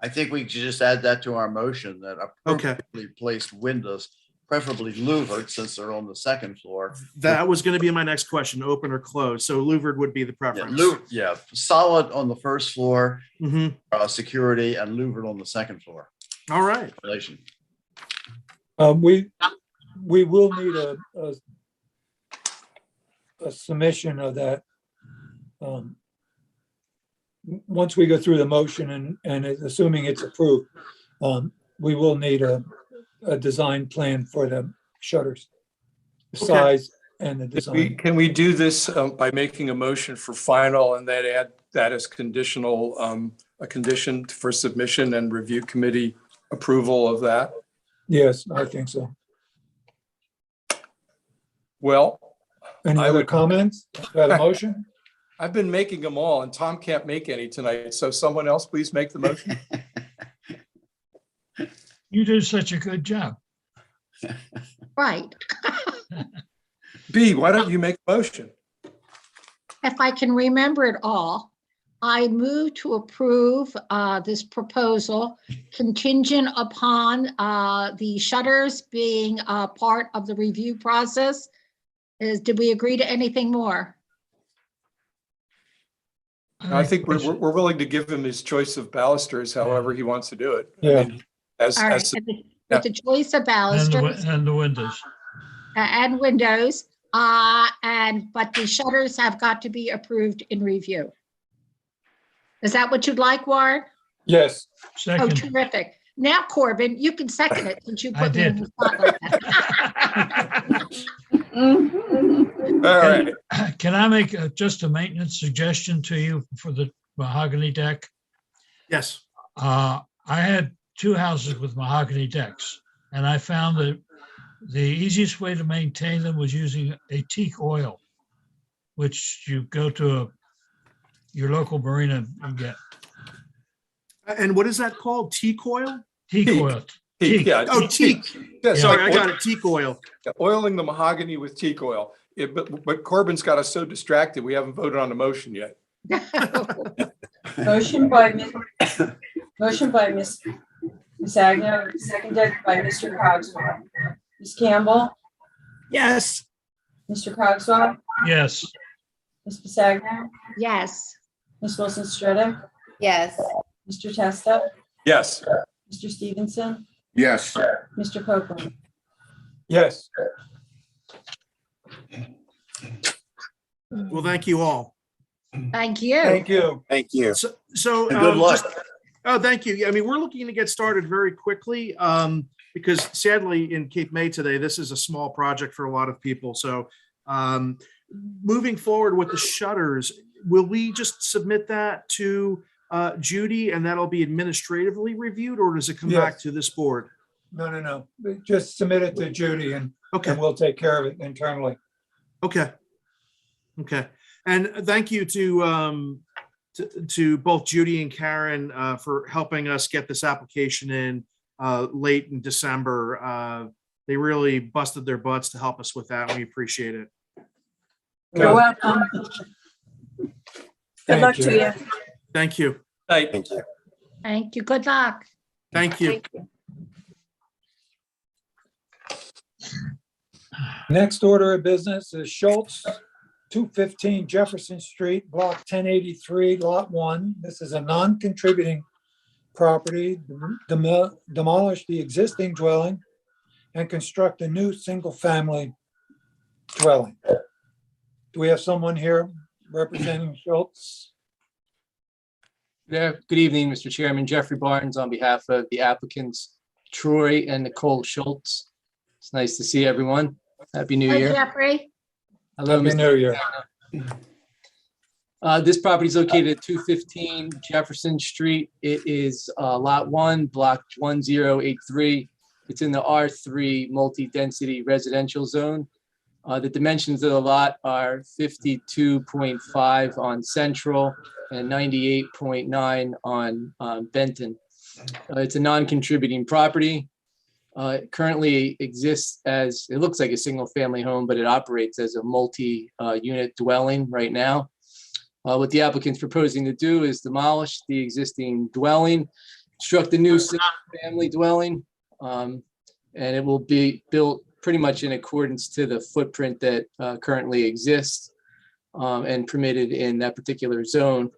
I think we should just add that to our motion that appropriately placed windows, preferably louvered since they're on the second floor. That was going to be my next question, open or closed. So louvered would be the preference. Yeah, solid on the first floor, security, and louvered on the second floor. All right. Relation. We will need a submission of that. Once we go through the motion and assuming it's approved, we will need a design plan for the shutters, the size and the design. Can we do this by making a motion for final and then add that as conditional, a condition for submission and review committee approval of that? Yes, I think so. Well, any other comments about a motion? I've been making them all and Tom can't make any tonight. So someone else please make the motion. You do such a good job. Right. B, why don't you make a motion? If I can remember it all, I move to approve this proposal contingent upon the shutters being part of the review process. Did we agree to anything more? I think we're willing to give him his choice of balusters, however he wants to do it. Yeah. I mean, All right, with the choice of balusters And the windows. and windows, but the shutters have got to be approved in review. Is that what you'd like, Warren? Yes. Oh, Second. terrific. Now, Corbin, you can second it since you I put me in did. the spot like that. All right. Can I make just a maintenance suggestion to you for the mahogany deck? Yes. I had two houses with mahogany decks, and I found that the easiest way to maintain them was using a teak oil, which you go to your local marina and get. And what is that called? Teak oil? Teak oil. Teak, yeah. Oh, teak. Yeah, Sorry, like I got it. Teak oil. oiling the mahogany with teak oil. But Corbin's got us so distracted, we haven't voted on the motion yet. Motion by Ms. Agnew, seconded by Mr. Cogswell. Ms. Campbell, Yes. Mr. Cogswell, Yes. Ms. Pisagno, Yes. Ms. Wilson Strita, Yes. Mr. Testa, Yes. Mr. Stevenson, Yes. Mr. Copeland. Yes. Well, thank you all. Thank you. Thank you. Thank you. So And good luck. oh, thank you. Yeah, I mean, we're looking to get started very quickly because sadly in Cape May today, this is a small project for a lot of people. So moving forward with the shutters, will we just submit that to Judy and that'll be administratively reviewed, or does it come back Yes. to this board? No. Just submit it to Judy and we'll take care of it internally. Okay. And thank you to to both Judy and Karen for helping us get this application in late in December. They really busted their butts to help us with that, and we appreciate it. You're welcome. Good Thank luck you. to you. Thank you. Right. Thank you. Thank you. Good luck. Thank you. Thank you. Next order of business is Schultz, 215 Jefferson Street, Block 1083, Lot 1. This is a non-contributing property. Demolish the existing dwelling and construct a new single-family dwelling. Do we have someone here representing Schultz? There. Good evening, Mr. Chairman. Jeffrey Barnes on behalf of the applicants Troy and Nicole Schultz. It's nice to see everyone. Happy New Hey, Year. Jeffrey. Hello, Happy Mr. New Year. This property is located at 215 Jefferson Street. It is Lot 1, Block 1083. It's in the R3 multi-density residential zone. The dimensions of the lot are 52.5 on Central and 98.9 on Benton. It's a non-contributing property. It currently exists as, it looks like a single-family home, but it operates as a multi-unit dwelling right now. What the applicant's proposing to do is demolish the existing dwelling, construct a new single-family dwelling, and it will be built pretty much in accordance to the footprint that currently exists and permitted in that particular zone.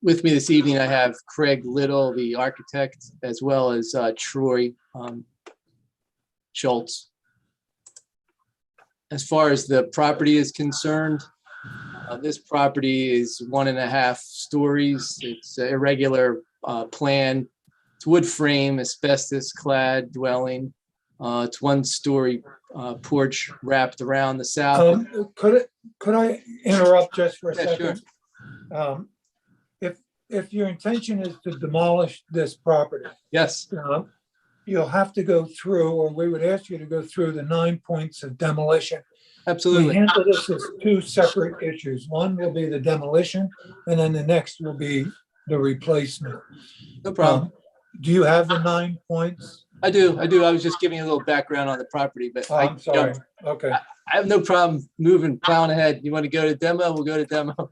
With me this evening, I have Craig Little, the architect, as well as Troy Schultz. As far as the property is concerned, this property is 1.5 stories. It's an irregular plan. It's wood frame, asbestos clad dwelling. It's 1-story porch wrapped around the south. Could I interrupt just for a Yeah, second? If your intention is to demolish this property, Yes, you'll have to go through, or we would ask you to go through the 9 points of demolition. We absolutely. handle this as 2 separate issues. One will be the demolition, and then the next will be the replacement. No problem. Do you have the 9 points? I do. I was just giving you a little background on the property, but Oh, I'm sorry. Okay. I have no problem plowing ahead. You want to go to demo? We'll go to demo.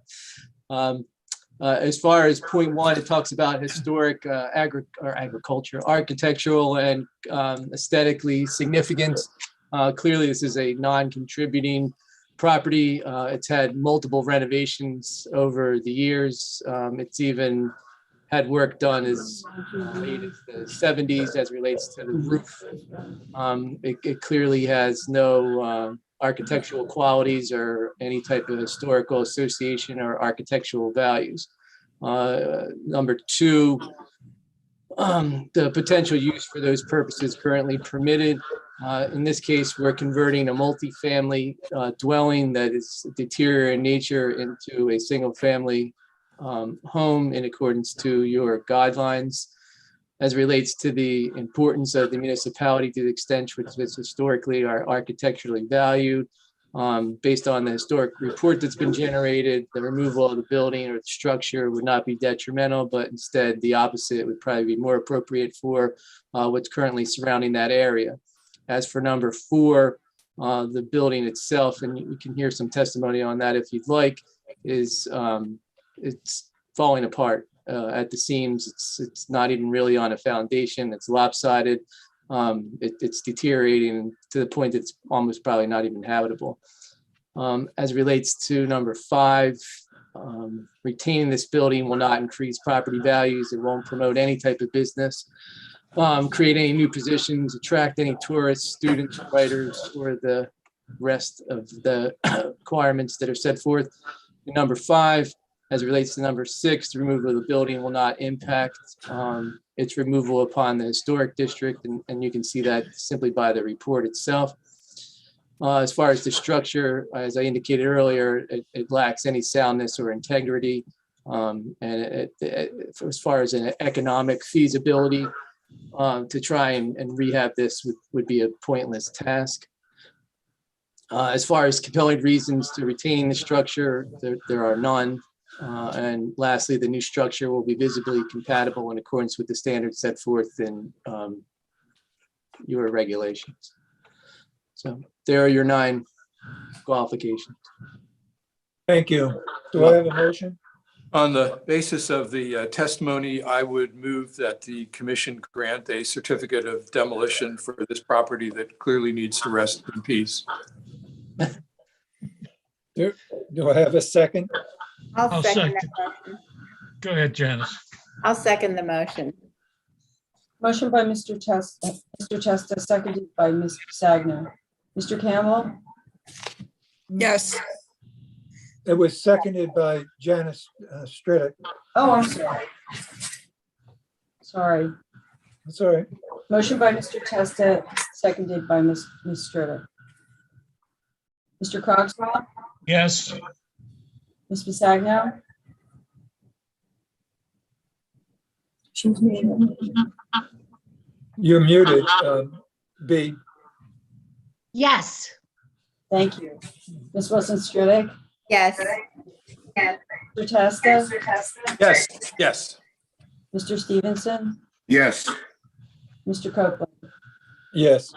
As far as point 1, it talks about historic architectural and aesthetically significant. Clearly, this is a non-contributing property. It's had multiple renovations over the years. It's even had work done as late as the 70s as relates to the roof. It clearly has no architectural qualities or any type of historical association or architectural values. Number 2, the potential use for those purposes currently permitted. In this case, we're converting a multifamily dwelling that is deteriorating in nature into a single-family home in accordance to your guidelines. As relates to the importance of the municipality to the extent which is historically are architecturally valued. Based on the historic report that's been generated, the removal of the building or the structure would not be detrimental, but instead the opposite would probably be more appropriate for what's currently surrounding that area. As for number 4, the building itself, and you can hear some testimony on that if you'd like, is it's falling apart at the seams. It's not even really on a foundation. It's lopsided. It's deteriorating to the point that it's almost probably not even habitable. As it relates to number 5, retaining this building will not increase property values. It won't promote any type of business, create any new positions, attract any tourists, students, writers, or the rest of the requirements that are set forth. And number 5, as it relates to number 6, the removal of the building will not impact its removal upon the historic district, and you can see that simply by the report itself. As far as the structure, as I indicated earlier, it lacks any soundness or integrity. And as far as an economic feasibility, to try and rehab this would be a pointless task. As far as compelling reasons to retain the structure, there are none. And lastly, the new structure will be visibly compatible in accordance with the standards set forth in your regulations. So there are your 9 qualifications. Thank you. Do I have a motion? On the basis of the testimony, I would move that the commission grant a certificate of demolition for this property that clearly needs to rest in peace. Do I have a second? I'll second that motion. Go ahead, Janice. I'll second the motion. Motion by Mr. Testa, seconded by Ms. Sagno. Mr. Campbell? Yes. It was seconded by Janice Stridick. Oh, I'm sorry. Sorry. That's all right. Motion by Mr. Testa, seconded by Ms. Stritter. Mr. Cogswell? Yes. Ms. Bisagno? She's muted. You're muted, B. Yes. Thank you. Ms. Wilson Stridick? Yes. Mr. Testa? Yes, yes. Mr. Stevenson? Yes. Mr. Copeland? Yes.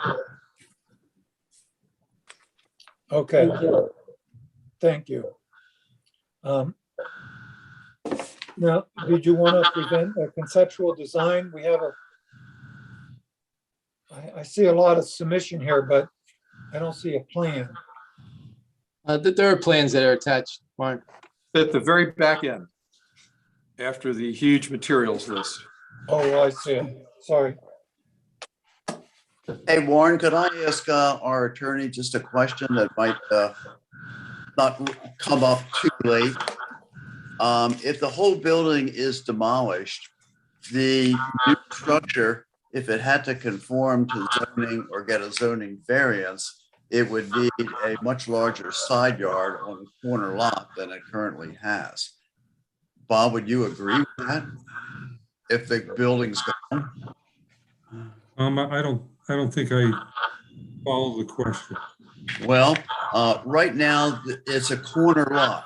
Okay, Thank you. thank you. Now, did you want to present a conceptual design? We have I see a lot of submission here, but I don't see a plan. There are plans that are attached, Mark. At the very back end, after the huge materials list. Oh, I see it. Sorry. Hey, Warren, could I ask our attorney just a question that might not come up too late? If the whole building is demolished, the new structure, if it had to conform to zoning or get a zoning variance, it would need a much larger side yard on the corner lot than it currently has. Bob, would you agree with that? If the building's gone? I don't think I follow the question. Well, right now, it's a corner lot.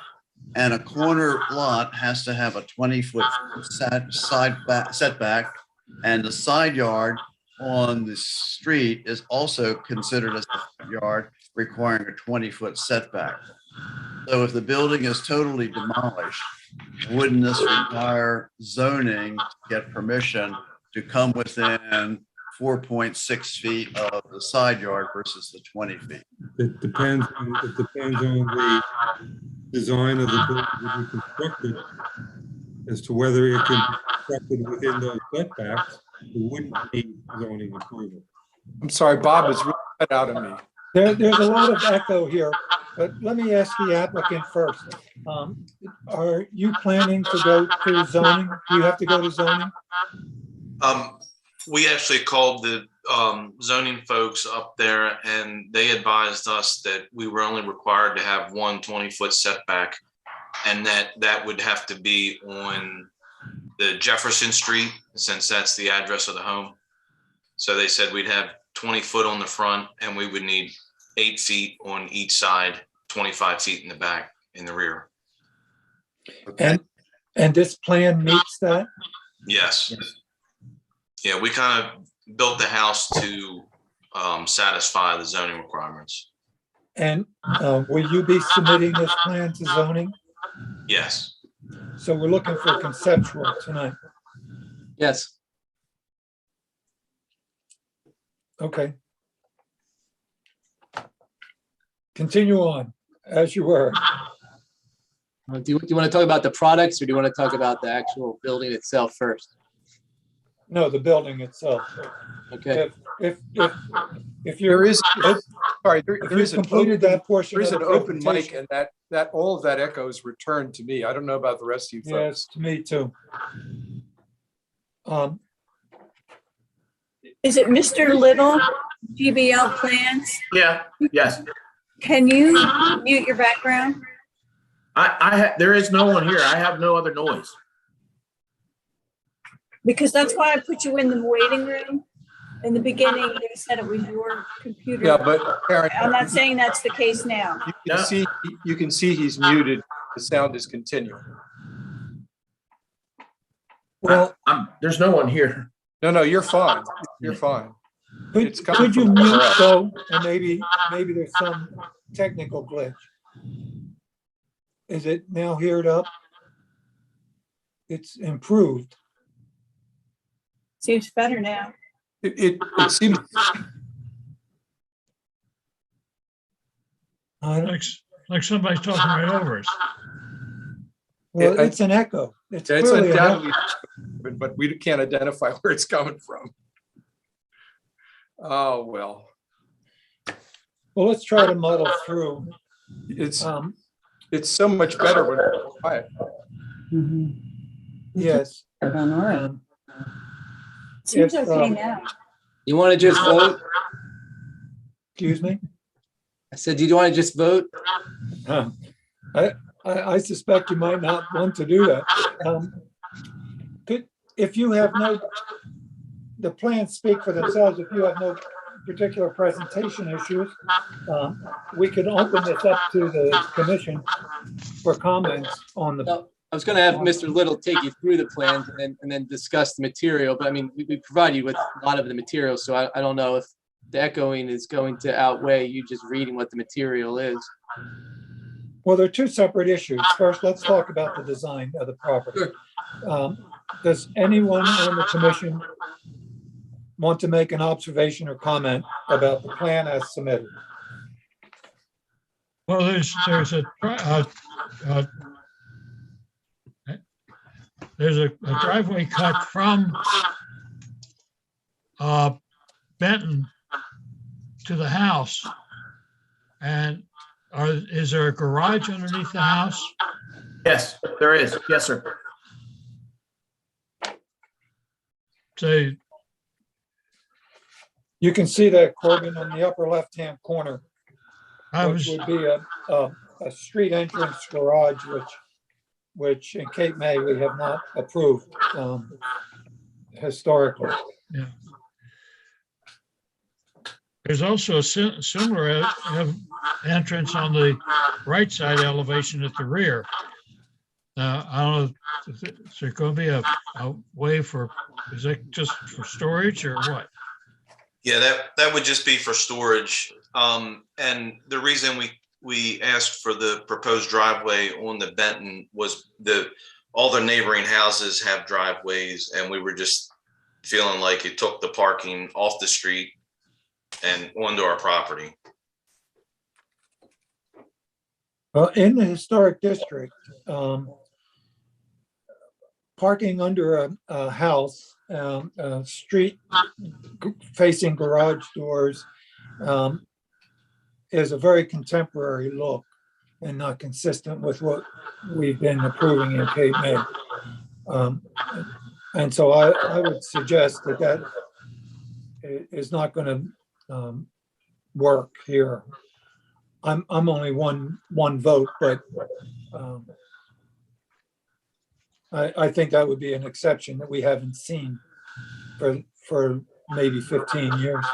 And a corner lot has to have a 20-foot setback. And the side yard on the street is also considered as a yard requiring a 20-foot setback. So if the building is totally demolished, wouldn't this require zoning to get permission to come within 4.6 feet of the side yard versus the 20 feet? It depends on the design of the building to be constructed as to whether it can be constructed within those setbacks. It wouldn't need zoning approval. I'm sorry, Bob is really cut out of me. There's a lot of echo here, but let me ask the applicant first. Are you planning to go to zoning? Do you have to go to zoning? We actually called the zoning folks up there and they advised us that we were only required to have one 20-foot setback and that would have to be on the Jefferson Street, since that's the address of the home. So they said we'd have 20 foot on the front and we would need 8 feet on each side, 25 feet in the back, in the rear. And this plan meets that? Yes. Yeah, we kind of built the house to satisfy the zoning requirements. And will you be submitting this plan to zoning? Yes. So we're looking for conceptual tonight. Yes. Okay. Continue on as you were. Do you want to talk about the products or do you want to talk about the actual building itself first? No, the building itself. Okay. If you're, Sorry, there is completed that portion. There is of an the open mic, presentation. and that all of that echo is returned to me. I don't know about the rest of you folks. Yes, to me too. Is it Mr. Little, GBL Plans? Yeah, yes. Can you mute your background? There is no one here. I have no other noise. Because that's why I put you in the waiting room. In the beginning, they said it was your computer. Yeah, but Karen, I'm not saying that's the case now. you can see he's muted. The sound is continuing. Well, There's no one here. No, you're fine. You're fine. It's coming could you from mute somewhere else. though, and maybe there's some technical glitch. Is it now heard up? It's improved. Seems better now. It seems. Like somebody's talking right over us. Well, it's an echo. It's It's clearly an undoubtedly, echo. but we can't identify where it's coming from. Oh, well. Well, let's try to muddle through. It's so much better when it's quiet. Yes. Seems If, okay now. You want to just vote? Excuse me? I said, do you want to just vote? I suspect you might not want to do that. If you have the plans speak for themselves. If you have no particular presentation issues, we could open this up to the commission for comments on the. No, I was going to have Mr. Little take you through the plans and then discuss the material, but I mean, we provide you with a lot of the material, so I don't know if the echoing is going to outweigh you just reading what the material is. Well, there are two separate issues. First, let's talk about the design of the property. Does anyone on the commission want to make an observation or comment about the plan as submitted? Well, there's a driveway cut from Benton to the house. And is there a garage underneath the house? Yes, there is. Yes, sir. So You can see that, Corbin, on the upper left-hand corner, which would be a street entrance garage, which in Cape May we have not approved historically. Yeah. There's also a similar entrance on the right side elevation at the rear. I don't know, is there going to be a way for, is that just for storage or what? Yeah, that would just be for storage. And the reason we asked for the proposed driveway on the Benton was all the neighboring houses have driveways, and we were just feeling like it took the parking off the street and onto our property. Well, in the historic district, parking under a house, street facing garage doors, is a very contemporary look and not consistent with what we've been approving in Cape May. And so I would suggest that is not going to work here. I'm only one vote, but I think that would be an exception that we haven't seen for maybe 15 years.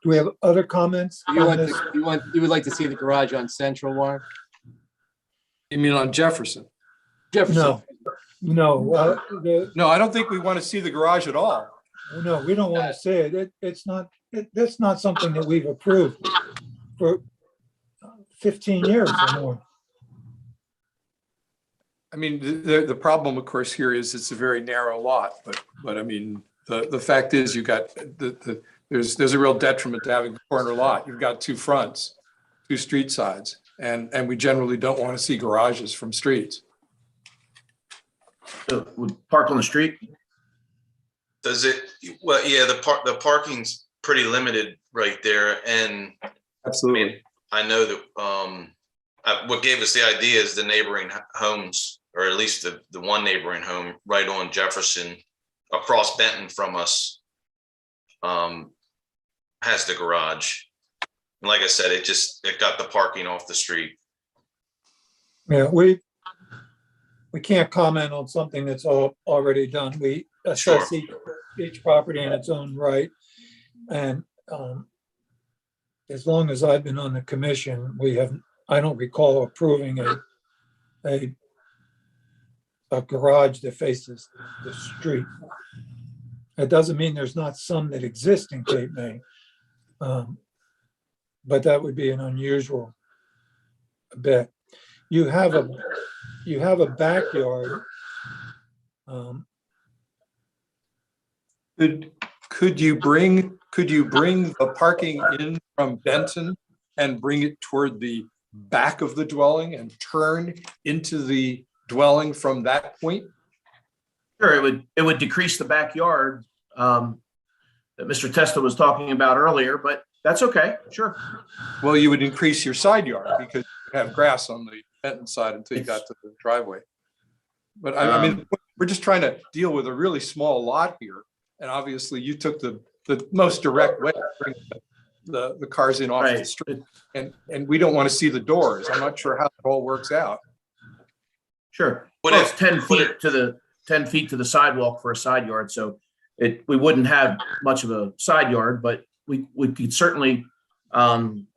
Do we have other comments? You would like to see the garage on Central, Warren? You mean on Jefferson? Jefferson. No. No, I don't think we want to see the garage at all. No, we don't want to see it. That's not something that we've approved for 15 years or more. I mean, the problem, of course, here is it's a very narrow lot, but I mean, the fact is you got there's a real detriment to having a corner lot. You've got two fronts, two street sides, and we generally don't want to see garages from streets. So would park on the street? Does it? Well, yeah, the parking's pretty limited right there, and absolutely, I know that what gave us the idea is the neighboring homes, or at least the one neighboring home right on Jefferson, across Benton from us, has the garage. And like I said, it got the parking off the street. Yeah, we can't comment on something that's already done. We assess each property in its own right. And as long as I've been on the commission, I don't recall approving a garage that faces the street. It doesn't mean there's not some that exist in Cape May. But that would be an unusual bit. You have a backyard. Could you bring the parking in from Benton and bring it toward the back of the dwelling and turn into the dwelling from that point? Sure, it would decrease the backyard that Mr. Testa was talking about earlier, but that's okay, sure. Well, you would increase your side yard because you have grass on the Benton side until you got to the driveway. But I mean, we're just trying to deal with a really small lot here. And obviously you took the most direct way to bring the cars in off the street. And we don't want to see the doors. I'm not sure how it all works out. Sure. Well, it's 10 feet to the sidewalk for a side yard, so we wouldn't have much of a side yard, but we could certainly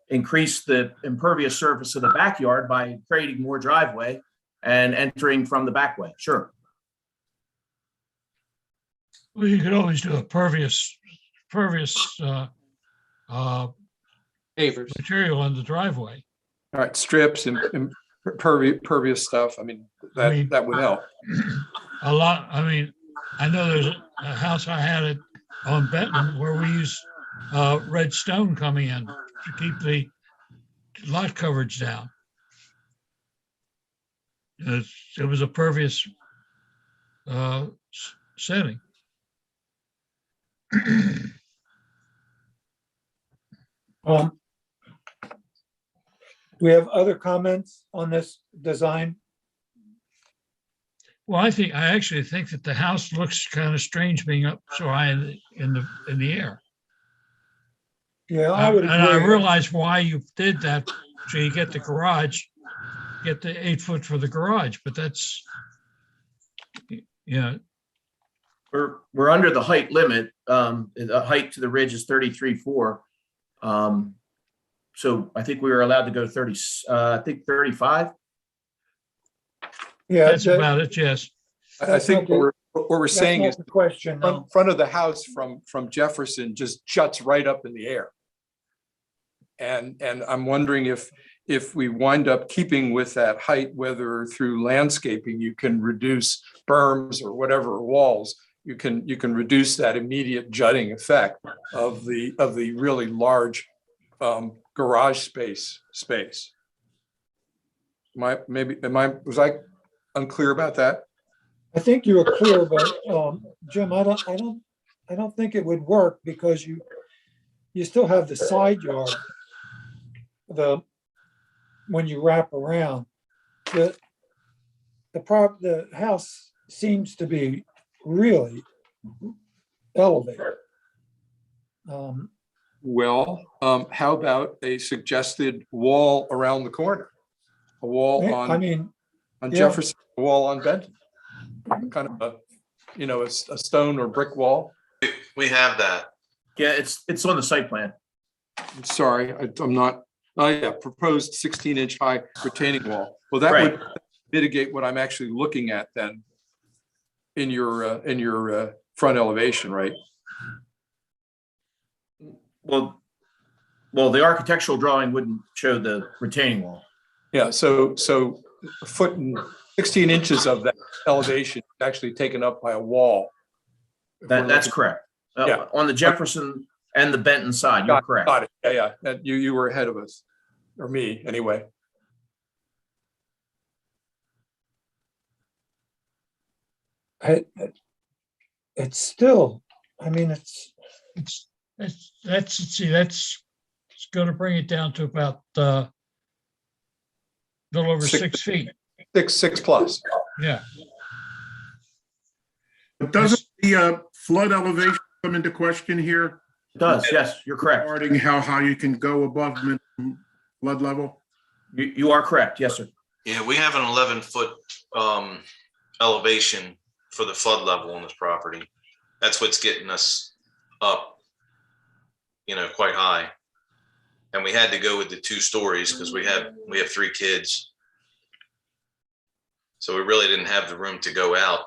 increase the impervious surface of the backyard by creating more driveway and entering from the back way. Sure. Well, you could always do a pervious Pavers. material on the driveway. All right, strips and pervious stuff. I mean, that would help. A lot. I mean, I know there's a house I had it on Benton where we use red stone coming in to keep the lot coverage down. It was a pervious setting. Do we have other comments on this design? Well, I actually think that the house looks kind of strange being up so high in the air. Yeah, I would agree. And I realize why you did that, so you get the garage, get the 8 foot for the garage, but that's, yeah. We're under the height limit. The height to the ridge is 33.4. So I think we were allowed to go 35. Yeah, that's about it. Yes. I think what we're saying is the question. Front of the house from Jefferson just juts right up in the air. And I'm wondering if we wind up keeping with that height, whether through landscaping, you can reduce berms or whatever walls, you can reduce that immediate jutting effect of the really large garage space. Was I unclear about that? I think you were clear, but Jim, I don't think it would work because you still have the side yard. When you wrap around, the house seems to be really elevated. Well, how about a suggested wall around the corner? A wall on Jefferson, a wall on Benton, kind of a stone or brick wall. We have that. Yeah, it's on the site plan. I'm sorry, I'm not. Oh yeah, proposed 16-inch high retaining wall. Well, that Right. would mitigate what I'm actually looking at then in your front elevation, right? Well, the architectural drawing wouldn't show the retaining wall. Yeah, so a foot and 16 inches of that elevation is actually taken up by a wall. That's correct. Yeah. On the Jefferson and the Benton side, you're correct. Got it. Yeah. You were ahead of us, or me anyway. It's still, I mean, That's going to bring it down to about a little over 6 feet. Six plus. Yeah. But doesn't the flood elevation come into question here? It does, yes, you're correct. Regarding how high you can go above minimum flood level? You are correct, yes, sir. Yeah, we have an 11-foot elevation for the flood level on this property. That's what's getting us up, quite high. And we had to go with the 2 stories because we have 3 kids. So we really didn't have the room to go out.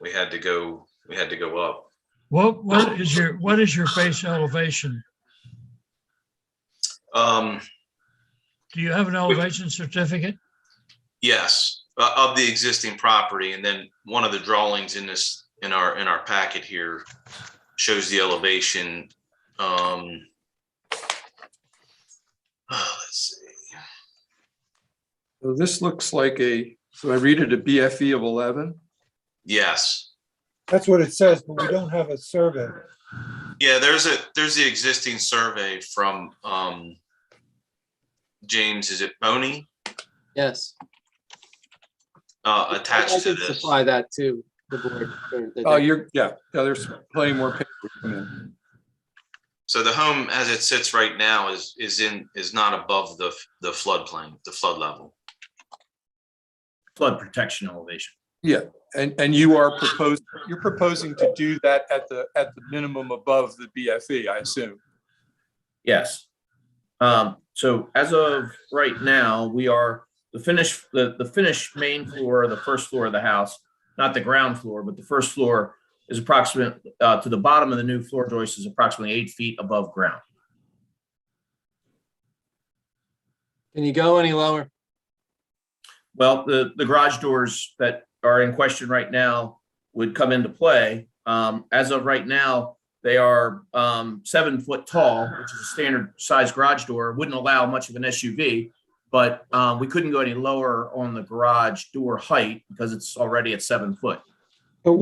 We had to go up. What is your base elevation? Do you have an elevation certificate? Yes, of the existing property. And then one of the drawings in our packet here shows the elevation. Let's see. So this looks like so I read it a BFE of 11. Yes. That's what it says, but we don't have a survey. Yeah, there's the existing survey from James, is it Boney? Yes. Attached I to could this. supply that to the board. There's plenty more paper coming in. So the home as it sits right now is not above the floodplain, the flood level. Flood protection elevation. Yeah, and you're proposing to do that at the minimum above the BFE, I assume. Yes. So as of right now, we are the finished main floor, the first floor of the house, not the ground floor, but the first floor is approximate to the bottom of the new floor joist is approximately 8 feet above ground. Can you go any lower? Well, the garage doors that are in question right now would come into play. As of right now, they are 7 foot tall, which is a standard size garage door. Wouldn't allow much of an SUV, but we couldn't go any lower on the garage door height because it's already at 7 foot. But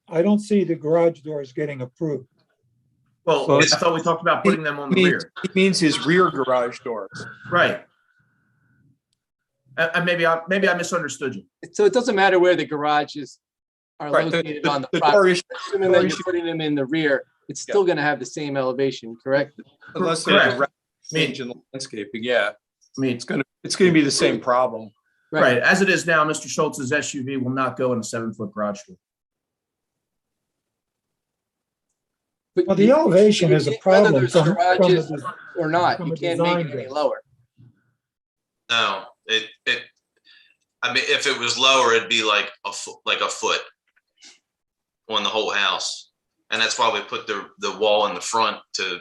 I don't see the garage doors getting approved. Well, I thought we talked about putting them on the rear. He means his rear garage doors. Right. Maybe I misunderstood you. So it doesn't matter where the garages are Right, located the- on the the property. door Assuming that you're putting them in the rear, it's still going to have the same elevation, correct? Unless there's a Correct. rapid change in landscaping, yeah. I mean, It's gonna be the same problem. right. As it is now, Mr. Schultz's SUV will not go in a 7 foot garage door. But Well, the elevation you is a can't- whether problem there's from garages the- or not, from you a can't make design it any base. lower. No, I mean, if it was lower, it'd be like a foot on the whole house. And that's why we put the wall in the front to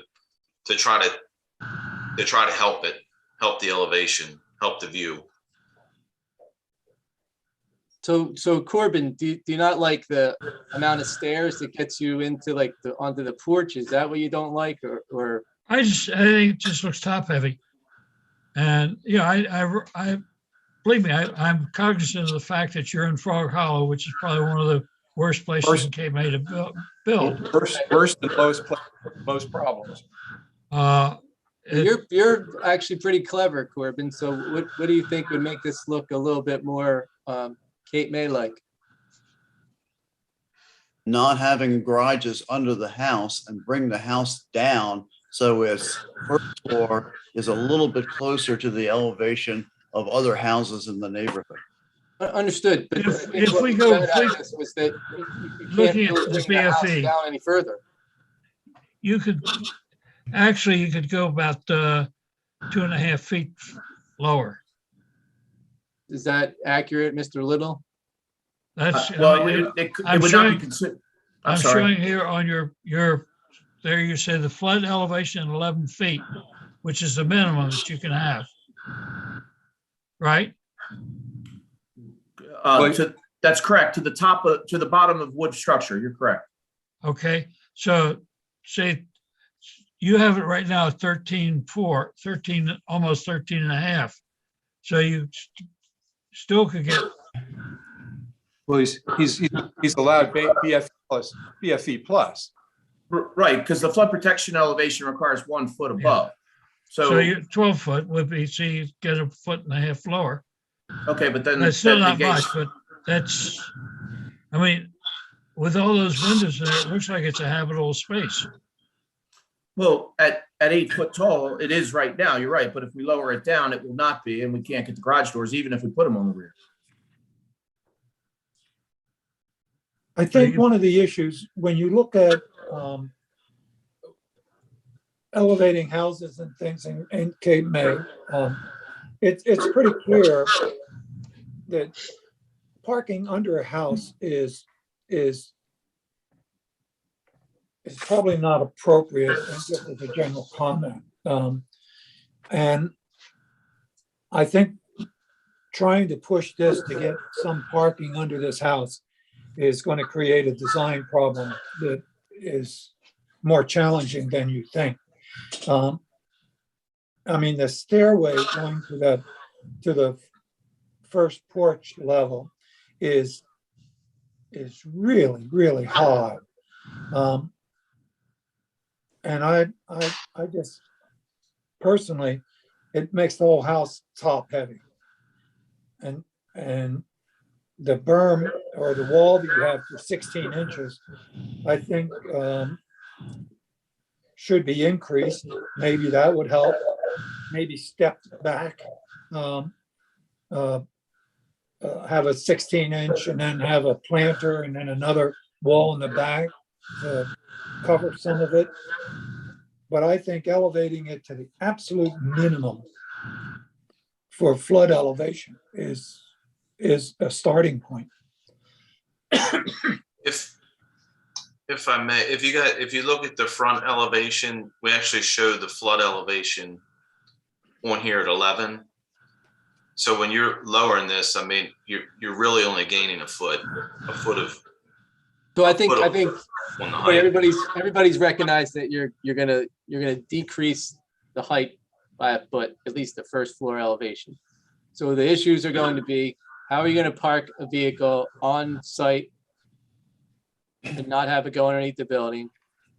try to help the elevation, help the view. So Corbin, do you not like the amount of stairs that gets you into onto the porch? Is that what you don't like, or? I think it just looks top heavy. And, I believe me, I'm cognizant of the fact that you're in Frog Hollow, which is probably one of the worst places in Cape May to build. Worse than most problems. You're actually pretty clever, Corbin. So what do you think would make this look a little bit more Cape May-like? Not having garages under the house and bring the house down so its first floor is a little bit closer to the elevation of other houses in the neighborhood. Understood. But If we go, was that you can't looking at really the bring the house BFE. down any further. you could go about 2.5 feet lower. Is that accurate, Mr. Little? That's, Well, it I'm would not be considered. I'm sorry. showing here on your, there you say the flood elevation 11 feet, which is the minimum that you can have. Right? That's correct. To the bottom of wood structure. You're correct. Okay. So say you have it right now at 13.4, almost 13 and a half. So you still could get. Well, he's allowed BFE plus. Right, because the flood protection elevation requires 1 foot above. So your 12 foot would be, so you get 1.5 foot lower. Okay, but then That's still that not much, but that's, I mean, with all those windows there, it looks like it's a habitable space. Well, at 8 foot tall, it is right now. You're right, but if we lower it down, it will not be, and we can't get the garage doors even if we put them on the rear. I think one of the issues, when you look at elevating houses and things in Cape May, it's pretty clear that parking under a house is probably not appropriate, and just as a general comment. And I think trying to push this to get some parking under this house is going to create a design problem that is more challenging than you think. I mean, the stairway going to the first porch level is really, really high. And I just personally, it makes the whole house top heavy. And the berm or the wall that you have for 16 inches, I think should be increased. Maybe that would help. Maybe stepped back, have a 16-inch and then have a planter and then another wall in the back to cover some of it. But I think elevating it to the absolute minimum for flood elevation is a starting point. If I may, if you look at the front elevation, we actually show the flood elevation on here at 11. So when you're lowering this, I mean, you're really only gaining a foot of. So I think on the height. everybody's recognized that you're gonna decrease the height by a foot, at least the first floor elevation. So the issues are going to be, how are you going to park a vehicle on site and not have it go underneath the building?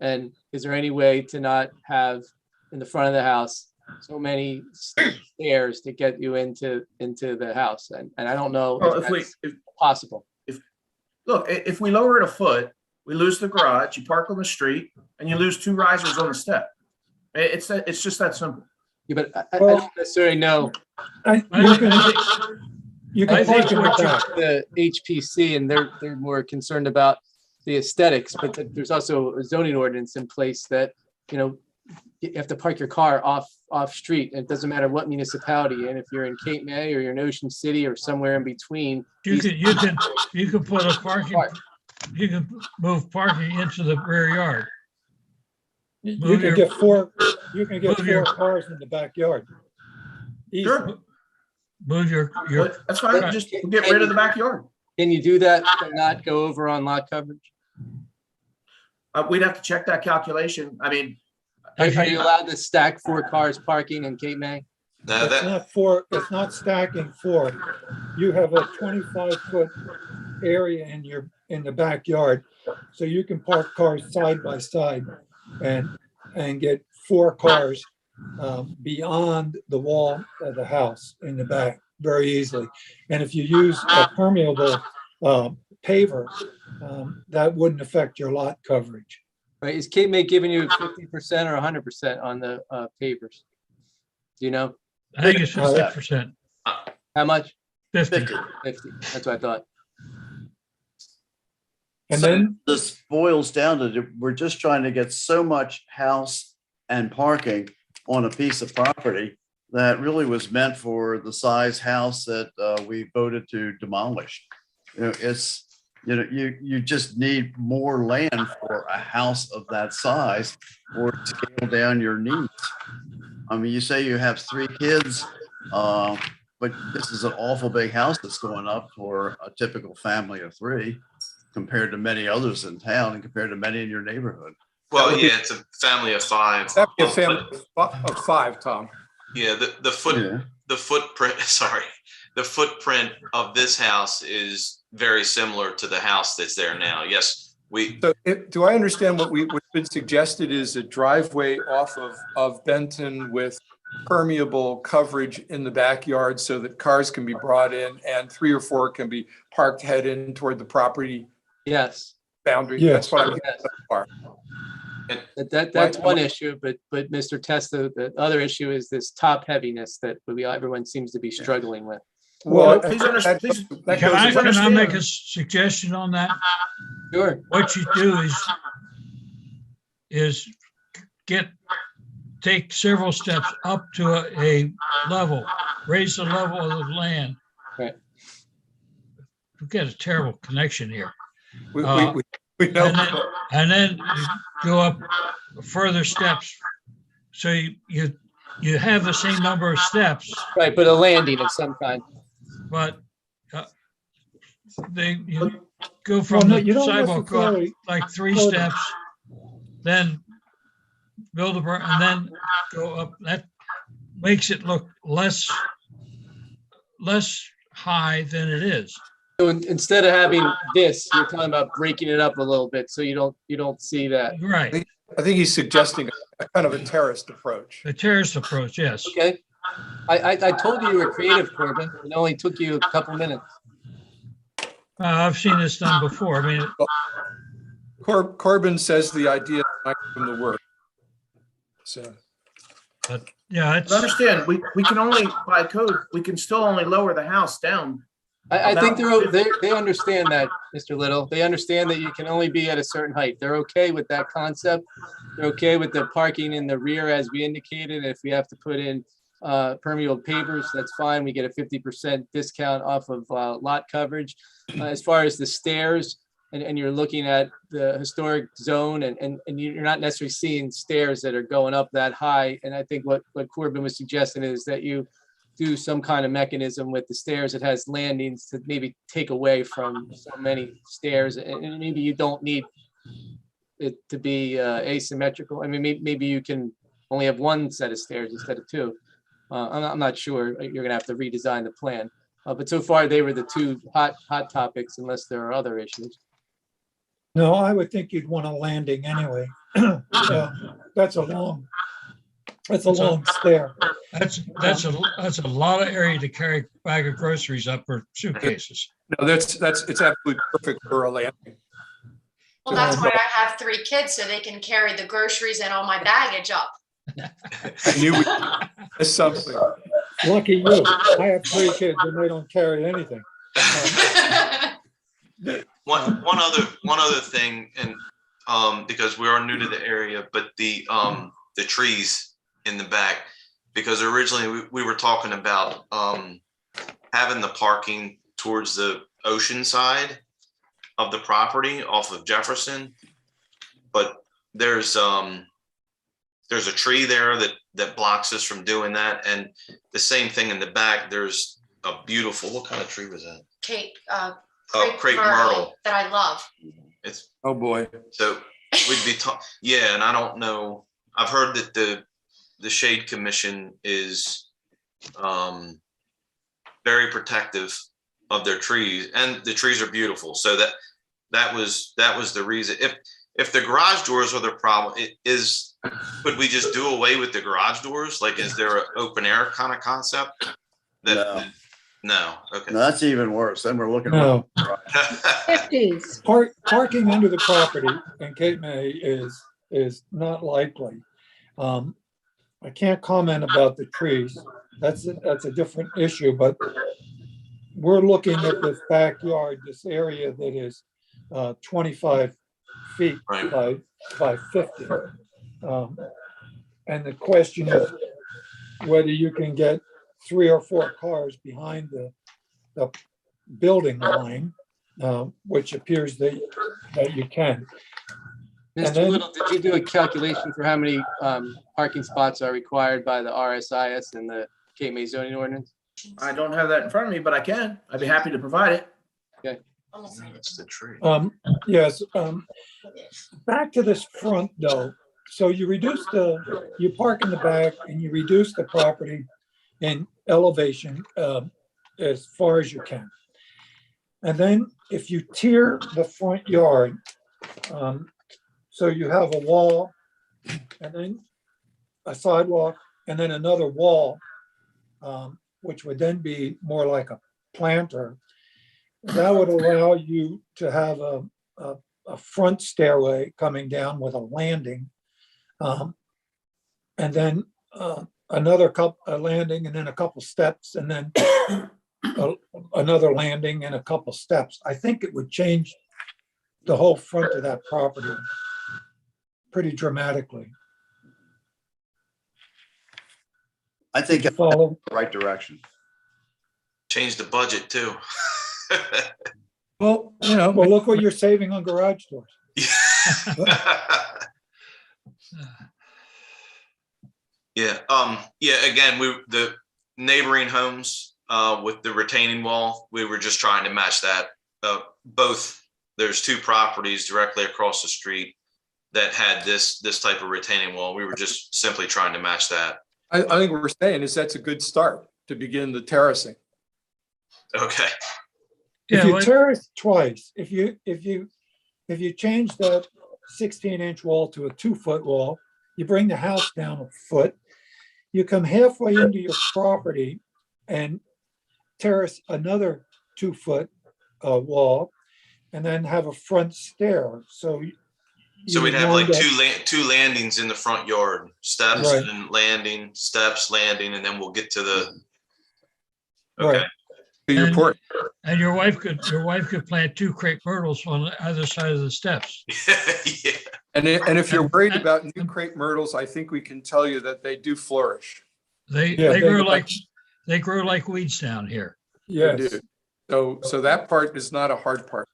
And is there any way to not have in the front of the house so many stairs to get you into the house? And I don't know Well, if possible. Look, if we lower it a foot, we lose the garage, you park on the street, and you lose 2 risers on the step. It's just that simple. Yeah, but I don't necessarily know. You I can think park in the back. the HPC, and they're more concerned about the aesthetics, but there's also a zoning ordinance in place that, you have to park your car off street. And it doesn't matter what municipality. And if you're in Cape May or you're in Ocean City or somewhere in between, You can put a parking, you can move parking into the rear yard. You can get four cars in the backyard. Sure. Move your. That's fine. Just get rid of the backyard. Can you do that and not go over on lot coverage? We'd have to check that calculation. I mean, Are you allowed to stack 4 cars parking in Cape May? It's not stacking 4. You have a 25-foot area in the backyard, so you can park cars side by side and get 4 cars beyond the wall of the house in the back very easily. And if you use a permeable paver, that wouldn't affect your lot coverage. Right, is Cape May giving you 50% or 100% on the pavers? Do you know? I think it's 50%. How much? 50. 50, that's what I thought. And then this boils down to, we're just trying to get so much house and parking on a piece of property that really was meant for the size house that we voted to demolish. You just need more land for a house of that size or scale down your needs. I mean, you say you have 3 kids, but this is an awful big house that's going up for a typical family of 3 compared to many others in town and compared to many in your neighborhood. Well, yeah, it's a family of 5. That'd be a family of 5, Tom. Yeah, the footprint, sorry, the footprint of this house is very similar to the house that's there now. Yes, So do I understand what's been suggested is a driveway off of Benton with permeable coverage in the backyard so that cars can be brought in and 3 or 4 can be parked head in toward the property Yes. boundary? Yes. That's what I'm getting so far. That's one issue, but Mr. Testa, the other issue is this top heaviness that everyone seems to be struggling with. Well, Please understand, please. Can I understand. make a suggestion on that? Sure. What you do is take several steps up to a level, raise the level of the land. Right. We get a terrible connection here. We know. And then you go up further steps. So you have the same number of steps, Right, but a landing of some kind. but you go from no, the you don't sidewalk up necessarily like 3 put- steps, then build a berm, and then go up. That makes it look less high than it is. So instead of having this, you're talking about breaking it up a little bit so you don't see that. Right. I think he's suggesting a kind of a terraced approach. The terraced approach, yes. Okay. I told you were creative, Corbin. It only took you a couple minutes. I've seen this done before. I mean, Corbin says the idea is not from the work. So, but yeah, But understand, we can only, by code, we can still only lower the house down. I think they understand that, Mr. Little. They understand that you can only be at a certain height. They're okay with that concept. They're okay with the parking in the rear as we indicated. If we have to put in permeable pavers, that's fine. We get a 50% discount off of lot coverage. As far as the stairs, and you're looking at the historic zone and you're not necessarily seeing stairs that are going up that high. And I think what Corbin was suggesting is that you do some kind of mechanism with the stairs that has landings to maybe take away from so many stairs. And maybe you don't need it to be asymmetrical. I mean, maybe you can only have 1 set of stairs instead of 2. I'm not sure. You're gonna have to redesign the plan. But so far they were the 2 hot topics, unless there are other issues. No, I would think you'd want a landing anyway. That's a long stair. That's a lot of area to carry a bag of groceries up or suitcases. no, it's absolutely perfect for a landing. Well, that's why I have 3 kids, so they can carry the groceries and all my baggage up. I knew we missed something. Lucky you. I have 3 kids and they don't carry anything. One other thing, and because we are new to the area, but the trees in the back, because originally we were talking about having the parking towards the ocean side of the property off of Jefferson, but there's a tree there that blocks us from doing that, and the same thing in the back. There's a beautiful, what kind of tree was that? Crepe myrtle that I love. It's, oh boy. So we'd be yeah, and I don't know. I've heard that the Shade Commission is very protective of their trees, and the trees are beautiful. So that was the reason. If the garage doors are the problem, could we just do away with the garage doors? Like, is there an open air kind of concept? No. Okay. No, that's even worse. Then we're looking. No. At 50s. Parking under the property in Cape May is not likely. I can't comment about the trees. That's a different issue, but we're looking at this backyard, this area that is 25 feet by 50. And the question is whether you can get 3 or 4 cars behind the building line, which appears that you can. Mr. Little, did you do a calculation for how many parking spots are required by the RSIS and the Cape May zoning ordinance? I don't have that in front of me, but I can. I'd be happy to provide it. Okay. It's the tree. Yes. Back to this front though. So you park in the back and you reduce the property in elevation as far as you can. And then if you tier the front yard, so you have a wall and then a sidewalk and then another wall, which would then be more like a planter. That would allow you to have a front stairway coming down with a landing. And then a landing and then a couple steps and then another landing and a couple steps. I think it would change the whole front of that property pretty dramatically. I think Did you it's follow? the right direction. Change the budget too. Well, Well, look what you're saving on garage doors. Yeah, again, the neighboring homes, with the retaining wall, we were just trying to match that. There's two properties directly across the street that had this type of retaining wall. We were just simply trying to match that. I think what we're saying is that's a good start to begin the terracing. Okay. If you terrace twice, if you change the 16-inch wall to a 2-foot wall, you bring the house down a foot, you come halfway into your property and terrace another 2-foot wall, and then have a front stair. So we'd have like two landings in the front yard, steps Right. and landing, steps, landing, and then we'll get to the. Right. To your point. And your wife could plant 2 crepe myrtles on either side of the steps. Yeah. And if you're worried about new crepe myrtles, I think we can tell you that they do flourish. They grow like weeds down here. They do. So that part is not a hard part.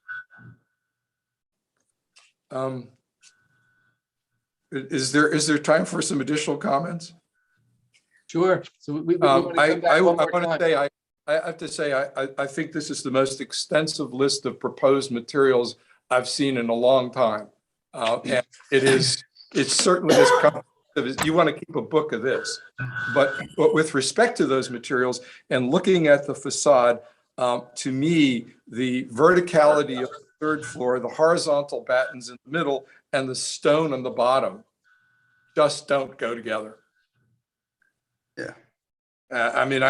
Is there time for some additional comments? Sure. So we I want to come back one more want to time. say, I have to say, I think this is the most extensive list of proposed materials I've seen in a long time. And it's certainly as comprehensive as you want to keep a book of this. But with respect to those materials and looking at the facade, to me, the verticality of the third floor, the horizontal battens in the middle, and the stone on the bottom just don't go together. Yeah. I mean,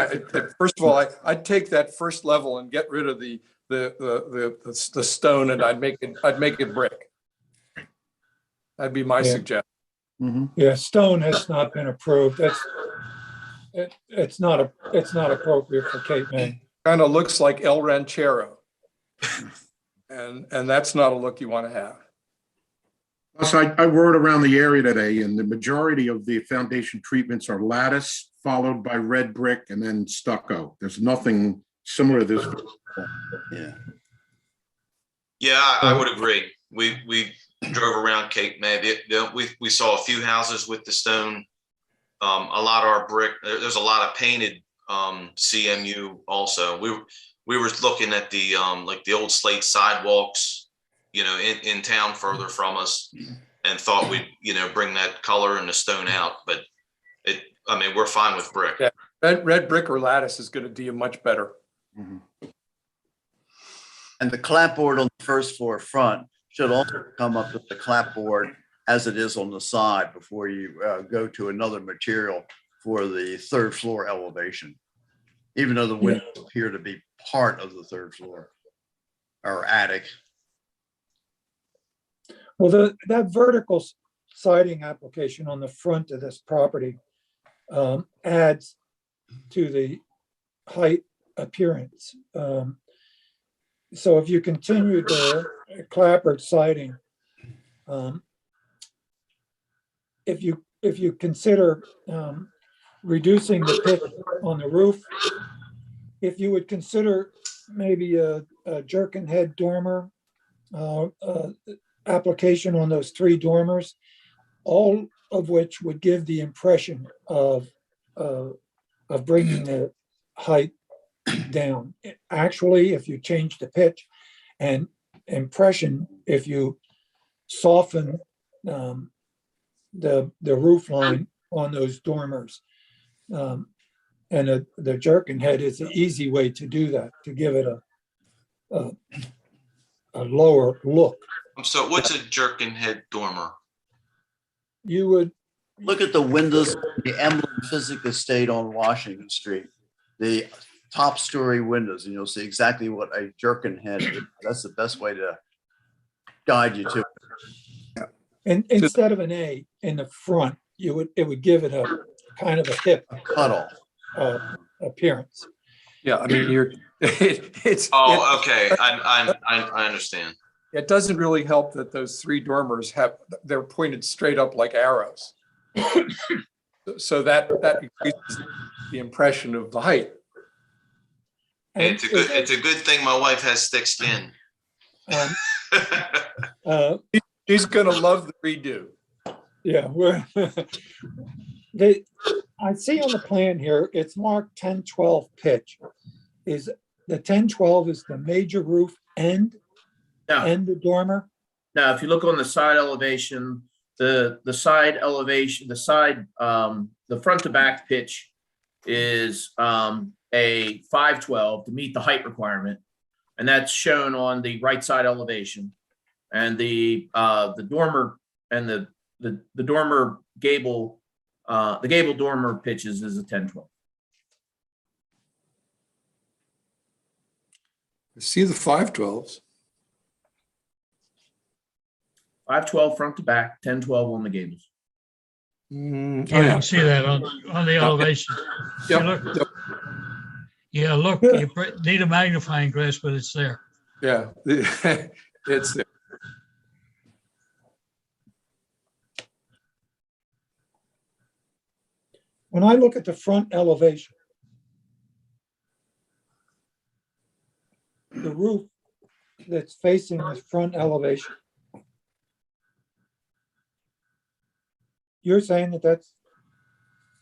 first of all, I'd take that first level and get rid of the stone, and I'd make it brick. That'd be my suggestion. Yeah, stone has not been approved. It's not appropriate for Cape May. Kind of looks like El Ranchero, and that's not a look you want to have. Plus, I rode around the area today, and the majority of the foundation treatments are lattice, followed by red brick, and then stucco. There's nothing similar to this. Yeah. Yeah, I would agree. We drove around Cape May. We saw a few houses with the stone. A lot of our brick. There's a lot of painted CMU also. We were looking at the like the old slate sidewalks, in town further from us, and thought we'd bring that color and the stone out. But we're fine with brick. Yeah, red brick or lattice is going to do you much better. And the clapboard on the first floor front should also come up with the clapboard as it is on the side before you go to another material for the third floor elevation, even though the windows appear to be part of the third floor or attic. Well, that vertical siding application on the front of this property adds to the height appearance. So if you continue the clapboard siding, if you consider reducing the pitch on the roof, if you would consider maybe a jerkin head dormer application on those 3 dormers, all of which would give the impression of bringing the height down. Actually, if you change the pitch, and impression if you soften the roof line on those dormers. And the jerkin head is an easy way to do that, to give it a lower look. So what's a jerkin head dormer? You would look at the windows, the Emblem Physic Estate on Washington Street, the top story windows, and you'll see exactly what a jerkin head is. That's the best way to guide you to it. And instead of an A in the front, it would give it a kind of a hip cutoff appearance. Yeah, I mean, it's. Oh, okay. I understand. It doesn't really help that those three dormers they're pointed straight up like arrows. So that increases the impression of the height. It's a good thing my wife has thick skin. She's gonna love the redo. Yeah, I see on the plan here, it's marked 10-12 pitch. Is the 10-12 is the major roof and the dormer? Now, if you look on the side elevation, the side elevation, the front to back pitch is a 512 to meet the height requirement. And that's shown on the right side elevation. And the dormer and the dormer gable, the gable dormer pitches is a 10-12. See the 512s. 512 front to back, 10-12 on the gables. Yeah, you can see that on the elevation. Yeah, look, you need a magnifying glass, but it's there. Yeah, it's there. When I look at the front elevation, the roof that's facing the front elevation, you're saying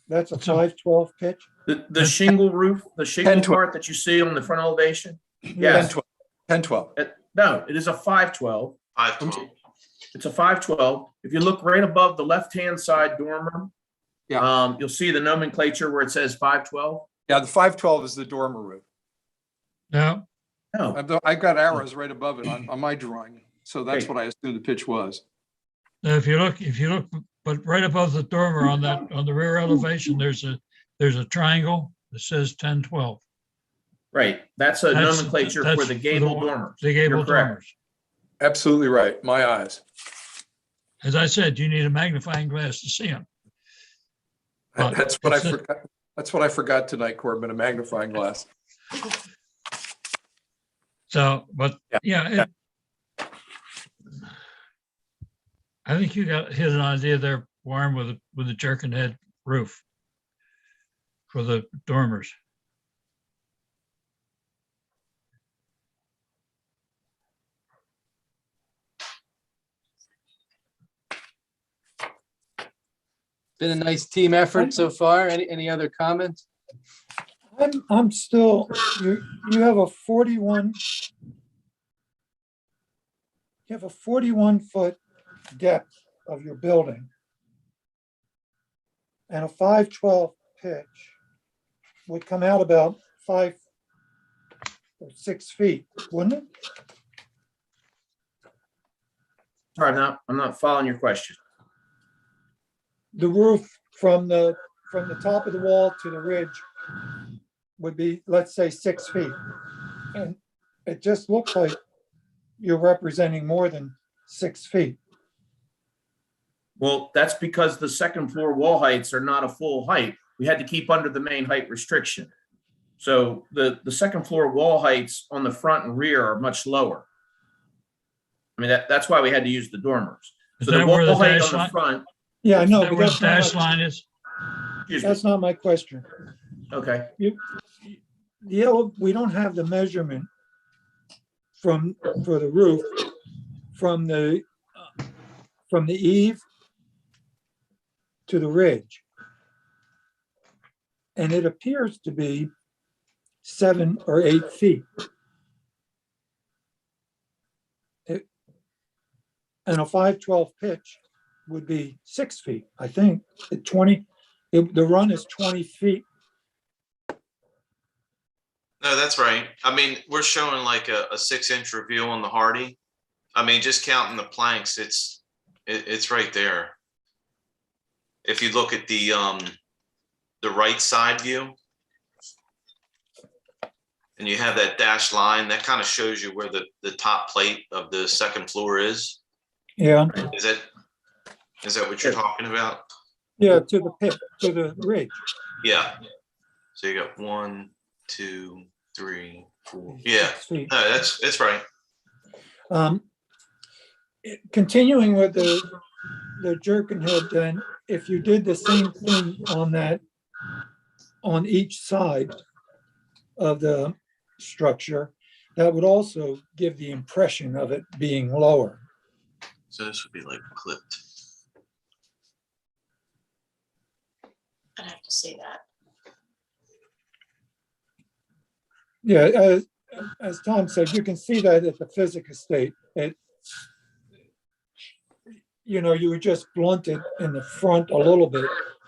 that's a 512 pitch? The shingle roof, the shingle part that you see on the front elevation? Yes. 10-12. No, it is a 512. 512. It's a 512. If you look right above the left-hand side dormer, you'll see the nomenclature where it says 512. Yeah, the 512 is the dormer roof. No. No. I got arrows right above it on my drawing. So that's what I assumed the pitch was. Now, if you look, but right above the dormer on the rear elevation, there's a triangle that says 10-12. Right. That's a nomenclature for the gable dormers. The gable dormers. Absolutely right. My eyes. As I said, you need a magnifying glass to see them. That's what I forgot. That's what I forgot tonight, Corbin, a magnifying glass. So, but yeah, I think you hit an idea there, Warren, with the jerkin head roof for the dormers. Been a nice team effort so far. Any other comments? I'm still, you have a 41 foot depth of your building and a 512 pitch would come out about 5 or 6 feet, wouldn't it? Sorry, I'm not following your question. The roof from the top of the wall to the ridge would be, let's say, 6 feet. And it just looks like you're representing more than 6 feet. Well, that's because the second floor wall heights are not a full height. We had to keep under the main height restriction. So the second floor wall heights on the front and rear are much lower. I mean, that's why we had to use the dormers. So the wall height on the front. Yeah, I know. Is that where the dash line is? That's not my question. Okay. We don't have the measurement for the roof from the eave to the ridge. And it appears to be 7 or 8 feet. And a 512 pitch would be 6 feet, I think. The run is 20 feet. No, that's right. I mean, we're showing like a 6-inch reveal on the Hardy. I mean, just counting the planks, it's right there. If you look at the right side view, and you have that dashed line, that kind of shows you where the top plate of the second floor is. Yeah. Is that what you're talking about? Yeah, to the ridge. Yeah. So you got 1, 2, 3, 4. Yeah, 6 feet. no, it's right. Continuing with the jerkin head, then if you did the same thing on that, on each side of the structure, that would also give the impression of it being lower. So this would be like clipped. I'd have to see that. Yeah, as Tom said, you can see that at the physical state. You would just blunt it in the front a little bit,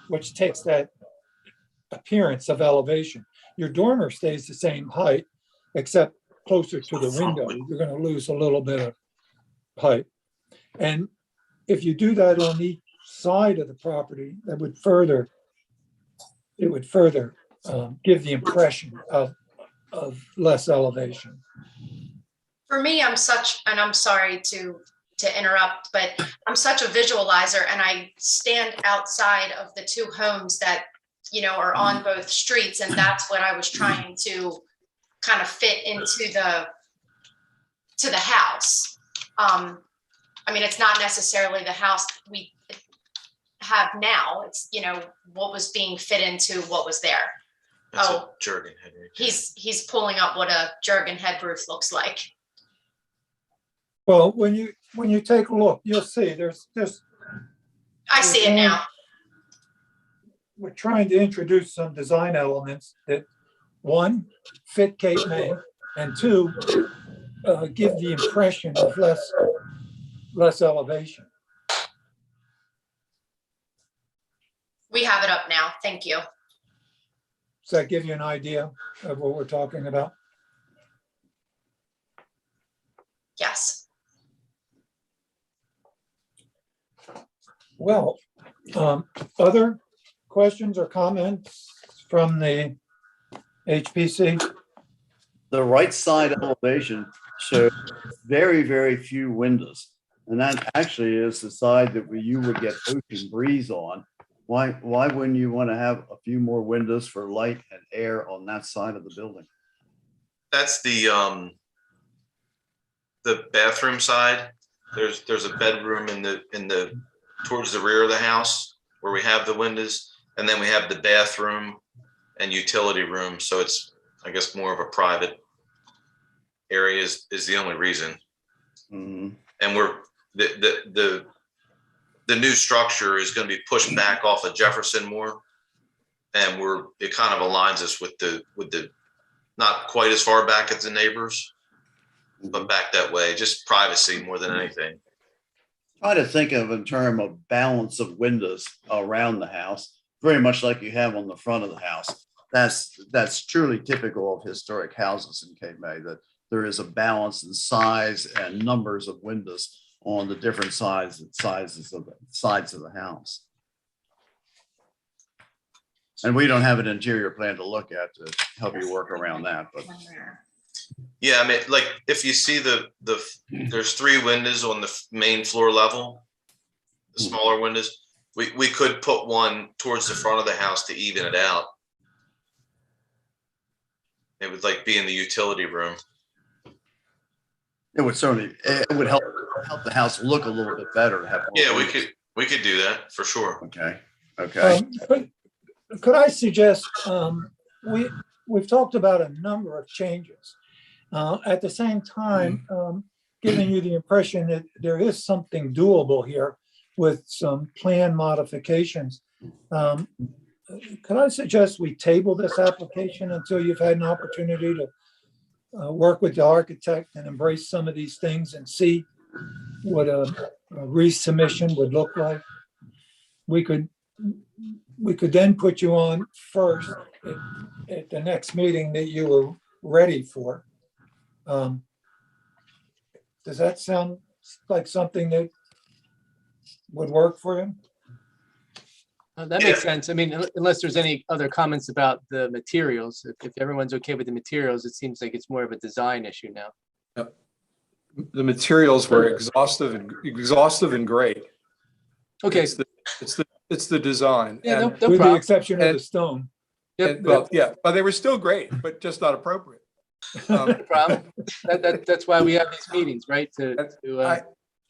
which takes that appearance of elevation. Your dormer stays the same height, except closer to the window. You're going to lose a little bit of height. And if you do that on each side of the property, it would further give the impression of less elevation. For me, I'm sorry to interrupt, but I'm such a visualizer, and I stand outside of the two homes that, are on both streets. And that's what I was trying to kind of fit into the house. I mean, it's not necessarily the house we have now. It's, what was being fit into what was there. That's a Jergen head right there. He's pulling up what a Jergen head roof looks like. Well, when you take a look, you'll see there's I see it now. We're trying to introduce some design elements that, one, fit Cape May, and two, give the impression of less elevation. We have it up now. Thank you. Does that give you an idea of what we're talking about? Yes. Well, other questions or comments from the HPC? The right side elevation shows very, very few windows. And that actually is the side that you would get ocean breeze on. Why wouldn't you want to have a few more windows for light and air on that side of the building? That's the bathroom side. There's a bedroom in the towards the rear of the house where we have the windows, and then we have the bathroom and utility room. So it's, I guess, more of a private area is the only reason. Mm-hmm. And the new structure is going to be pushed back off of Jefferson more, and it kind of aligns us with the not quite as far back as the neighbors, but back that way, just privacy more than anything. Try to think of in terms of balance of windows around the house, very much like you have on the front of the house. That's truly typical of historic houses in Cape May, that there is a balance in size and numbers of windows on the different sizes of the house. And we don't have an interior plan to look at to help you work around that, but. Yeah, I mean, like if you see there's 3 windows on the main floor level, the smaller windows. We could put one towards the front of the house to even it out. It would like be in the utility room. It would certainly, it would help the house look a little bit better. Yeah, we could do that for sure. Okay. Could I suggest, we've talked about a number of changes. At the same time, giving you the impression that there is something doable here with some plan modifications. Could I suggest we table this application until you've had an opportunity to work with the architect and embrace some of these things and see what a resubmission would look like? We could then put you on first at the next meeting that you were ready for. Does that sound like something that would work for you? That makes sense. I mean, unless there's any other comments about the materials, if everyone's okay with the materials, it seems like it's more of a design issue now. Yep. The materials were exhaustive and great. Okay. It's the design. Yeah, and, no with problem. the exception of the stone. But they were still great, but just not appropriate. Um, Problem. That's why we have these meetings, right? I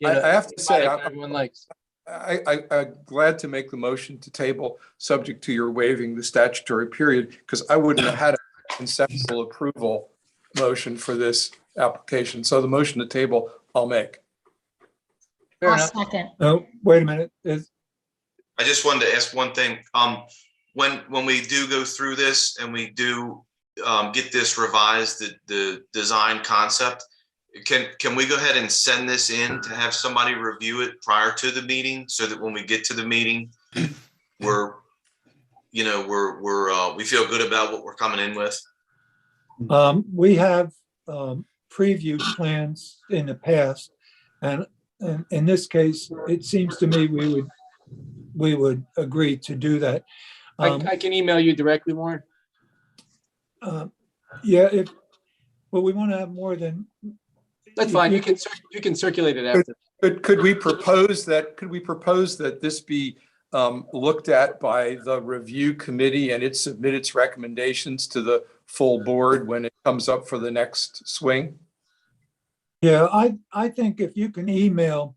have to say, everyone likes. I'm glad to make the motion to table, subject to your waiving the statutory period, because I wouldn't have had a conceptual approval motion for this application. So the motion to table, I'll make. Fair I'll enough. second. Oh, wait a minute. I just wanted to ask one thing. When we do go through this and we do get this revised, the design concept, can we go ahead and send this in to have somebody review it prior to the meeting, so that when we get to the meeting, we feel good about what we're coming in with? We have previewed plans in the past, and in this case, it seems to me we would agree to do that. I can email you directly, Warren. Yeah, well, we want to have more than. That's fine. You can circulate it after. Could we propose that this be looked at by the review committee and it submit its recommendations to the full board when it comes up for the next swing? Yeah, I think if you can email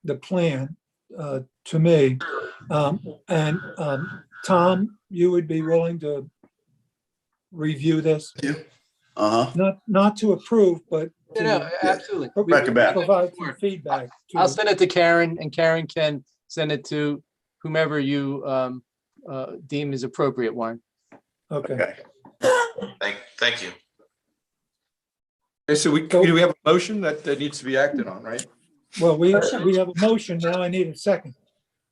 the plan to me, and Tom, you would be willing to review this? Not to approve, but No, absolutely. provide some feedback. I'll send it to Karen, and Karen can send it to whomever you deem is appropriate, Warren. Okay. Thank you. Okay, so we have a motion that needs to be acted on, right? Well, we have a motion now. I need a second.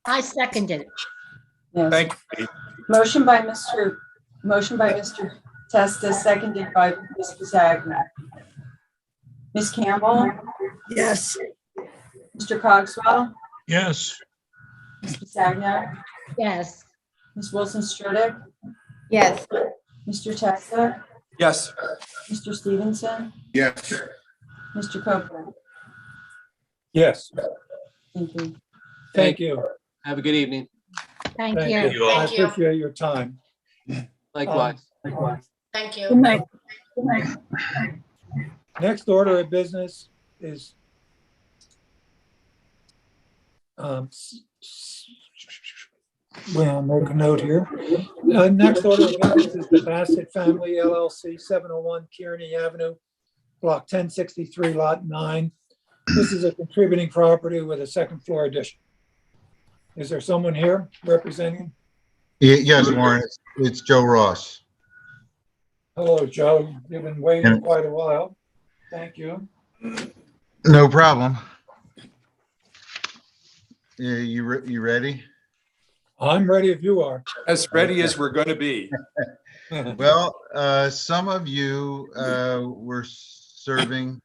I seconded it. Yes. Thank you. Motion by Mr. Testa, seconded by Ms. Pisagna. Ms. Campbell? Yes. Mr. Cogswell? Yes. Ms. Pisagna? Yes. Ms. Wilson Strodick? Yes. Mr. Testa? Yes. Mr. Stevenson? Yes. Mr. Copeland? Yes. Thank you. Thank you. Have a good evening. Thank Thank you. you. I appreciate your time. Likewise. Thank you. Good night. Next order of business is well, I'll make a note here. Next order of business is the Bassett Family LLC, 701 Kearney Avenue, block 1063, lot 9. This is a contributing property with a second floor addition. Is there someone here representing? Yes, Warren, it's Joe Ross. Hello, Joe. You've been waiting quite a while. Thank you. No problem. You ready? I'm ready if you are. As ready as we're going to be. Well, some of you were serving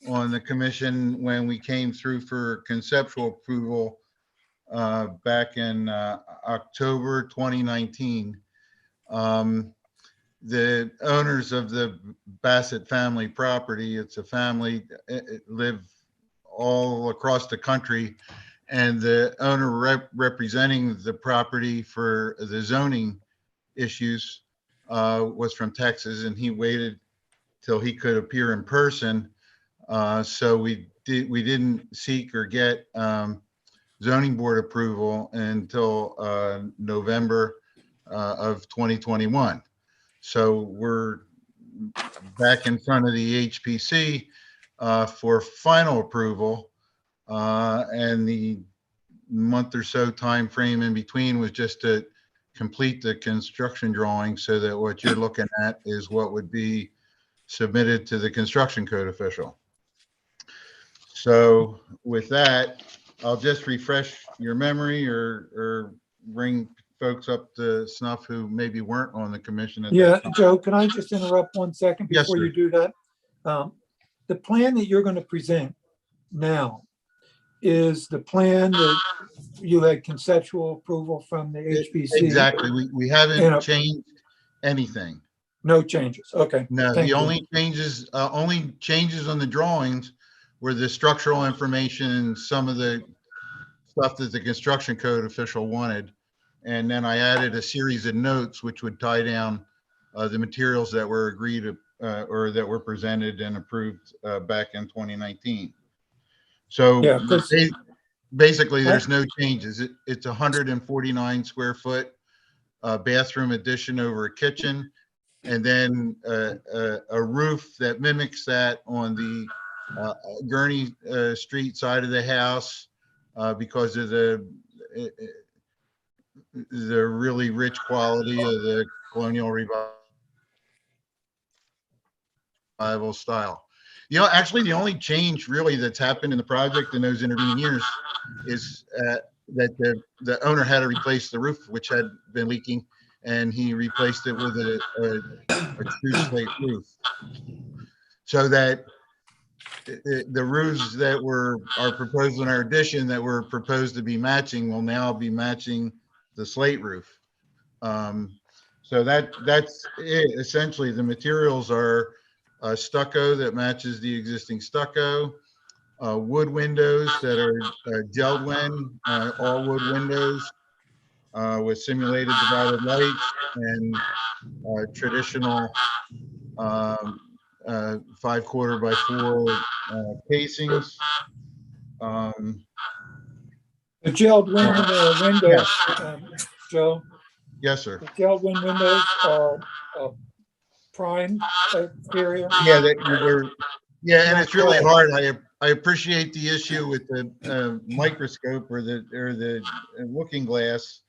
on the commission when we came through for conceptual approval back in October 2019. The owners of the Bassett family property, it's a family, live all across the country, and the owner representing the property for the zoning issues was from Texas, and he waited till he could appear in person. So we didn't seek or get zoning board approval until November of 2021. So we're back in front of the HPC for final approval, and the month or so time frame in between was just to complete the construction drawing, so that what you're looking at is what would be submitted to the construction code official. So with that, I'll just refresh your memory or bring folks up to snuff who maybe weren't on the commission at that time. Joe, can I just interrupt 1 second Yes, before sir. you do that? The plan that you're going to present now is the plan that you had conceptual approval from the HPC? Exactly. We haven't And changed anything. no changes. Okay. No, Thank the you. only changes on the drawings were the structural information and some of the stuff that the construction code official wanted. And then I added a series of notes which would tie down the materials that were agreed or that were presented and approved back in 2019. So Yeah, 'cause basically, there's no changes. It's 149 square foot bathroom addition over a kitchen, and then a roof that mimics that on the Gurney Street side of the house because of the really rich quality of the colonial revival style. You know, actually, the only change really that's happened in the project in those intervening years is that the owner had to replace the roof, which had been leaking, and he replaced it with a true slate roof. So that the roofs that are proposed in our addition that were proposed to be matching will now be matching the slate roof. So that's it. Essentially, the materials are stucco that matches the existing stucco, wood windows that are Geldwin, all wood windows with simulated divided light and traditional 5/4 by 4 casings. The gelled windows, Joe, Yes, sir. the gelled windows are prime exterior. Yeah, and it's really hard. I appreciate the issue with the microscope or the looking glass,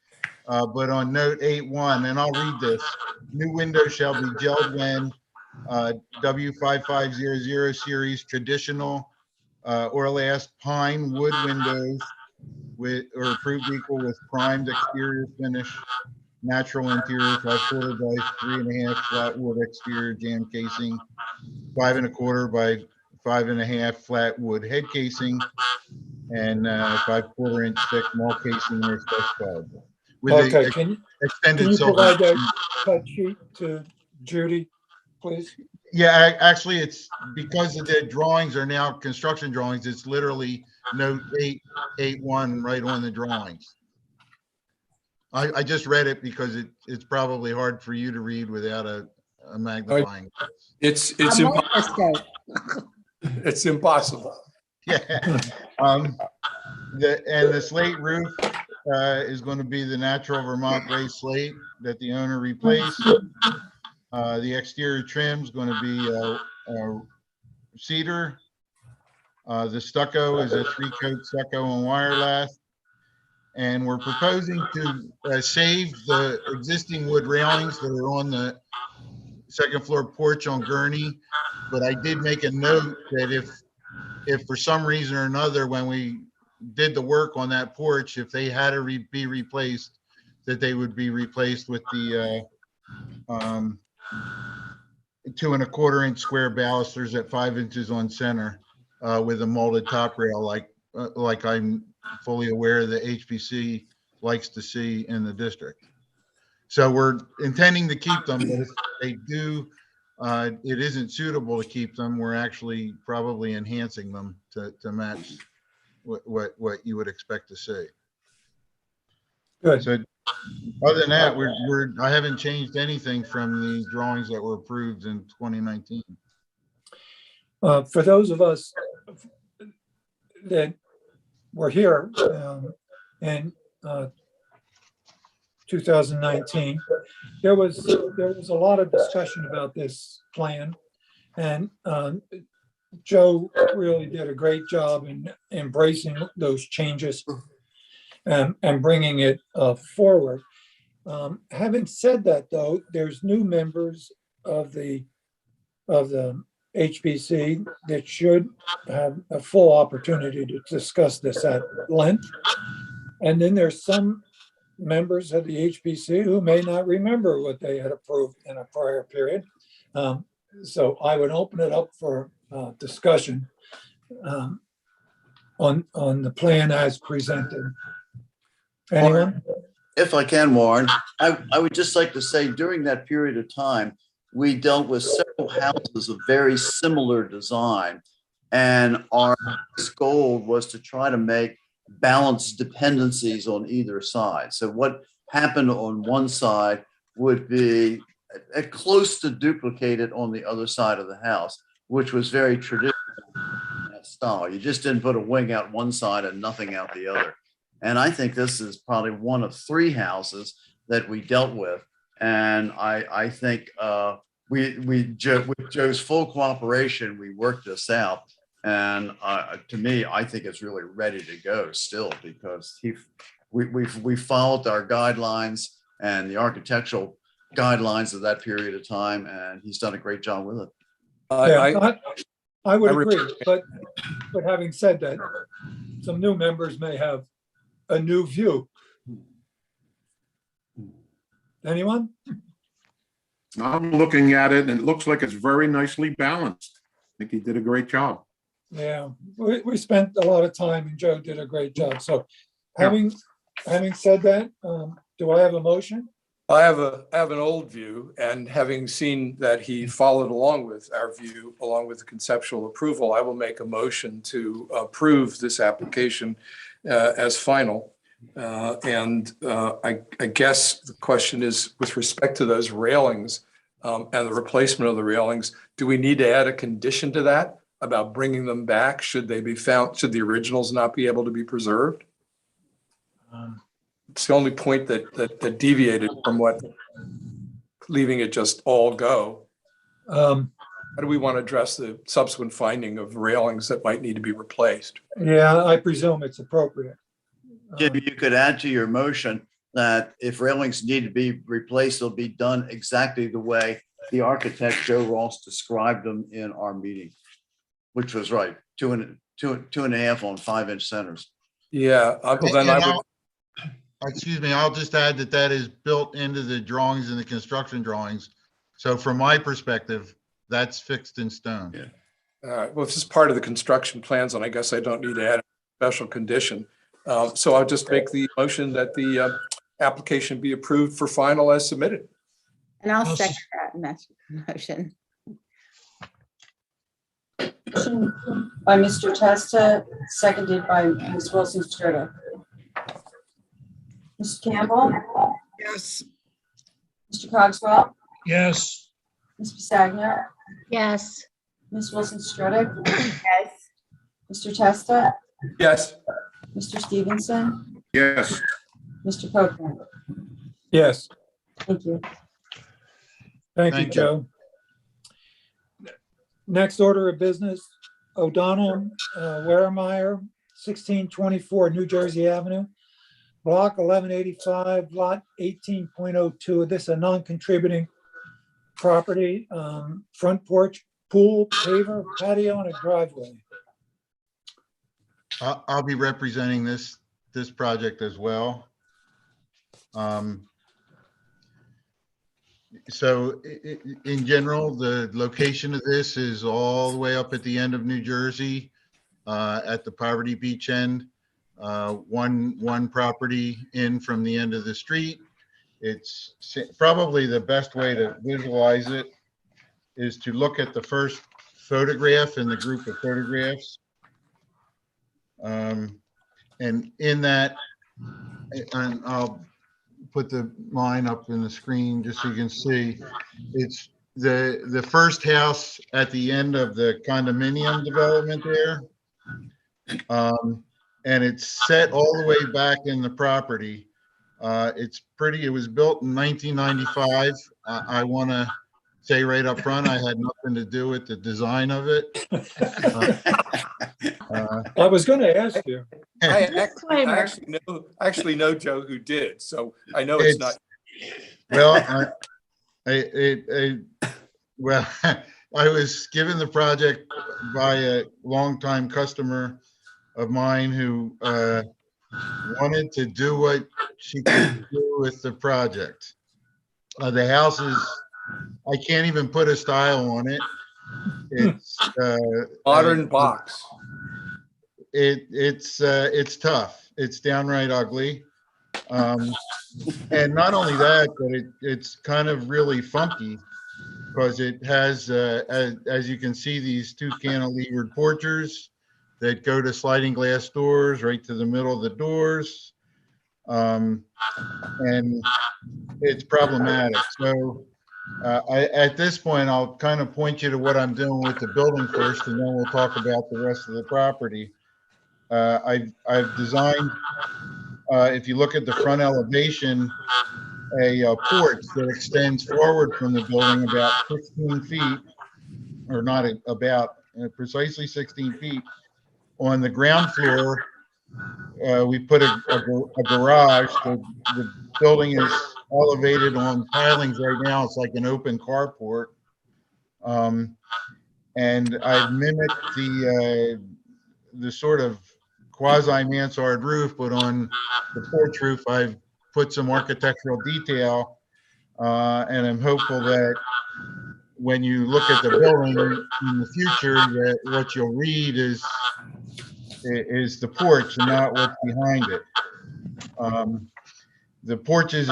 but on note 8.1, and I'll read this: new windows shall be Geldwin W5500 series traditional or last pine wood windows with or approved equal with primed exterior finish, natural interior 5/4 by 3.5 flat wood exterior jam casing, 5.25 by 5.5 flat wood head casing, and 5/4 inch thick mall casing where specified. With Okay, the can extended you silver. provide that cut sheet to Judy, please? Yeah, actually, it's because of the drawings are now construction drawings. It's literally note 8.1 right on the drawings. I just read it because it's probably hard for you to read without a magnifying. It's A impossible. microscope. It's impossible. Yeah. The slate roof is going to be the natural Vermont gray slate that the owner replaced. The exterior trim is going to be cedar. The stucco is a 3-coat stucco on wire lath. And we're proposing to save the existing wood railings that are on the second floor porch on Gurney. But I did make a note that if for some reason or another, when we did the work on that porch, if they had to be replaced, that they would be replaced with the 2.25 inch square balusters at 5 inches on center with a molded top rail, like I'm fully aware the HPC likes to see in the district. So we're intending to keep them, but if they do, it isn't suitable to keep them. We're actually probably enhancing them to match what you would expect to see. Good. So other than that, I haven't changed anything from the drawings that were approved in 2019. For those of us that were here in 2019, there was a lot of discussion about this plan, and Joe really did a great job in embracing those changes and bringing it forward. Having said that, though, there's new members of the HPC that should have a full opportunity to discuss this at length. And then there's some members of the HPC who may not remember what they had approved in a prior period. So I would open it up for discussion on the plan as presented. Anyone? If I can, Warren, I would just like to say during that period of time, we dealt with several houses of very similar design. And our goal was to try to make balanced dependencies on either side. So what happened on one side would be close to duplicated on the other side of the house, which was very traditional in that style. You just didn't put a wing out one side and nothing out the other. And I think this is probably one of 3 houses that we dealt with. And I think with Joe's full cooperation, we worked this out. And to me, I think it's really ready to go still, because we followed our guidelines and the architectural guidelines of that period of time, and he's done a great job with it. I would agree, but having said that, some new members may have a new view. Anyone? I'm looking at it and it looks like it's very nicely balanced. I think he did a great job. Yeah, we spent a lot of time and Joe did a great job. So having said that, do I have a motion? I have an old view, and having seen that he followed along with our view, along with the conceptual approval, I will make a motion to approve this application as final. I guess the question is, with respect to those railings and the replacement of the railings, do we need to add a condition to that about bringing them back? Should they be found? Should the originals not be able to be preserved? It's the only point that deviated from what leaving it just all go. How do we want to address the subsequent finding of railings that might need to be replaced? Yeah, I presume it's appropriate. Jim, you could add to your motion that if railings need to be replaced, they'll be done exactly the way the architect Joe Ross described them in our meeting, which was right, 2.5 on 5-inch centers. Yeah, Excuse me, I'll just add that is built into the drawings and the construction drawings. So from my perspective, that's fixed in stone. All right. Well, if this is part of the construction plans, and I guess I don't need to add a special condition. So I'll just make the motion that the application be approved for final as submitted. And I'll second that motion. Motion by Mr. Testa, seconded by Ms. Wilson Stritter. Mr. Campbell? Yes. Mr. Cogswell? Yes. Ms. Pisagno? Yes. Ms. Wilson Stritter? Yes. Mr. Testa? Yes. Mr. Stevenson? Yes. Mr. Copeland? Yes. Thank you. Thank you, Thank you. Joe. Next order of business, O'Donnell, Waremeyer, 1624 New Jersey Avenue, block 1185, lot 18.02. This is a non-contributing property, front porch, pool, paver, patio, and a driveway. I'll be representing this project as well. So in general, the location of this is all the way up at the end of New Jersey, at the Poverty Beach end. One property in from the end of the street. It's probably the best way to visualize it is to look at the first photograph in the group of photographs. And in that, and I'll put the line up in the screen just so you can see, it's the first house at the end of the condominium development there. And it's set all the way back in the property. It's pretty, it was built in 1995. I want to say right up front, I had nothing to do with the design of it. I was going to ask you. I actually know Joe who did, so I know it's not. Well, well, I was given the project by a longtime customer of mine who wanted to do what she could do with the project. The house is, I can't even put a style on it. It's modern box. It's tough. It's downright ugly. And not only that, but it's kind of really funky because it has, as you can see, these 2 cantilevered porches that go to sliding glass doors right to the middle of the doors. And it's problematic. So At this point, I'll kind of point you to what I'm doing with the building first, and then we'll talk about the rest of the property. I've designed, if you look at the front elevation, a porch that extends forward from the building about 16 feet, or not about, precisely 16 feet. On the ground floor, we put a garage. The building is elevated on pilings right now. It's like an open carport. And I've mimicked the sort of quasi mansard roof, but on the porch roof, I've put some architectural detail, and I'm hopeful that when you look at the building in the future, that what you'll read is the porch and not what's behind it. The porches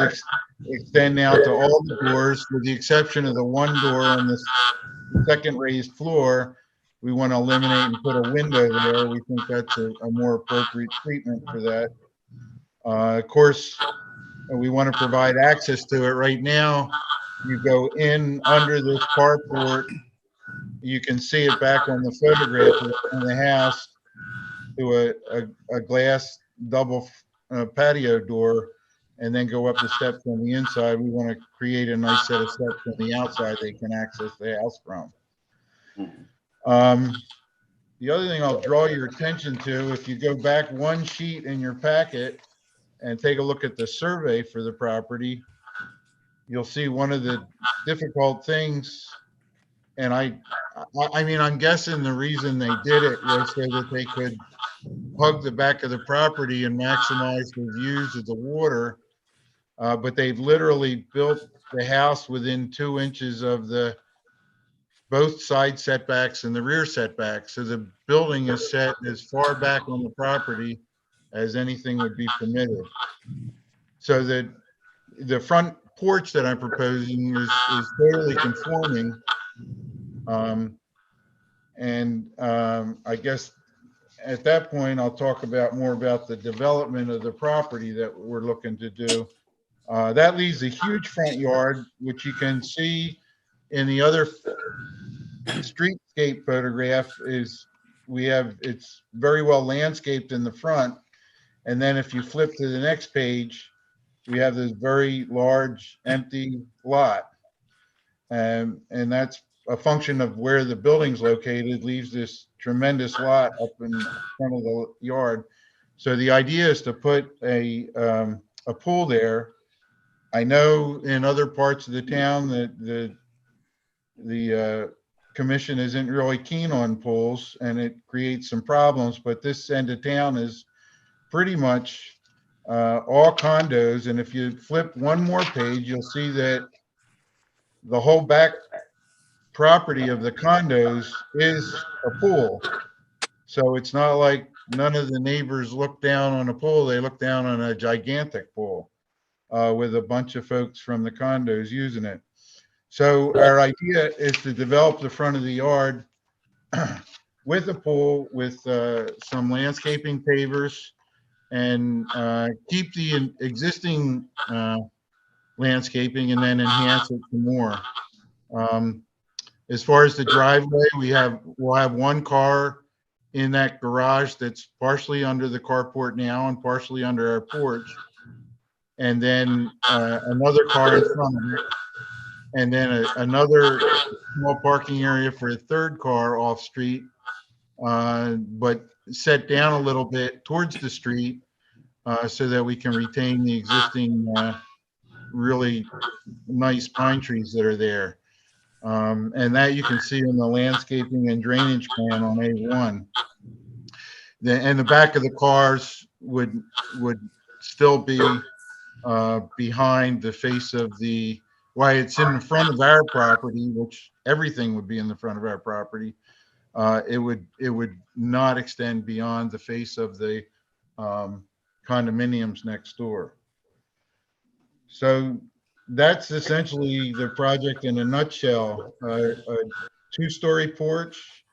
extend now to all the doors, with the exception of the one door on the second raised floor. We want to eliminate and put a window there. We think that's a more appropriate treatment for that. Of course, we want to provide access to it. Right now, you go in under this carport. You can see it back on the photograph in the house to a glass double patio door, and then go up the steps on the inside. We want to create a nice set of steps on the outside they can access the house from. The other thing I'll draw your attention to, if you go back one sheet in your packet and take a look at the survey for the property, you'll see one of the difficult things. And I mean, I'm guessing the reason they did it was so that they could hug the back of the property and maximize the views of the water. But they've literally built the house within 2 inches of both side setbacks and the rear setbacks. So the building is set as far back on the property as anything would be permitted. So that the front porch that I'm proposing is totally conforming. I guess at that point, I'll talk more about the development of the property that we're looking to do. That leaves a huge front yard, which you can see in the other streetscape photograph. It's very well landscaped in the front. And then if you flip to the next page, we have this very large empty lot. And that's a function of where the building's located, leaves this tremendous lot up in front of the yard. So the idea is to put a pool there. I know in other parts of the town that the commission isn't really keen on pools, and it creates some problems, but this end of town is pretty much all condos. And if you flip one more page, you'll see that the whole back property of the condos is a pool. So it's not like none of the neighbors look down on a pool. They look down on a gigantic pool with a bunch of folks from the condos using it. So our idea is to develop the front of the yard with a pool, with some landscaping pavers, and keep the existing landscaping and then enhance it some more. As far as the driveway, we'll have one car in that garage that's partially under the carport now and partially under our porch, and then another car in front of it, and then another small parking area for a third car off street, but set down a little bit towards the street so that we can retain the existing really nice pine trees that are there. And that you can see in the landscaping and drainage plan on A1. And the back of the cars would still be behind the face of why it's in the front of our property, which everything would be in the front of our property. It would not extend beyond the face of the condominiums next door. So that's essentially the project in a nutshell. A two-story porch,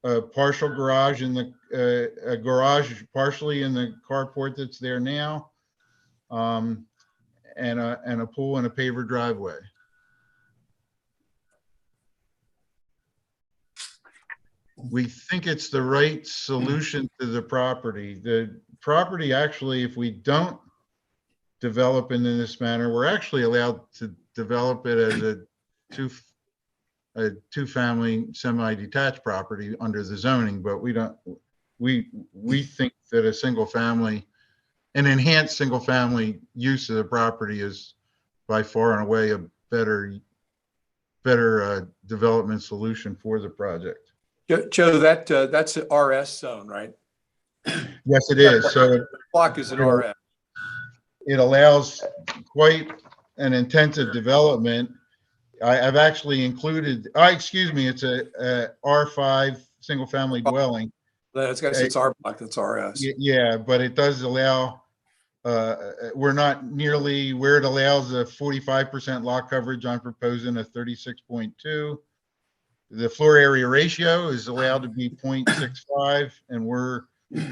a partial garage a garage partially in the carport that's there now, and a pool and a paver driveway. we think it's the right solution to the property. The property actually, if we don't develop it in this manner, we're actually allowed to develop it as a two-family semi-detached property under the zoning, but we don't, we think that a single family, an enhanced single family use of the property is by far and away a better development solution for the project. Joe, that's an RS zone, right? Yes, it is. So Block is an RS. it allows quite an intensive development. I've actually included, excuse me, it's a R5 single family dwelling. It's our block, that's RS. Yeah, but it does allow, we're not nearly where it allows a 45% lot coverage. I'm proposing a 36.2. The floor area ratio is allowed to be 0.65, and we're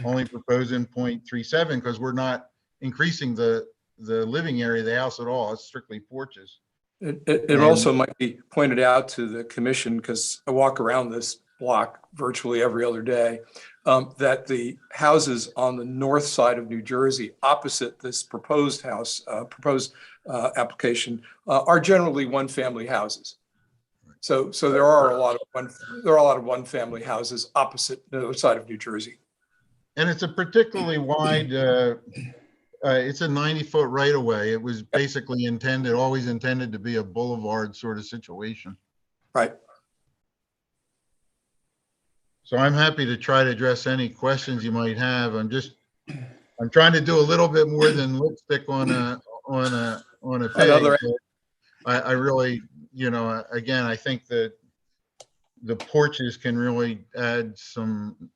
only proposing 0.37 because we're not increasing the living area of the house at all. It's strictly porches. It also might be pointed out to the commission, because I walk around this block virtually every other day, that the houses on the north side of New Jersey, opposite this proposed house, application, are generally one-family houses. So there are a lot of one-family houses opposite the other side of New Jersey. And it's a particularly wide. It's a 90-foot right of way. It was basically always intended to be a boulevard sort of situation. Right. So I'm happy to try to address any questions you might have. I'm trying to do a little bit more than lipstick on a pig. I really, again, I think that the porches can really add some,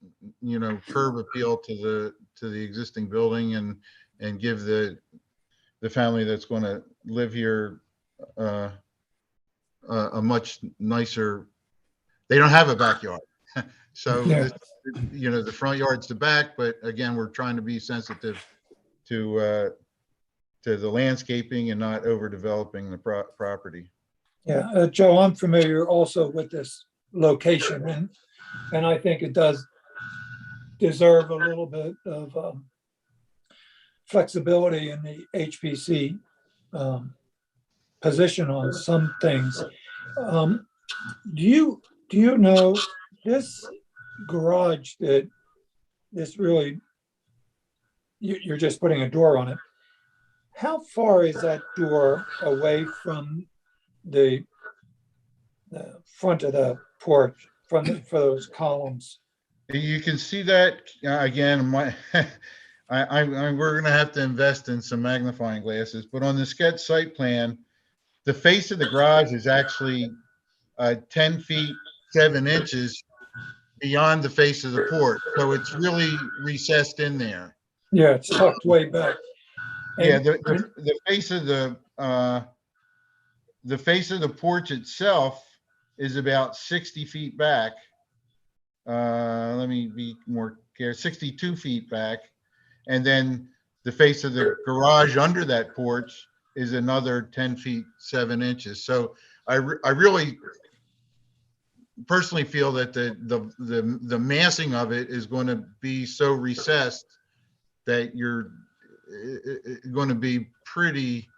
curb appeal to the existing building and give the family that's going to live here a much nicer. They don't have a backyard, so Yeah. the front yard's the back. But again, we're trying to be sensitive to the landscaping and not overdeveloping the property. Yeah, Joe, I'm familiar also with this location, and I think it does deserve a little bit of flexibility in the HPC position on some things. Do you know this garage that this really, you're just putting a door on it? How far is that door away from the front of the porch, for those columns? You can see that again. We're going to have to invest in some magnifying glasses, but on the sketch site plan, the face of the garage is actually 10 feet 7 inches beyond the face of the porch, so it's really recessed in there. Yeah, it's tucked way back. Yeah, the face of the porch itself is about 60 feet back. Let me be more careful, 62 feet back. And then the face of the garage under that porch is another 10 feet 7 inches. So I really personally feel that the massing of it is going to be so recessed that you're going to be pretty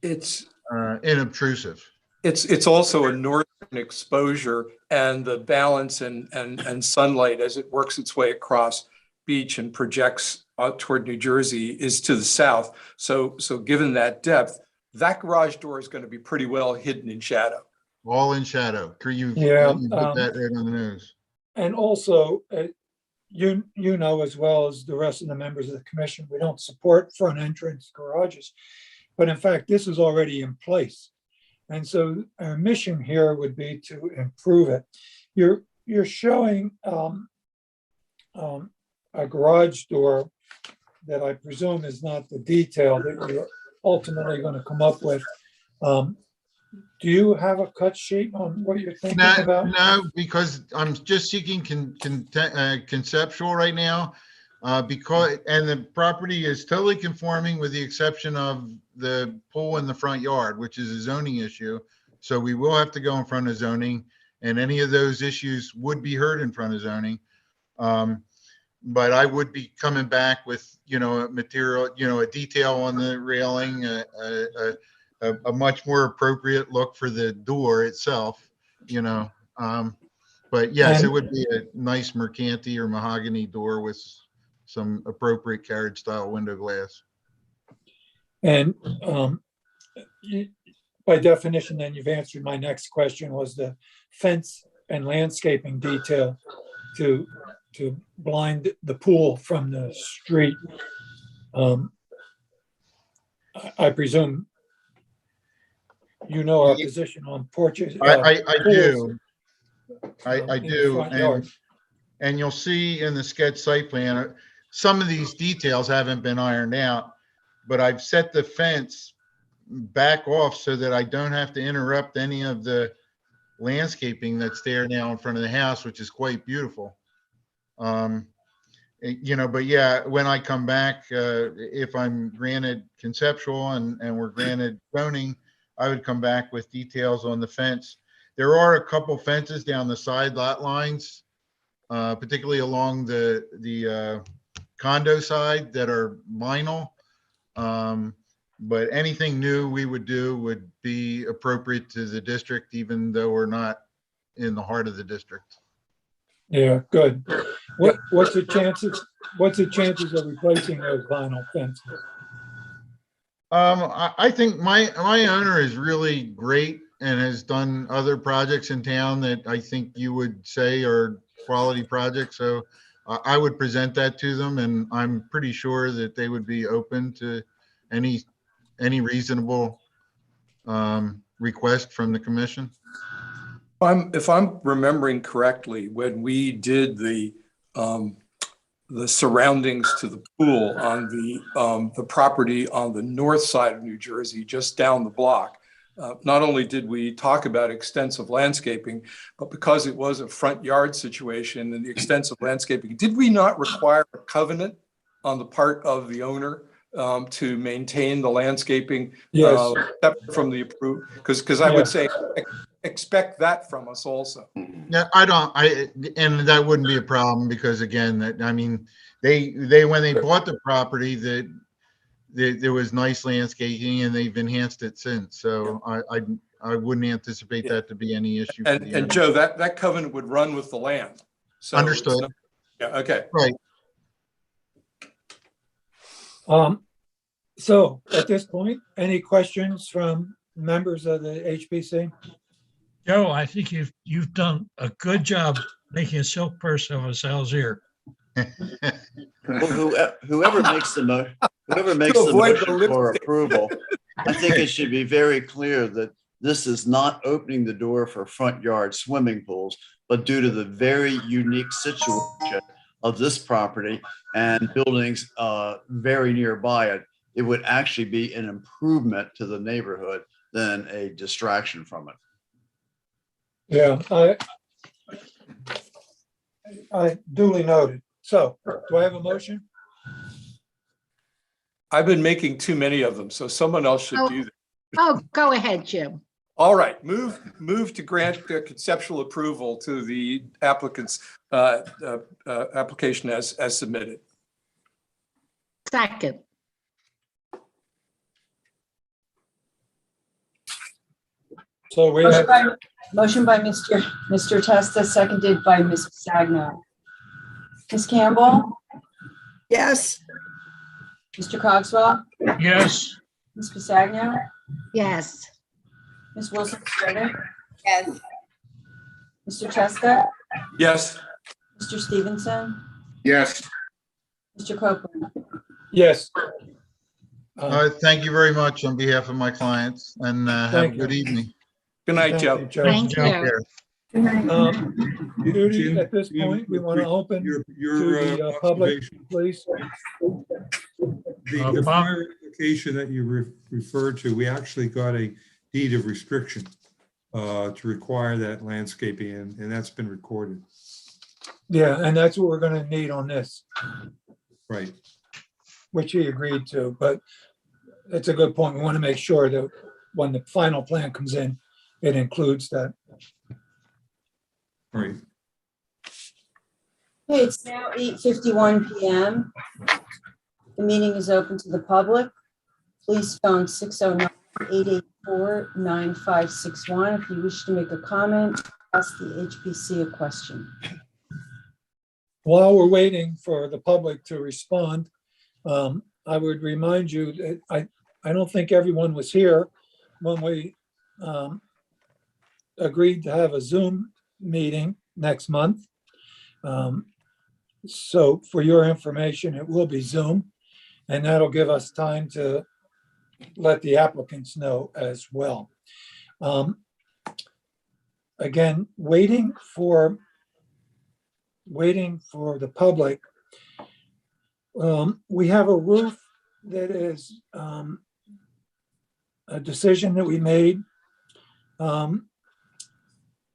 inobtrusive. It's also a northern exposure, and the balance and sunlight as it works its way across beach and projects out toward New Jersey is to the south. So given that depth, that garage door is going to be pretty well hidden in shadow. All in shadow. You put that right on the nose. And also, you know as well as the rest of the members of the commission, we don't support front entrance garages, but in fact, this is already in place. And so our mission here would be to improve it. You're showing a garage door that I presume is not the detail that you're ultimately going to come up with. Do you have a cut sheet on what you're thinking about? No, because I'm just seeking conceptual right now. And the property is totally conforming with the exception of the pool in the front yard, which is a zoning issue. So we will have to go in front of zoning. and any of those issues would be heard in front of zoning. But I would be coming back with, a material, a detail on the railing, a much more appropriate look for the door itself, But yes, it would be a nice mercanti or mahogany door with some appropriate carriage style window glass. And by definition, then you've answered my next question, was the fence and landscaping detail to blind the pool from the street. I presume our position on porches. I pools, do. I in the do. front yard. And you'll see in the sketch site plan, some of these details haven't been ironed out, but I've set the fence back off so that I don't have to interrupt any of the landscaping that's there now in front of the house, which is quite beautiful. But yeah, when I come back, if I'm granted conceptual and we're granted zoning, I would come back with details on the fence. There are a couple fences down the side lot lines, particularly along the condo side, that are vinyl. But anything new we would do would be appropriate to the district, even though we're not in the heart of the district. Yeah, good. What's the chances of replacing those vinyl fences? I think my owner is really great and has done other projects in town that I think you would say are quality projects. So I would present that to them, and I'm pretty sure that they would be open to any reasonable request from the commission. If I'm remembering correctly, when we did the surroundings to the pool on the property on the north side of New Jersey, just down the block, not only did we talk about extensive landscaping, but because it was a front yard situation and the extensive landscaping, did we not require a covenant on the part of the owner to maintain the landscaping? Yes. From the approved, because I would say expect that from us also. Yeah, and that wouldn't be a problem, because again, they when they bought the property, that there was nice landscaping and they've enhanced it since. So I wouldn't anticipate that to be any issue. And Joe, that covenant would run with the land. So understood. Yeah. Okay. Right. So at this point, any questions from members of the HPC? Joe, I think you've done a good job making a silk purse of ourselves here. Well, whoever makes the motion for approval, I think it should be very clear that this is not opening the door for front yard swimming pools, but due to the very unique situation of this property and buildings very nearby it, it would actually be an improvement to the neighborhood than a distraction from it. Yeah, I duly noted. So do I have a motion? I've been making too many of them, so someone else should do that. Oh, go ahead, Jim. All right, move to grant the conceptual approval to the applicant's application as submitted. Second. So we have Motion by Mr. Testa, seconded by Ms. Sagno. Ms. Campbell? Yes. Mr. Cogswell? Yes. Ms. Pisagno? Yes. Ms. Wilson Sweattick? Yes. Mr. Testa? Yes. Mr. Stevenson? Yes. Mr. Copeland? yes. Thank you very much on behalf of my clients, and have a Thank good you. evening. Good night, Thank Joe. you, Joe. Thank you. Judy, Jim, at this point, we want to open Your to the public, observation. please. The fire application that you referred to, we actually got a deed of restriction to require that landscaping, and that's been recorded. Yeah, and that's what we're going to need on this, Right. which he agreed to, but it's a good point. We want to make sure that when the final plan comes in, it includes that. Right. Okay, it's now 8:51 PM. The meeting is open to the public. Please phone 609-884-9561 if you wish to make a comment, ask the HPC a question. While we're waiting for the public to respond, I would remind you that I don't think everyone was here when we agreed to have a Zoom meeting next month. So for your information, it will be Zoom, and that'll give us time to let the applicants know as well. Again, waiting for the public. We have a roof that is a decision that we made on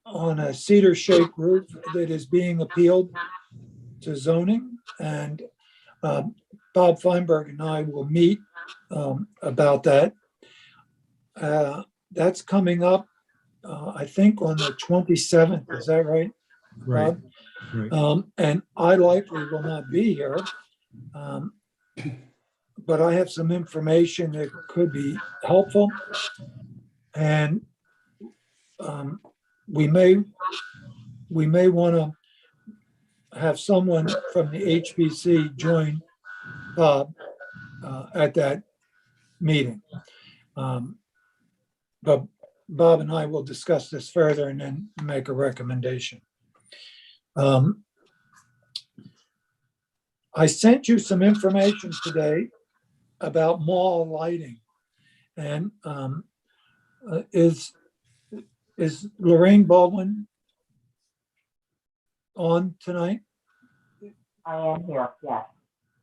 a cedar shake roof that is being appealed to zoning, and Bob Feinberg and I will meet about that. That's coming up, I think, on the 27th. Is that right, Right. Bob? Right. And I likely will not be here, but I have some information that could be helpful, and we may want to have someone from the HPC join Bob at that meeting. But Bob and I will discuss this further and then make a recommendation. I sent you some information today about mall lighting, and is Lorraine Baldwin on tonight? I am here, yes.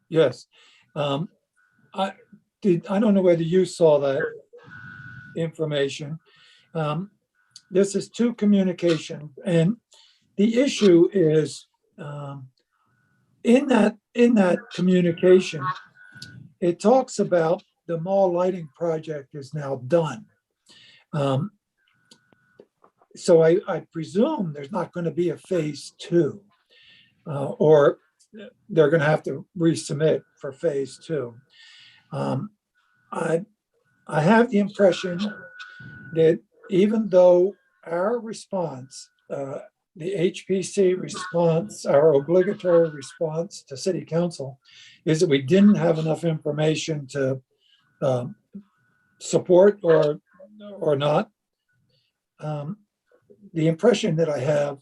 Yes. I don't know whether you saw that information. This is two communication, and the issue is in that communication, it talks about the mall lighting project is now done. So I presume there's not going to be a phase two, or they're going to have to resubmit for phase two. I have the impression that even though our response, the HPC response, our obligatory response to City Council, is that we didn't have enough information to support or not. The impression that I have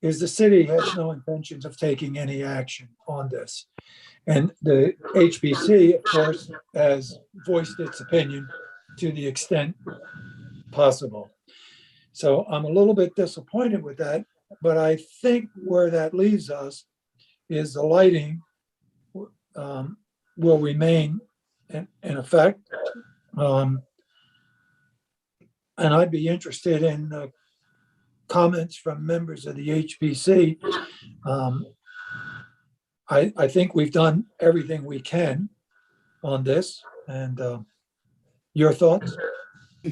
is the city has no intentions of taking any action on this. And the HPC, of course, has voiced its opinion to the extent possible. So I'm a little bit disappointed with that, but I think where that leaves us is the lighting will remain in effect. And I'd be interested in comments from members of the HPC. I think we've done everything we can on this, and your thoughts?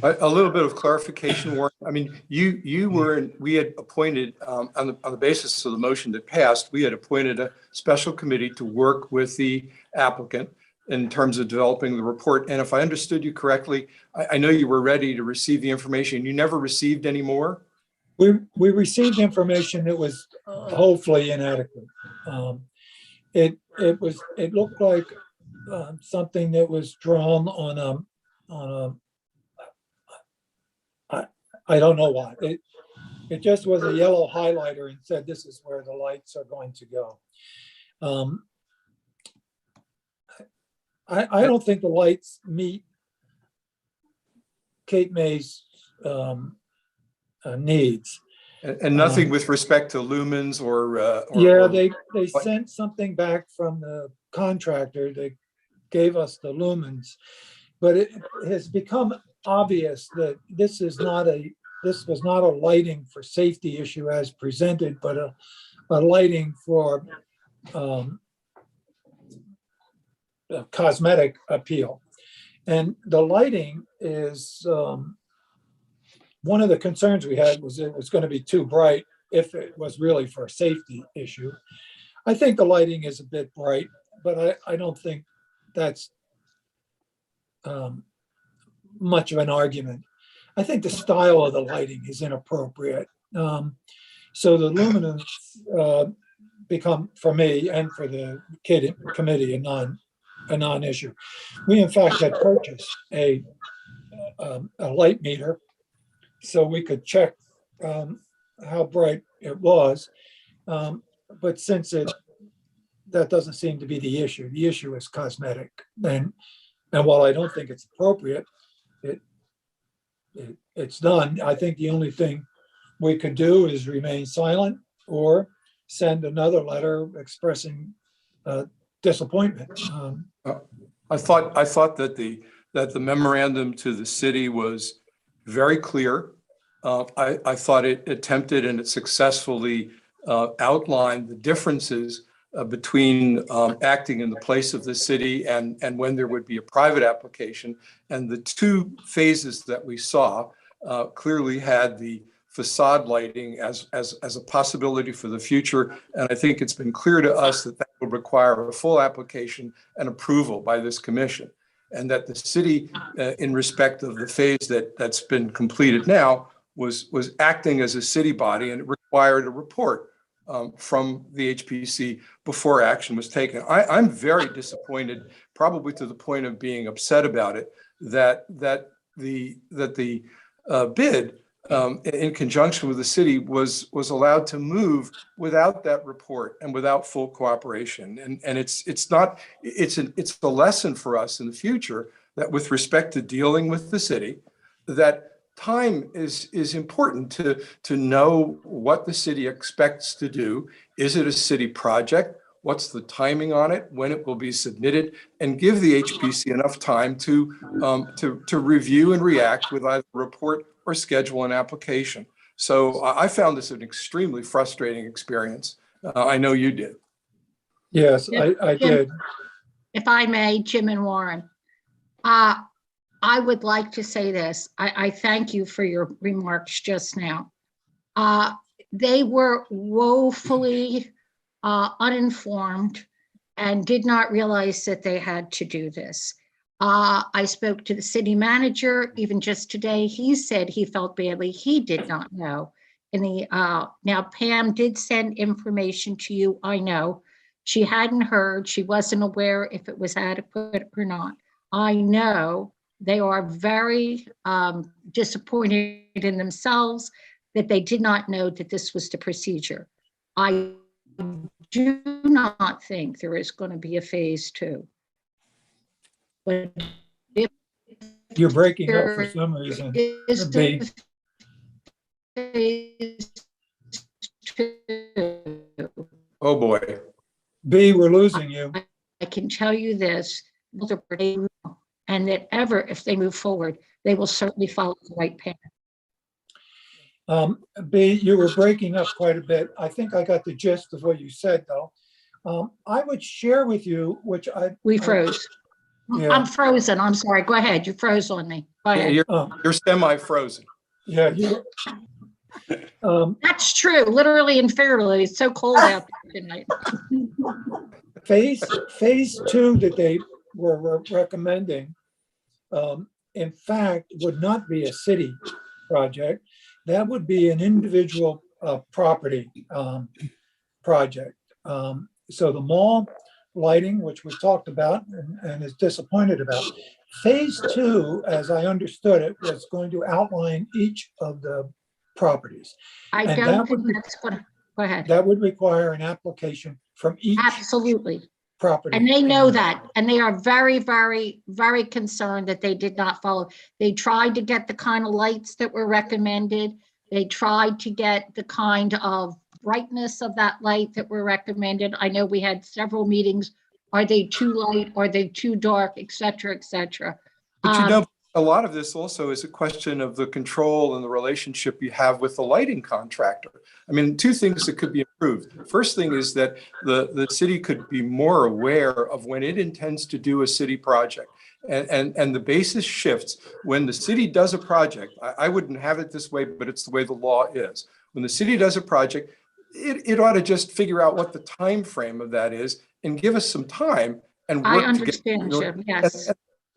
A little bit of clarification, Warren. I mean, we had appointed, on the basis of the motion that passed, we had appointed a special committee to work with the applicant in terms of developing the report. And if I understood you correctly, I know you were ready to receive the information. You never received any more? We received information that was hopefully inadequate. It looked like something that was drawn on a I don't know why. It just was a yellow highlighter and said, this is where the lights are going to go. I don't think the lights meet Cape May's needs. And nothing with respect to lumens or yeah, they sent something back from the contractor that gave us the lumens, but it has become obvious that this was not a lighting for safety issue as presented, but a lighting for a cosmetic appeal. And the lighting is one of the concerns we had was it was going to be too bright if it was really for a safety issue. I think the lighting is a bit bright, but I don't think that's much of an argument. I think the style of the lighting is inappropriate. So the luminance become, for me and for the committee, a non-issue. We in fact had purchased a light meter so we could check how bright it was. But since that doesn't seem to be the issue is cosmetic. And while I don't think it's appropriate, it's done. I think the only thing we could do is remain silent or send another letter expressing disappointment. I thought that the memorandum to the city was very clear. I thought it attempted and it successfully outlined the differences between acting in the place of the city and when there would be a private application. And the two phases that we saw clearly had the facade lighting as a possibility for the future. And I think it's been clear to us that would require a full application and approval by this commission. And that the city, in respect of the phase that's been completed now, was acting as a city body, and it required a report from the HPC before action was taken. I'm very disappointed, probably to the point of being upset about it, that the bid in conjunction with the city was allowed to move without that report and without full cooperation. And it's a lesson for us in the future that with respect to dealing with the city, that time is important to know what the city expects to do. Is it a city project? What's the timing on it? When it will be submitted? And give the HPC enough time to review and react with either a report or schedule an application. So I found this an extremely frustrating experience. I know you did. Yes, I did. If I may, Jim and Warren, I would like to say this. I thank you for your remarks just now. They were woefully uninformed and did not realize that they had to do this. I spoke to the city manager even just today. He said he felt badly. He did not know. Now Pam did send information to you. I know she hadn't heard. She wasn't aware if it was adequate or not. I know they are very disappointed in themselves that they did not know that this was the procedure. I do not think there is going to be a phase 2. But if you're breaking up for some reason, B. Oh boy. B, we're losing you. I can tell you this, and that if they move forward, they will certainly follow the right path. B, you were breaking up quite a bit. I think I got the gist of what you said, though. I would share with you, We froze. Yeah. I'm frozen. I'm sorry. Go ahead. You froze on me. Go ahead. You're semi-frozen. Yeah. That's true. Literally and figuratively. It's so cold out there tonight. Phase 2 that they were recommending, in fact, would not be a city project. That would be an individual property project. So the mall lighting, which we talked about and is disappointed about. Phase 2, as I understood it, was going to outline each of the properties. I And don't think that's going to, go ahead. that would require an application from each Absolutely. property. And they know that, and they are very, very, very concerned that they did not follow. They tried to get the kind of lights that were recommended. They tried to get the kind of brightness of that light that were recommended. I know we had several meetings. Are they too light? Are they too dark, et cetera, et cetera? But a lot of this also is a question of the control and the relationship you have with the lighting contractor. I mean, two things that could be improved. First thing is that the city could be more aware of when it intends to do a city project. And the basis shifts when the city does a project. I wouldn't have it this way, but it's the way the law is. When the city does a project, it ought to just figure out what the time frame of that is and give us some time and I work understand, together. Jim, yes.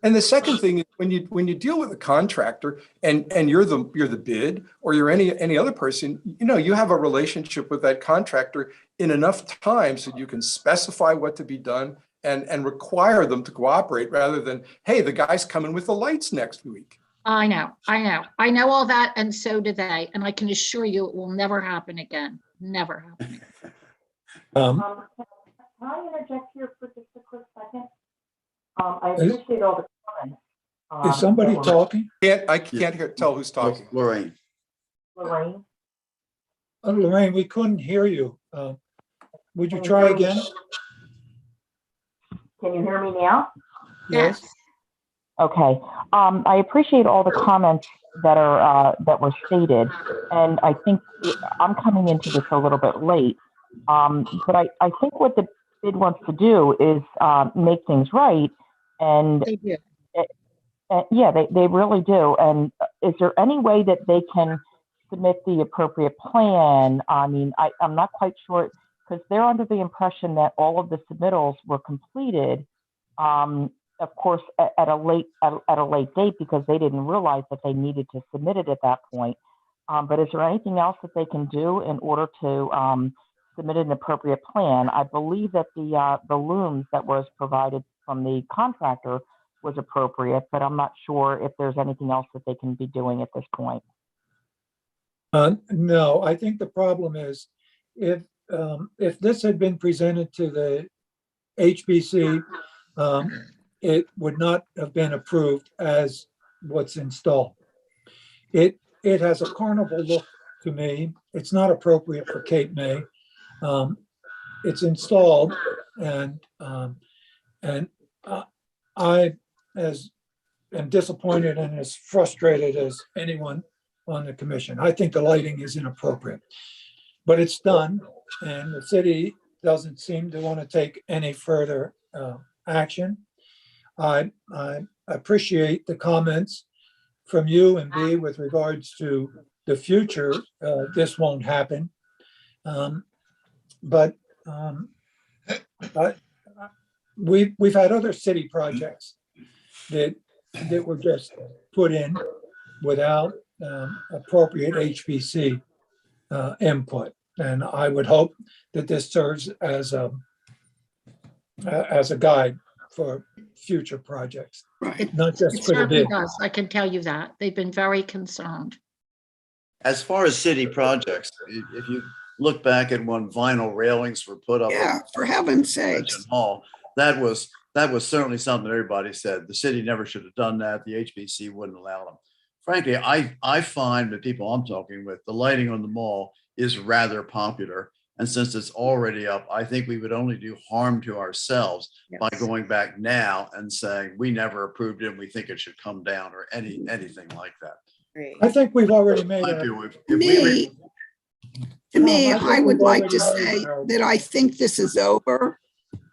And the second thing is when you deal with a contractor and you're the bid or you're any other person, you have a relationship with that contractor in enough time so you can specify what to be done and require them to cooperate rather than, hey, the guy's coming with the lights next week. I know all that, and so do they, and I can assure you it will never happen again, never happen. Can I interject here for just a quick second? I appreciate all the comments. Is somebody talking? I can't tell who's talking. Lorraine. Lorraine? Lorraine, we couldn't hear you. Would you try again? Can you hear me now? Yes. Okay. I appreciate all the comments that were stated, and I think I'm coming into this a little bit late. But I think what the bid wants to do is make things right, and They do. yeah, they really do. And is there any way that they can submit the appropriate plan? I mean, I'm not quite sure, because they're under the impression that all of the submittals were completed, of course, at a late date, because they didn't realize that they needed to submit it at that point. But is there anything else that they can do in order to submit an appropriate plan? I believe that the looms that was provided from the contractor was appropriate, but I'm not sure if there's anything else that they can be doing at this point. No, I think the problem is if this had been presented to the HPC, it would not have been approved as what's installed. It has a carnival look to me. It's not appropriate for Cape May. It's installed, and I am disappointed and as frustrated as anyone on the commission. I think the lighting is inappropriate, but it's done, and the city doesn't seem to want to take any further action. I appreciate the comments from you and B with regards to the future. This won't happen, but we've had other city projects that were just put in without appropriate HPC input, and I would hope that this serves as a guide for future projects, not just It for the certainly bid. does. I can tell you that. They've been very concerned. As far as city projects, if you look back at when vinyl railings were put up. Yeah, for heaven's sakes. Hall, that was certainly something everybody said. The city never should have done that. The HPC wouldn't allow them. Frankly, I find the people I'm talking with, the lighting on the mall is rather popular. And since it's already up, I think we would only do harm to ourselves by going back now and saying, we never approved it and we think it should come down, or anything like that. I think we've already made a. To me, I would like to say that I think this is over.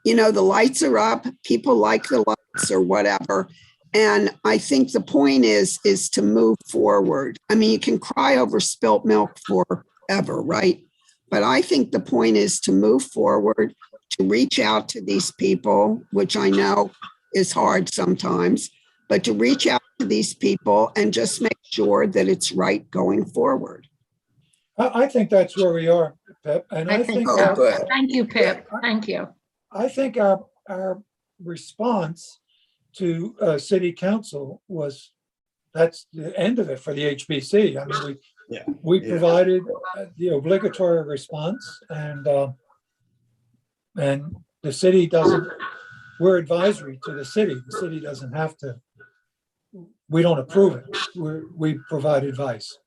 You know, the lights are up, people like the lights or whatever. And I think the point is to move forward. I mean, you can cry over spilt milk forever, right? But I think the point is to move forward, to reach out to these people, which I know is hard sometimes, but to reach out to these people and just make sure that it's right going forward. I think that's where we are, Pip. And I think so. Thank you, Pip. Thank you. I think our response to city council that's the end of it for the HPC. I mean, we provided the obligatory response, and the city doesn't, we're advisory to the city. The city doesn't have to, we don't approve it. We provide advice.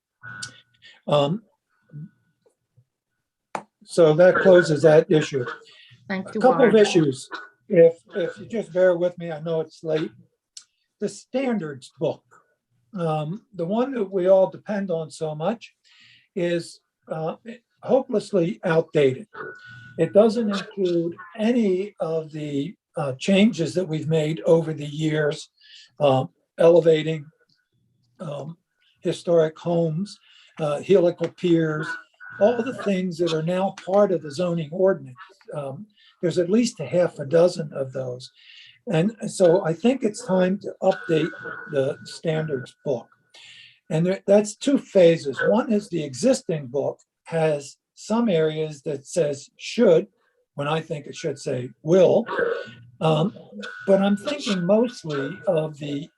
So that closes that issue. Thank you. A couple of issues, if you just bear with me, I know it's late. The standards book the one that we all depend on so much is hopelessly outdated. It doesn't include any of the changes that we've made over the years, elevating historic homes, helical piers, all the things that are now part of the zoning ordinance. There's at least a half a dozen of those. And so I think it's time to update the standards book. And that's two phases. One is the existing book has some areas that says should, when I think it should say will. But I'm thinking mostly of the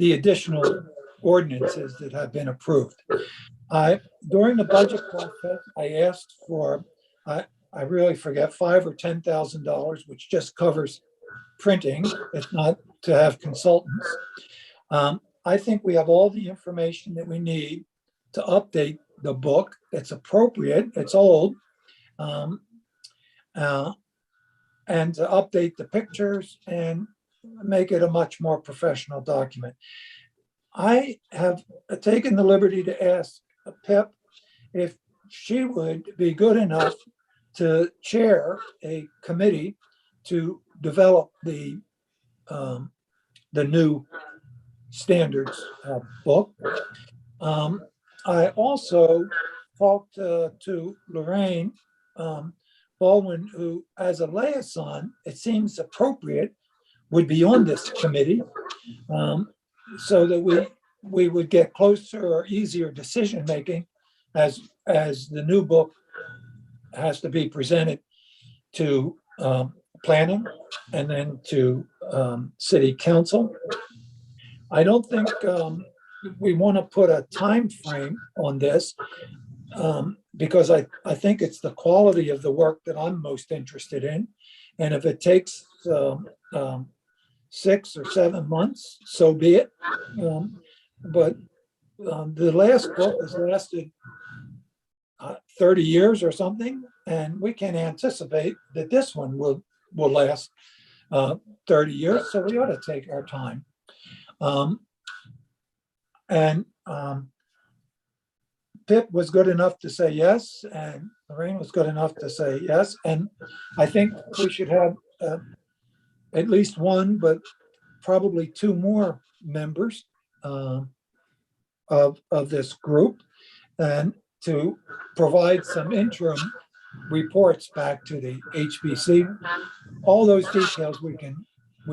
additional ordinances that have been approved. During the budget process, I asked for, I really forget, $5,000 or $10,000, which just covers printing. It's not to have consultants. I think we have all the information that we need to update the book. It's appropriate, it's old, and to update the pictures and make it a much more professional document. I have taken the liberty to ask Pip if she would be good enough to chair a committee to develop the new standards book. I also talked to Lorraine Baldwin, who, as a liaison, it seems appropriate, would be on this committee, so that we would get closer or easier decision making as the new book has to be presented to planning and then to city council. I don't think we want to put a time frame on this because I think it's the quality of the work that I'm most interested in. And if it takes 6 or 7 months, so be it. But the last book has lasted 30 years or something, and we can anticipate that this one will last 30 years, so we ought to take our time. Pip was good enough to say yes, and Lorraine was good enough to say yes, and I think we should have at least one, but probably 2 more members of this group, and to provide some interim reports back to the HPC. All those details we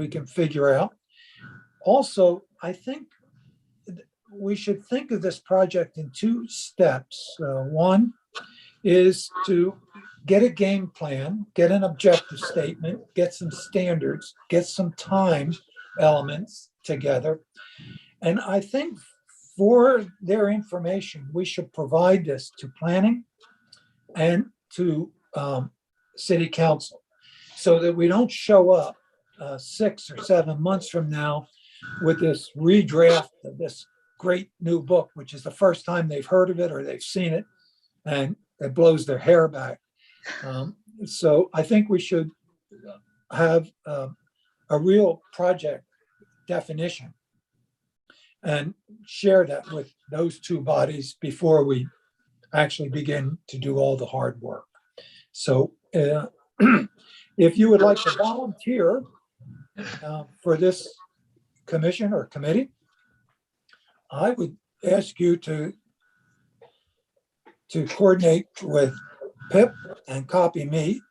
can figure out. Also, I think we should think of this project in 2 steps. One is to get a game plan, get an objective statement, get some standards, get some time elements together. And I think for their information, we should provide this to planning and to city council so that we don't show up 6 or 7 months from now with this redraft of this great new book, which is the first time they've heard of it or they've seen it, and it blows their hair back. So I think we should have a real project definition and share that with those 2 bodies before we actually begin to do all the hard work. So if you would like to volunteer for this commission or committee, I would ask you to coordinate with Pip and copy me.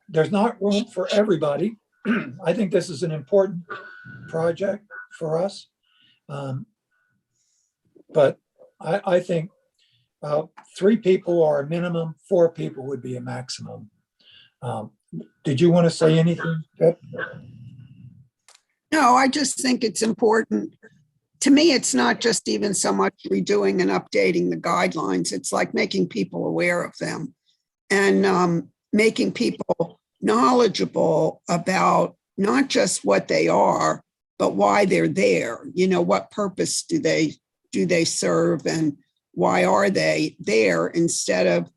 There's not room for everybody. I think this is an important project for us. But I think 3 people are a minimum, 4 people would be a maximum. Did you want to say anything, Pip? No, I just think it's important. To me, it's not just even so much redoing and updating the guidelines. It's like making people aware of them and making people knowledgeable about not just what they are, but why they're there. You know, what purpose do they serve and why are they there, instead of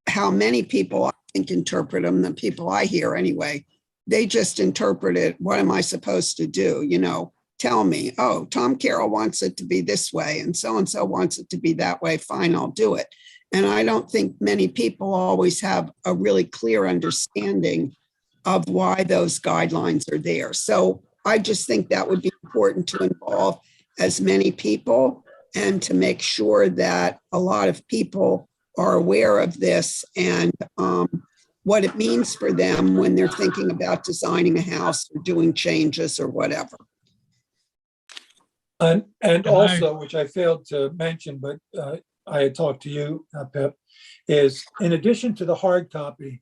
how many people I think interpret them, the people I hear anyway. They just interpret it, what am I supposed to do? You know, tell me, oh, Tom Carroll wants it to be this way and so wants it to be that way, fine, I'll do it. And I don't think many people always have a really clear understanding of why those guidelines are there. So I just think that would be important to involve as many people and to make sure that a lot of people are aware of this and what it means for them when they're thinking about designing a house or doing changes or whatever. And also, which I failed to mention, but I had talked to you, Pip, is in addition to the hard copy,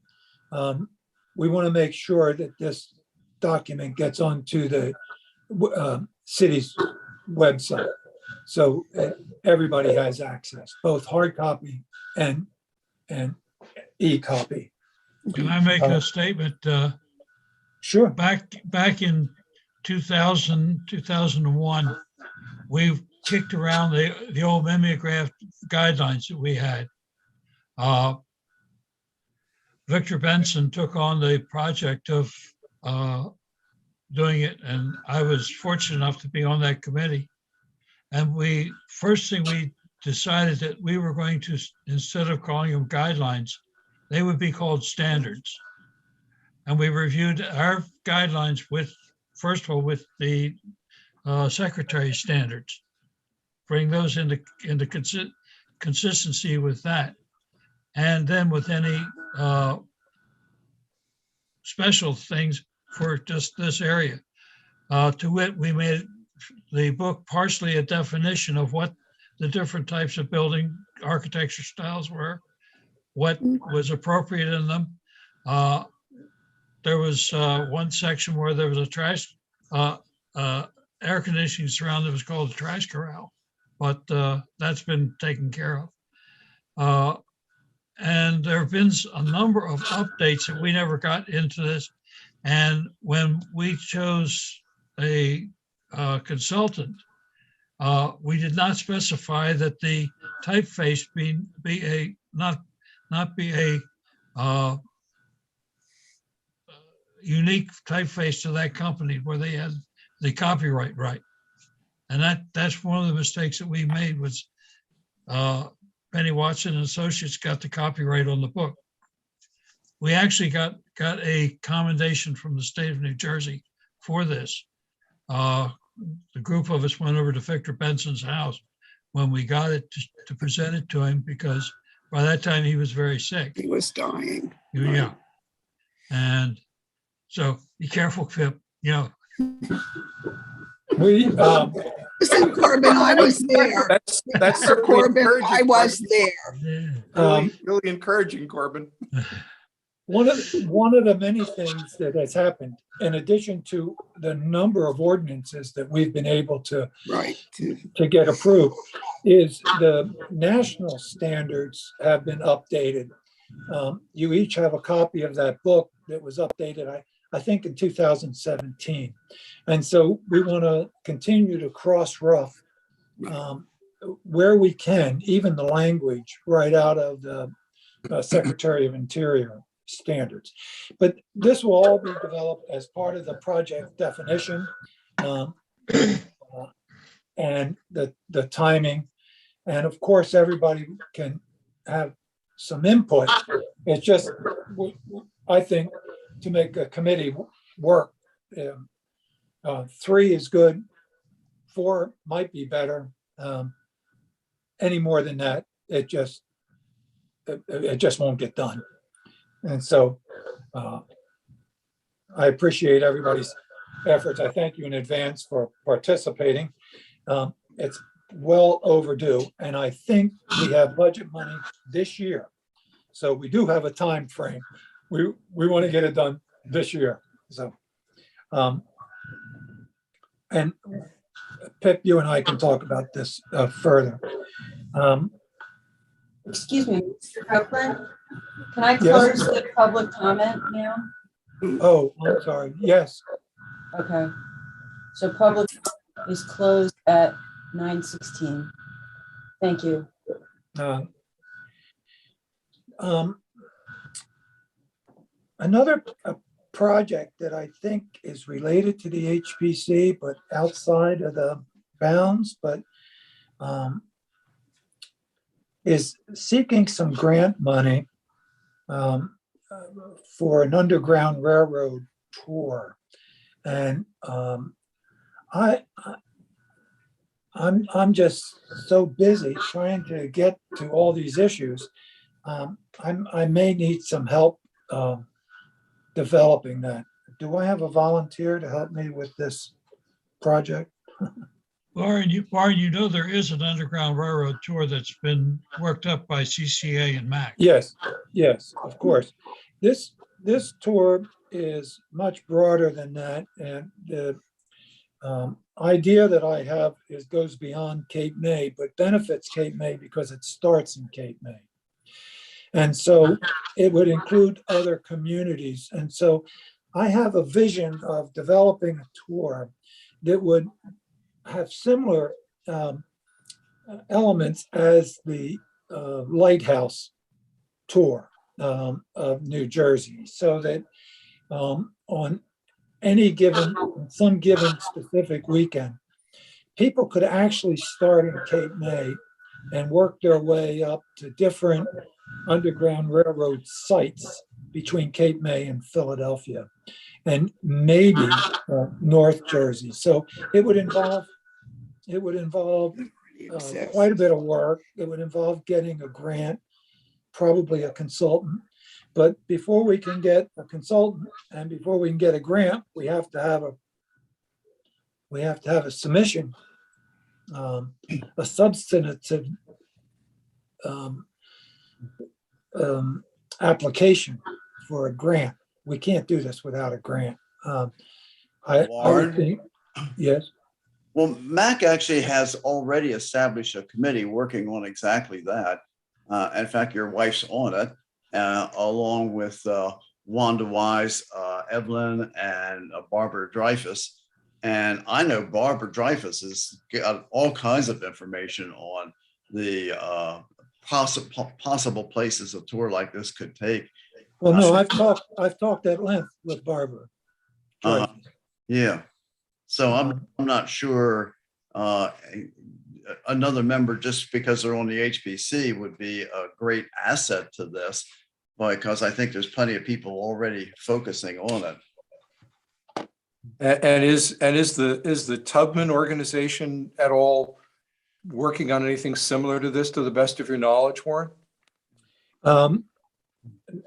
we want to make sure that this document gets onto the city's website. So everybody has access, both hard copy and e-copy. Can I make a statement? Sure. Back in 2000, 2001, we've kicked around the old mimeograph guidelines that we had. Victor Benson took on the project of doing it, and I was fortunate enough to be on that committee. And first thing we decided that we were going to, instead of calling them guidelines, they would be called standards. And we reviewed our guidelines with, first of all, with the secretary standards, bring those into consistency with that. And then with any special things for just this area. To wit, we made the book partially a definition of what the different types of building architecture styles were, what was appropriate in them. There was one section where there was a trash, air conditioning surround that was called a trash corral, but that's been taken care of. And there have been a number of updates that we never got into this. And when we chose a consultant, we did not specify that the typeface not be a unique typeface to that company where they had the copyright right. And that's one of the mistakes that we made was Penny Watson and Associates got the copyright on the book. We actually got a commendation from the state of New Jersey for this. The group of us went over to Victor Benson's house when we got it to present it to him because by that time he was very sick. He was dying. Yeah. And so be careful, Pip, you know. We, Listen, Corbin, I was there. That's Corbin, I was there. Really encouraging, Corbin. One of the many things that has happened, in addition to the number of ordinances that we've been able to get approved, is the national standards have been updated. You each have a copy of that book that was updated, I think in 2017. And so we want to continue to cross-rough where we can, even the language right out of the Secretary of Interior standards. But this will all be developed as part of the project definition and the timing. And of course, everybody can have some input. It's just, I think, to make a committee work, 3 is good, 4 might be better. Any more than that, it just won't get done. And so I appreciate everybody's efforts. I thank you in advance for participating. It's well overdue, and I think we have budget money this year. So we do have a time frame. We want to get it done this year. So, and Pip, you and I can talk about this further. Excuse me, Mr. Copeland, can I Yes? close the public comment now? Oh, I'm sorry. Yes. Okay. So public is closed at 9:16. Thank you. Another project that I think is related to the HPC, but outside of the bounds, but is seeking some grant money for an underground railroad tour. And I'm just so busy trying to get to all these issues. I may need some help developing that. Do I have a volunteer to help me with this project? Lauren, you know there is an Underground Railroad tour that's been worked up by CCA and MAC. Yes, yes, of course. This tour is much broader than that, and the idea that I have goes beyond Cape May, but benefits Cape May because it starts in Cape May. And so it would include other communities. And so I have a vision of developing a tour that would have similar elements as the Lighthouse tour of New Jersey, so that on some given specific weekend, people could actually start in Cape May and work their way up to different Underground Railroad sites between Cape May and Philadelphia, and maybe North Jersey. So it would involve quite a bit of work. It would involve getting a grant, probably a consultant. But before we can get a consultant and before we can get a grant, we have to have a submission, a substantive application for a grant. We can't do this without a grant. I would think, yes. Well, MAC actually has already established a committee working on exactly that. In fact, your wife's on it, along with Wanda Wise, Evelyn, and Barbara Dreyfus. And I know Barbara Dreyfus has got all kinds of information on the possible places a tour like this could take. Well, no, I've talked at length with Barbara. Yeah. So I'm not sure another member, just because they're on the HPC, would be a great asset to this, because I think there's plenty of people already focusing on it. And is the Tubman organization at all working on anything similar to this, to the best of your knowledge, Warren?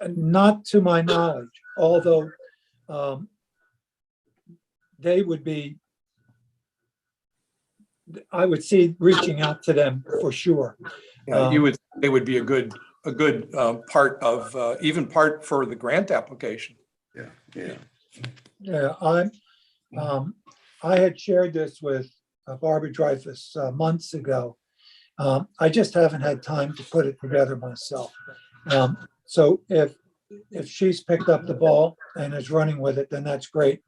Not to my knowledge, although they would be, I would see reaching out to them for sure. Yeah, they would be a good part of, even part for the grant application. Yeah, I had shared this with Barbara Dreyfus months ago. I just haven't had time to put it together myself. So if she's picked up the ball and is running with it, then that's great.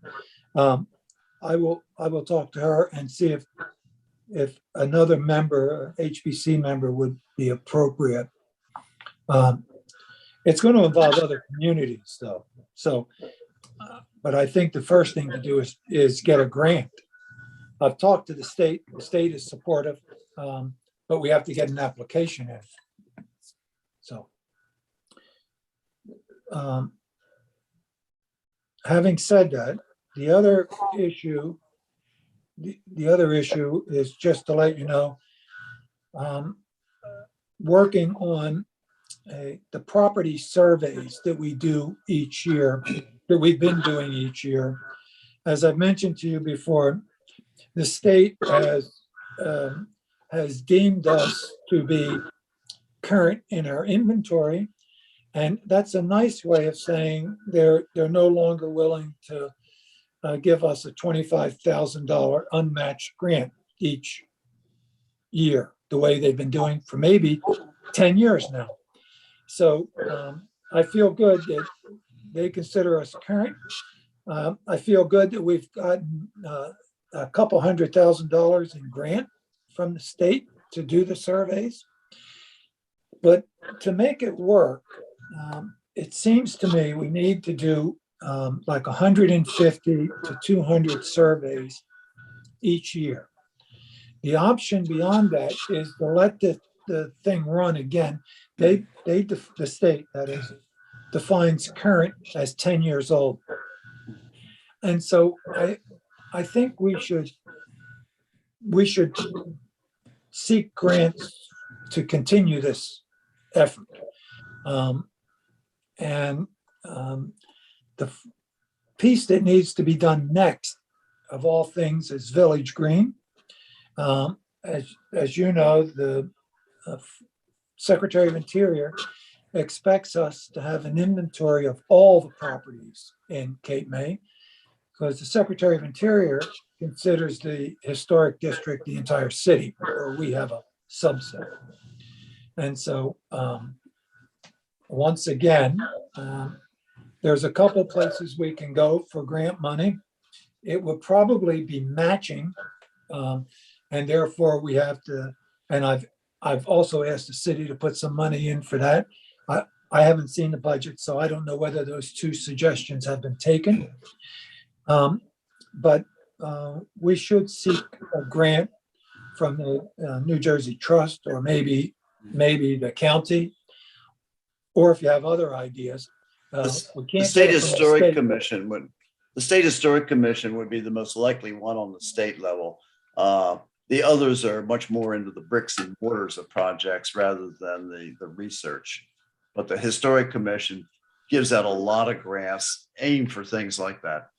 I will talk to her and see if another member, HPC member, would be appropriate. It's going to involve other communities, though. So, but I think the first thing to do is get a grant. I've talked to the state. The state is supportive, but we have to get an application in. So, having said that, the other issue is just to let you know, working on the property surveys that we do each year, that we've been doing each year. As I've mentioned to you before, the state has deemed us to be current in our inventory, and that's a nice way of saying they're no longer willing to give us a $25,000 unmatched grant each year, the way they've been doing for maybe 10 years now. So I feel good that they consider us current. I feel good that we've gotten a couple $100,000 in grant from the state to do the surveys. But to make it work, it seems to me we need to do like 150 to 200 surveys each year. The option beyond that is to let the thing run again. The state, that is, defines current as 10 years old. And so I think we should seek grants to continue this effort. The piece that needs to be done next, of all things, is Village Green. As you know, the Secretary of Interior expects us to have an inventory of all the properties in Cape May, because the Secretary of Interior considers the historic district the entire city, where we have a subset. And so, once again, there's a couple places we can go for grant money. It would probably be matching, and therefore we have to, and I've also asked the city to put some money in for that. I haven't seen the budget, so I don't know whether those two suggestions have been taken. But we should seek a grant from the New Jersey Trust, or maybe the county, or if you have other ideas. The State Historic Commission would be the most likely one on the state level. The others are much more into the bricks and mortars of projects rather than the research. But the Historic Commission gives out a lot of grants aimed for things like that.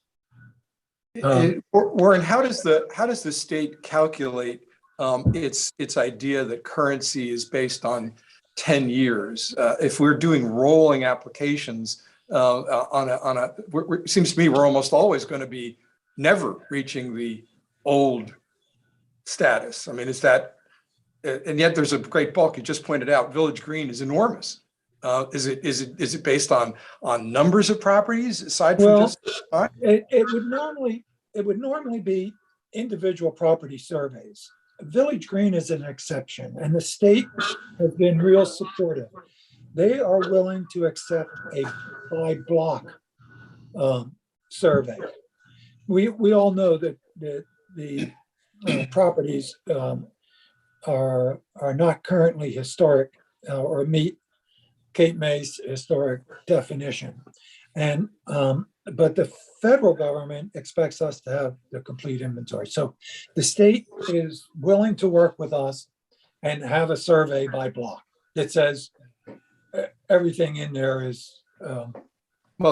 Warren, how does the state calculate its idea that currency is based on 10 years? If we're doing rolling applications it seems to me we're almost always going to be never reaching the old status. I mean, is that, and yet there's a great bulk. You just pointed out Village Green is enormous. Is it based on numbers of properties aside from just? It would normally be individual property surveys. Village Green is an exception, and the state has been real supportive. They are willing to accept a by block survey. We all know that the properties are not currently historic or meet Cape May's historic definition. And but the federal government expects us to have the complete inventory. So the state is willing to work with us and have a survey by block that says everything in there is. Well,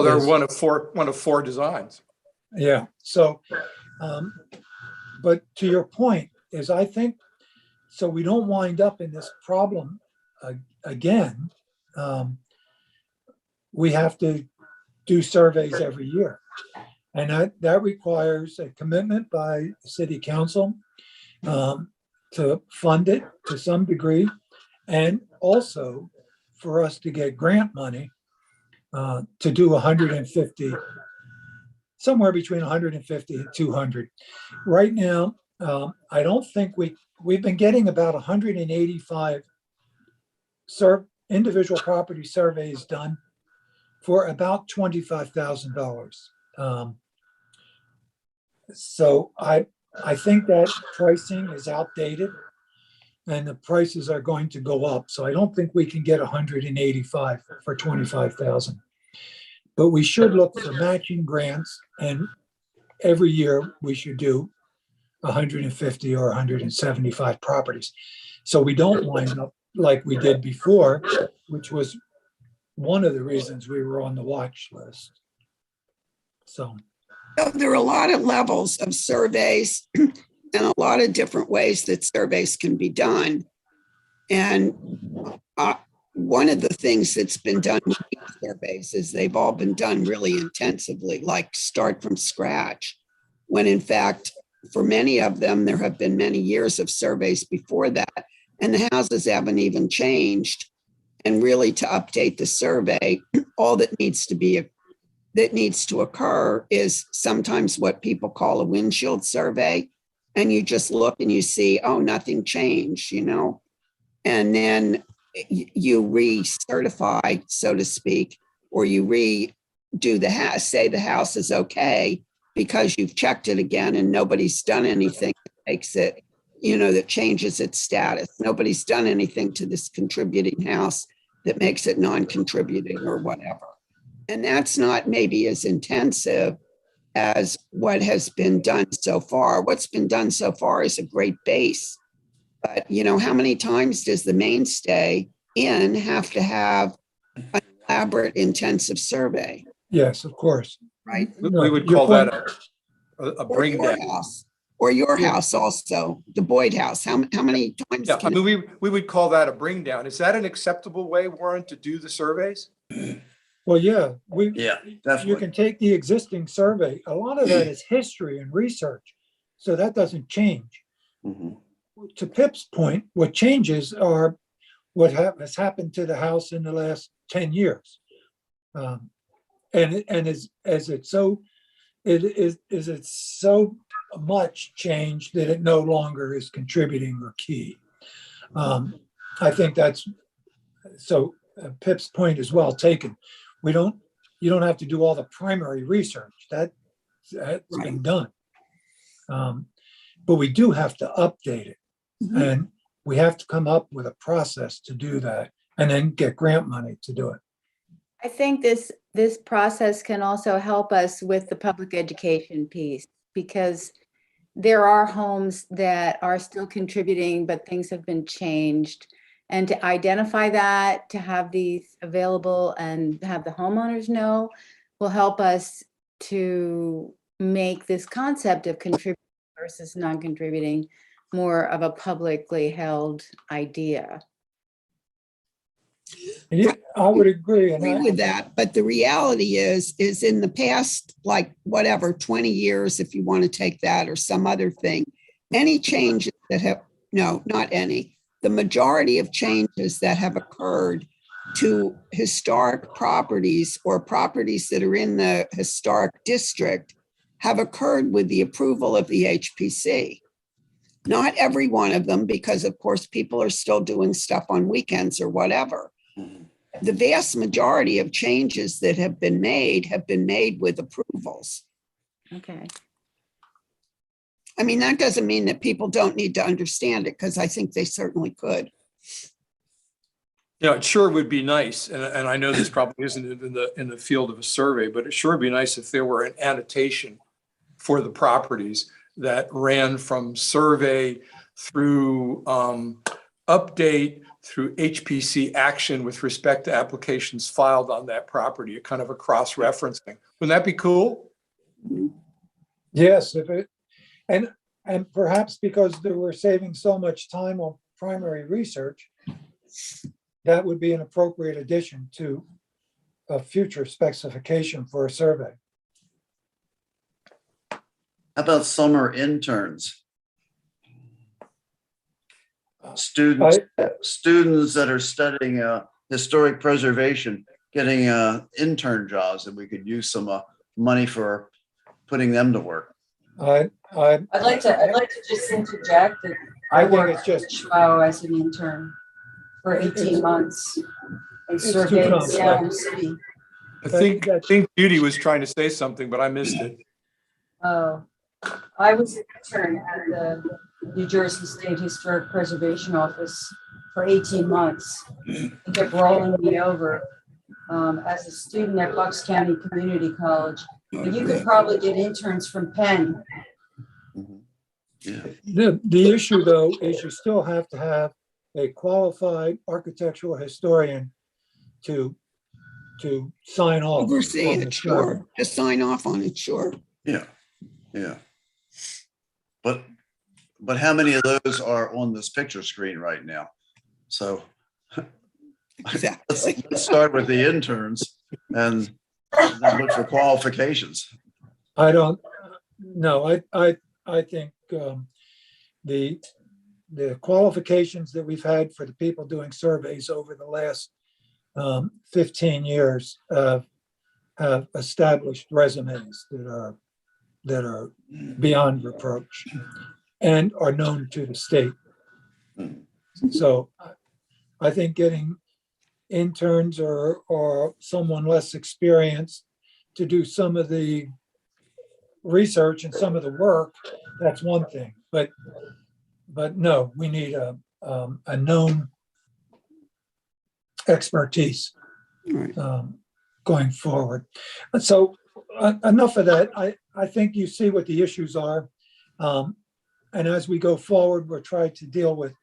they're one of four designs. Yeah. So, but to your point is, I think, so we don't wind up in this problem again. We have to do surveys every year. And that requires a commitment by the city council to fund it to some degree, and also for us to get grant money to do 150, somewhere between 150 and 200. Right now, I don't think we've been getting about 185 individual property surveys done for about $25,000. So I think that pricing is outdated and the prices are going to go up. So I don't think we can get 185 for 25,000. But we should look for matching grants, and every year we should do 150 or 175 properties. So we don't wind up like we did before, which was one of the reasons we were on the watch list. So there are a lot of levels of surveys and a lot of different ways that surveys can be done. And one of the things that's been done with these surveys is they've all been done really intensively, like start from scratch, when in fact, for many of them, there have been many years of surveys before that, and the houses haven't even changed. And really, to update the survey, all that needs to occur is sometimes what people call a windshield survey. And you just look and you see, oh, nothing changed, and then you recertify, so to speak, or you do the house, say the house is okay because you've checked it again and nobody's done anything that makes it, that changes its status. Nobody's done anything to this contributing house that makes it non-contributing or whatever. And that's not maybe as intensive as what has been done so far. What's been done so far is a great base. But, how many times does the mainstay inn have to have an elaborate intensive survey? Yes, of course. Right. We would Your call point- that a Or bring your down. house, or your house also, the Boyd house. How many times? Yeah, I can mean, we would call that a bring down. Is that an acceptable way, Warren, to do the surveys? Well, yeah, Yeah, you definitely. can take the existing survey. A lot of that is history and research. So that doesn't change. Mhm. To Pip's point, what changes are what has happened to the house in the last 10 years. And is it so, is it so much change that it no longer is contributing or key? I think that's, so Pip's point is well taken. You don't have to do all the primary research. That's been done. But we do have to update it. And we have to come up with a process to do that and then get grant money to do it. I think this process can also help us with the public education piece, because there are homes that are still contributing, but things have been changed. And to identify that, to have these available and have the homeowners know, will help us to make this concept of contributing versus non-contributing more of a publicly held idea. Yeah, I would agree. And agree with that, but the reality is in the past, like whatever, 20 years, if you want to take that or some other thing, any changes that have, no, not any, the majority of changes that have occurred to historic properties or properties that are in the historic district have occurred with the approval of the HPC. Not every one of them, because of course people are still doing stuff on weekends or whatever. The vast majority of changes that have been made with approvals. Okay. I mean, that doesn't mean that people don't need to understand it, because I think they certainly could. It sure would be nice, and I know this probably isn't in the field of a survey, but it sure would be nice if there were an annotation for the properties that ran from survey through update through HPC action with respect to applications filed on that property, a kind of a cross-referencing. Wouldn't that be cool? Yes, and perhaps because we're saving so much time on primary research, that would be an appropriate addition to a future specification for a survey. How about summer interns? Students that are studying historic preservation, getting intern jobs, and we could use some money for putting them to work. I'd like to just interject that I worked at Schwau as an intern for 18 months and surveyed Seattle City. I think Judy was trying to say something, but I missed it. Oh, I was an intern at the New Jersey State Historic Preservation Office for 18 months. They kept rolling me over as a student at Bucks County Community College. But you could probably get interns from Penn. The issue though is you still have to have a qualified architectural historian to sign off. Oversee on it, the sure. survey. Just sign off on it, sure. Yeah. But how many of those are on this picture screen right now? So let's start with the interns and then look for qualifications. I don't know. I think the qualifications that we've had for the people doing surveys over the last 15 years have established resumes that are beyond reproach and are known to the state. So I think getting interns or someone less experienced to do some of the research and some of the work, that's one thing. But no, we need a known expertise going forward. So enough of that. I think you see what the issues are. And as we go forward, we'll try to deal with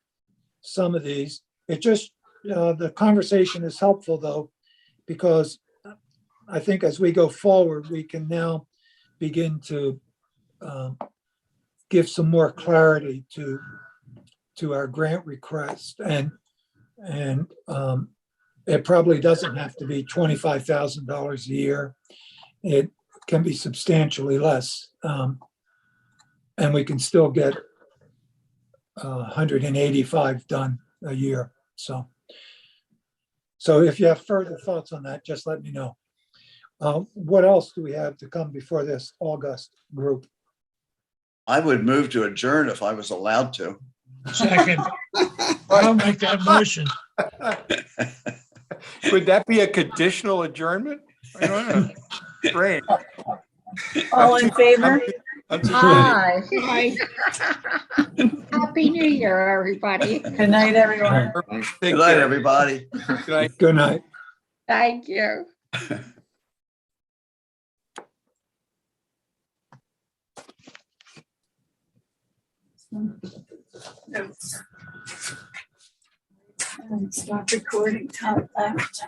some of these. It just, the conversation is helpful though, because I think as we go forward, we can now begin to give some more clarity to our grant request. And it probably doesn't have to be $25,000 a year. It can be substantially less. And we can still get 185 done a year. So if you have further thoughts on that, just let me know. What else do we have to come before this August group? I would move to adjourn if I was allowed to. Second, I'll make that motion. Would that be a conditional adjournment? I don't know. Great. All in favor? Hi. Happy New Year, everybody. Good night, everyone. Good night, everybody. Good night. Good night. Thank you. Stop recording. Time left.